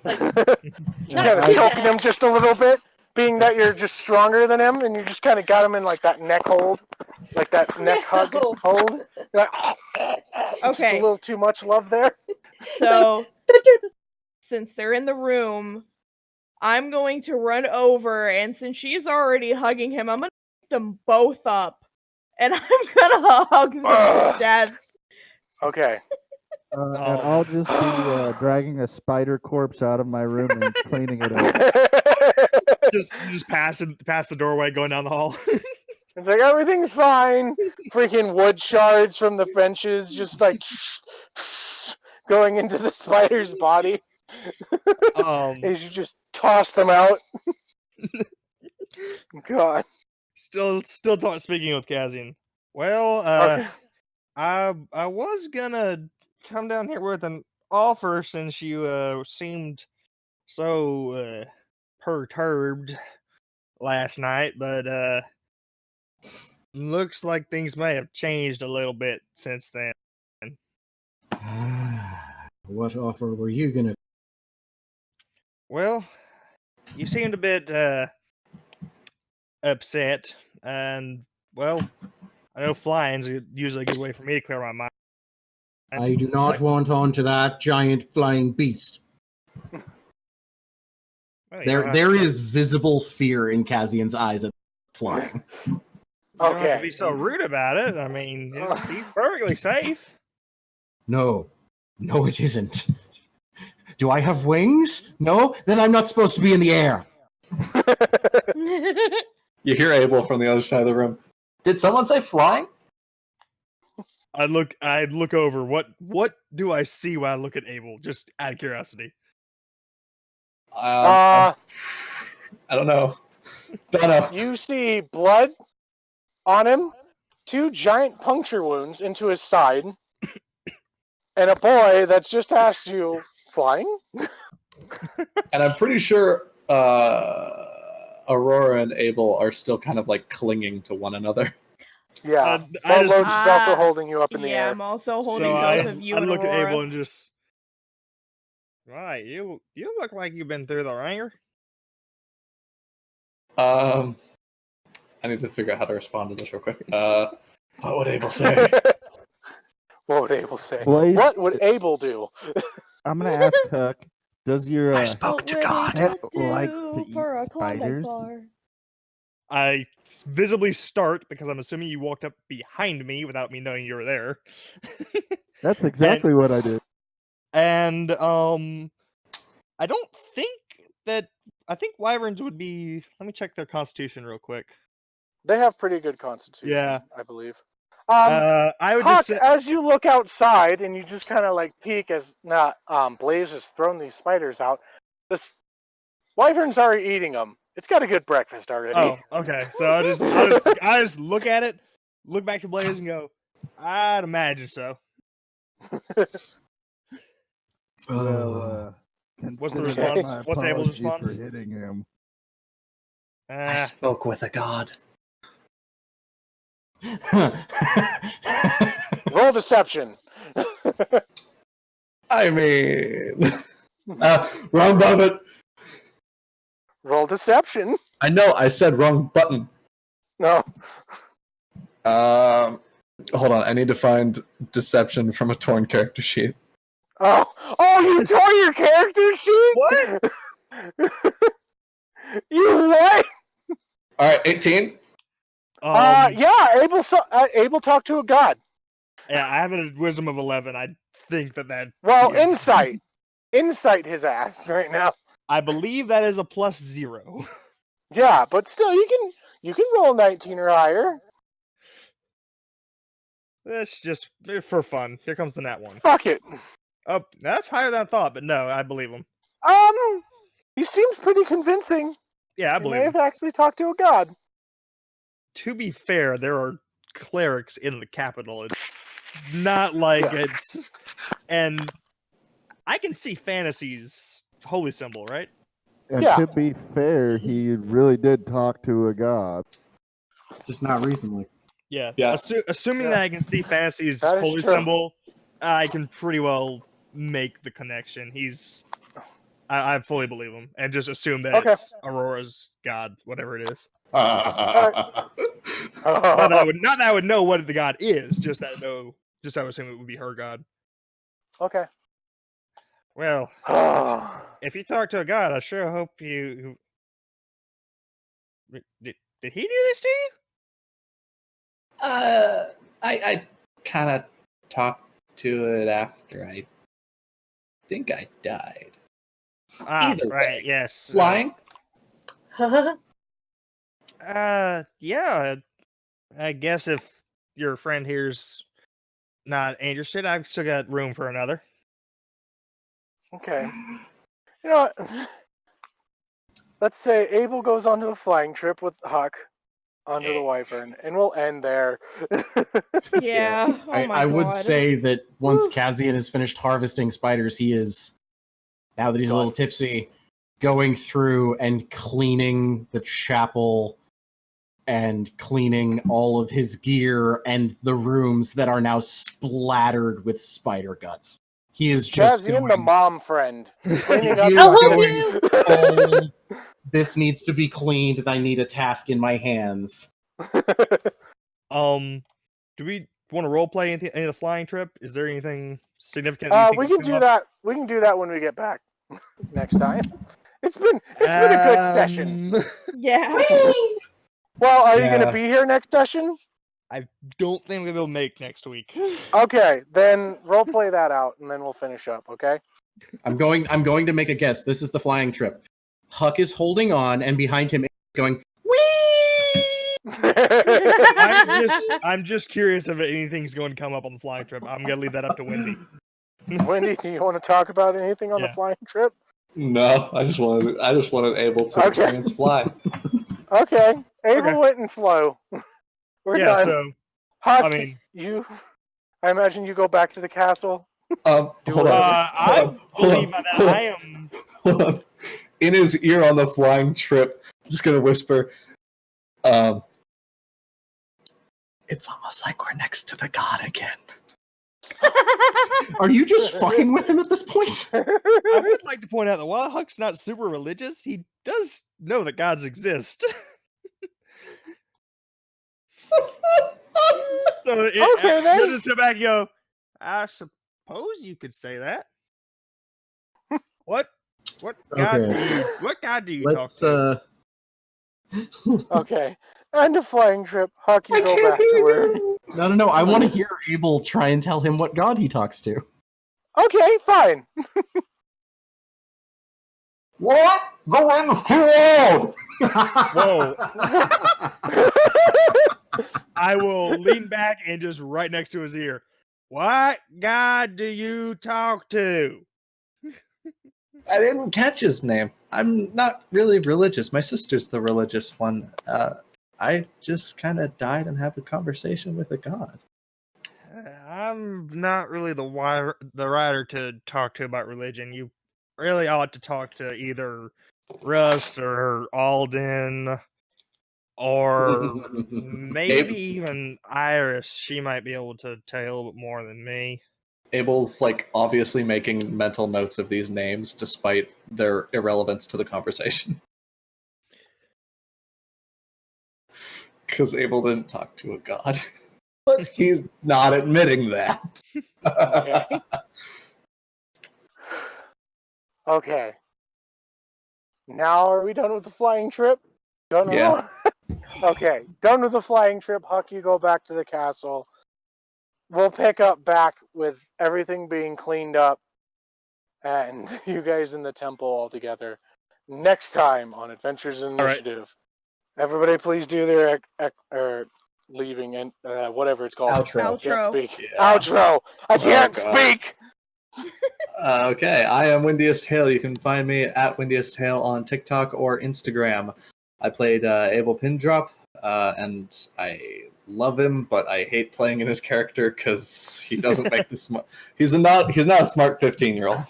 Like, You not kind of too choking him bad. just a little bit, being that you're just stronger than him, and you just kind of got him in like that neck hold, like that neck hug No. hold. You're like, just a Okay. little too much love there. So, Don't do this. since they're in the room, I'm going to run over, and since she's already hugging him, I'm going to pick them both up, and I'm going to hug them to death. Okay. And I'll just be dragging a spider corpse out of my room and cleaning it up. just pass the doorway going down the hall. It's like everything's fine. Freaking wood shards from the benches just like going into the spider's body. As you just toss them out. God. Still speaking with Kazian. Well, Okay. I was gonna come down here with an offer since you seemed so perturbed last night, but looks like things may have changed a little bit since then. What offer were you gonna? Well, you seemed a bit upset, and well, I know flying's usually a good way for me to clear my mind. I do not want onto that giant flying beast. Well, you don't have There is visible fear in Kazian's eyes at flying. You don't have to Okay. be so rude about it. I mean, he's perfectly safe. No, it isn't. Do I have wings? No? Then I'm not supposed to be in the air. You hear Abel from the other side of the room. Did someone say flying? I look over. What do I see when I look at Abel? Just out of curiosity. I don't know. Don't know. You see blood on him, 2 giant puncture wounds into his side, and a boy that's just asked you, flying? And I'm pretty sure Aurora and Abel are still kind of like clinging to one another. Yeah. I Loach just- is also holding you up in the Yeah, air. I'm also holding So both of you I and look at Aurora. Abel and just. Right, you look like you've been through the ringer. I need to figure out how to respond to this real quick. What would Abel say? What would Abel say? Blaze- What would Abel do? I'm gonna ask Huck. Does your I spoke to God. pet like to eat spiders? I visibly start because I'm assuming you walked up behind me without me knowing you were there. That's exactly what I did. And I don't think that. I think wyverns would be. Let me check their constitution real quick. They have pretty good constitution, Yeah. I believe. I would Huck, just say, as you look outside and you just kind of like peek as Blaze has thrown these spiders out, this wyvern's already eating them. It's got a good breakfast already. oh, okay. So I just look at it, look back to Blaze, and go, I'd imagine so. Well, What's the consider that response? my What's Abel's apology response? for hitting him. I spoke with a god. Roll deception. I mean, wrong button. Roll deception. I know. I said wrong button. No. Hold on. I need to find deception from a torn character sheet. Oh, you tore your character sheet? What? You what? All right, 18. Yeah, Abel talked to a god. Yeah, I have a wisdom of 11. I think that. Well, yeah. insight. Insight his ass right now. I believe that is a +0. Yeah, but still, you can roll 19 or higher. That's just for fun. Here comes the nat 1. Fuck it. Oh, that's higher than I thought, but no, I believe him. He seems pretty convincing. Yeah, I He may believe him. have actually talked to a god. To be fair, there are clerics in the capital. It's not like Yeah. it's. And I can see Fantasy's holy symbol, right? And Yeah. to be fair, he really did talk to a god. Just not recently. Yeah. Yeah. Assuming Yeah. that I can see Fantasy's That is holy true. symbol, I can pretty well make the connection. I fully believe him, and just assume that Okay. it's Aurora's god, whatever it is. Oh. Not that I would know what the god is, just that I would assume it would be her god. Okay. Well, if you talk to a god, I sure hope you. Did he do this to you? I kind of talked to it after I think I died. Either Right. way. Yes. Flying? Yeah. I guess if your friend here's not interested, I've still got room for another. Okay. You know what? Let's say Abel goes onto a flying trip with Huck onto the wyvern, and we'll end there. Yeah. Oh my I would God. say that once Kazian has finished harvesting spiders, he is, now that he's a little tipsy, going through and cleaning the chapel and cleaning all of his gear and the rooms that are now splattered with spider guts. He is just Kazian, the mom friend, cleaning up. He is I'll help going you. full, this needs to be cleaned, and I need a task in my hands. do we want to roleplay any of the flying trip? Is there anything significant? That you think We will can come do up? that. We can do that when we get back next time. It's been a good session. Yeah. Well, are you Yeah. going to be here next session? I don't think we'll be able to make next week. Okay, then roleplay that out, and then we'll finish up. Okay. I'm going to make a guess. This is the flying trip. Huck is holding on, and behind him going, whee! I'm just curious if anything's going to come up on the flying trip. I'm gonna leave that up to Wendy. Wendy, do you want to talk about anything on the Yeah. flying trip? No, I just wanted Abel to Okay. experience fly. Okay, Abel Okay. went and flew. We're Yeah, done. so Huck, I mean, I imagine you go back to the castle. Hold on. I Hold believe on, that hold on. I am. Hold on. In his ear on the flying trip, I'm just gonna whisper, it's almost like we're next to the god again. Are you just fucking with him at this point? I would like to point out that while Huck's not super religious, he does know that gods exist. So Okay, then. you'll just sit back and go, I suppose you could say that. What god Okay. do you Let's talk to? Okay, and the flying trip. Huck, you go back to where. No. I want to hear Abel try and tell him what god he talks to. Okay, fine. What? The wind's too old! Whoa. I will lean back and just right next to his ear. What god do you talk to? I didn't catch his name. I'm not really religious. My sister's the religious one. I just kind of died and have a conversation with a god. I'm not really the writer to talk to about religion. You really ought to talk to either Russ or Alden or maybe even Iris. She might be able to tell you a little bit more than me. Abel's like obviously making mental notes of these names despite their irrelevance to the conversation. Because Abel didn't talk to a god. But he's not admitting that. Okay. Okay. Now are we done with the flying trip? Done. Yeah. Okay, done with the flying trip. Huck, you go back to the castle. We'll pick up back with everything being cleaned up and you guys in the temple all together next time on Adventures in All right. Initiative. Everybody please do their leaving and whatever it's called. Outro. I can't Outro. speak. Yeah. Outro. I can't God. speak. Okay, I am Windiest Hale. You can find me at Windiest Hale on TikTok or Instagram. I played Abel Pindrop, and I love him, but I hate playing in his character because he doesn't make the smart. He's not a smart 15-year-old.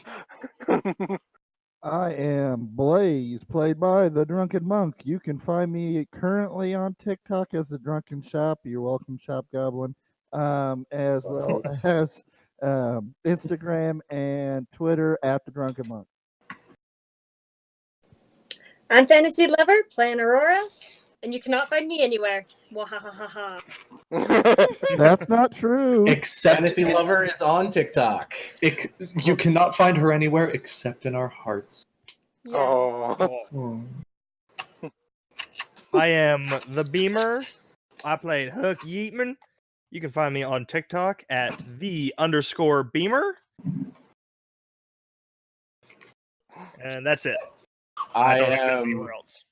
I am Blaze, played by the Drunken Monk. You can find me currently on TikTok as the Drunken Shop. You're welcome, Shop Goblin, as well as Instagram and Twitter at the Drunken Monk. I'm Fantasy Lover, playing Aurora, and you cannot find me anywhere. Wahahaha. That's not true. Except Fantasy Lover is on TikTok. you cannot find her anywhere except in our hearts. Yes. Oh. I am the Beamer. I played Hook Yeatman. You can find me on TikTok at _Beamer. And that's it. I don't exist anywhere am else.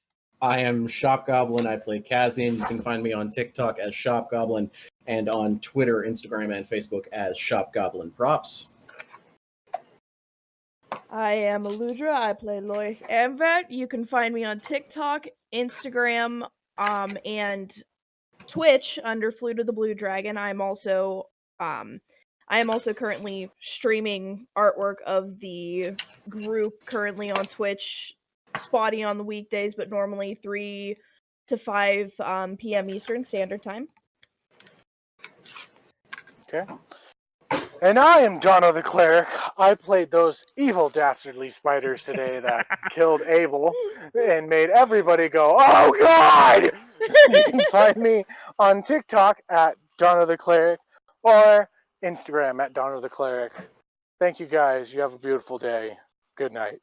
I am Shop Goblin. I play Kazian. You can find me on TikTok as Shop Goblin and on Twitter, Instagram, and Facebook as Shop Goblin Props. I am Aludra. I play Loic Amvet. You can find me on TikTok, Instagram, and Twitch under Flute of the Blue Dragon. I am also currently streaming artwork of the group currently on Twitch, spotty on the weekdays, but normally 3 to 5 p.m. Eastern Standard Time. Okay. And I am Donna the Cleric. I played those evil dastardly spiders today that killed Abel and made everybody go, "Oh God!" You can find me on TikTok at Dono the Cleric, or Instagram at Dono the Cleric. Thank you guys. You have a beautiful day. Good night.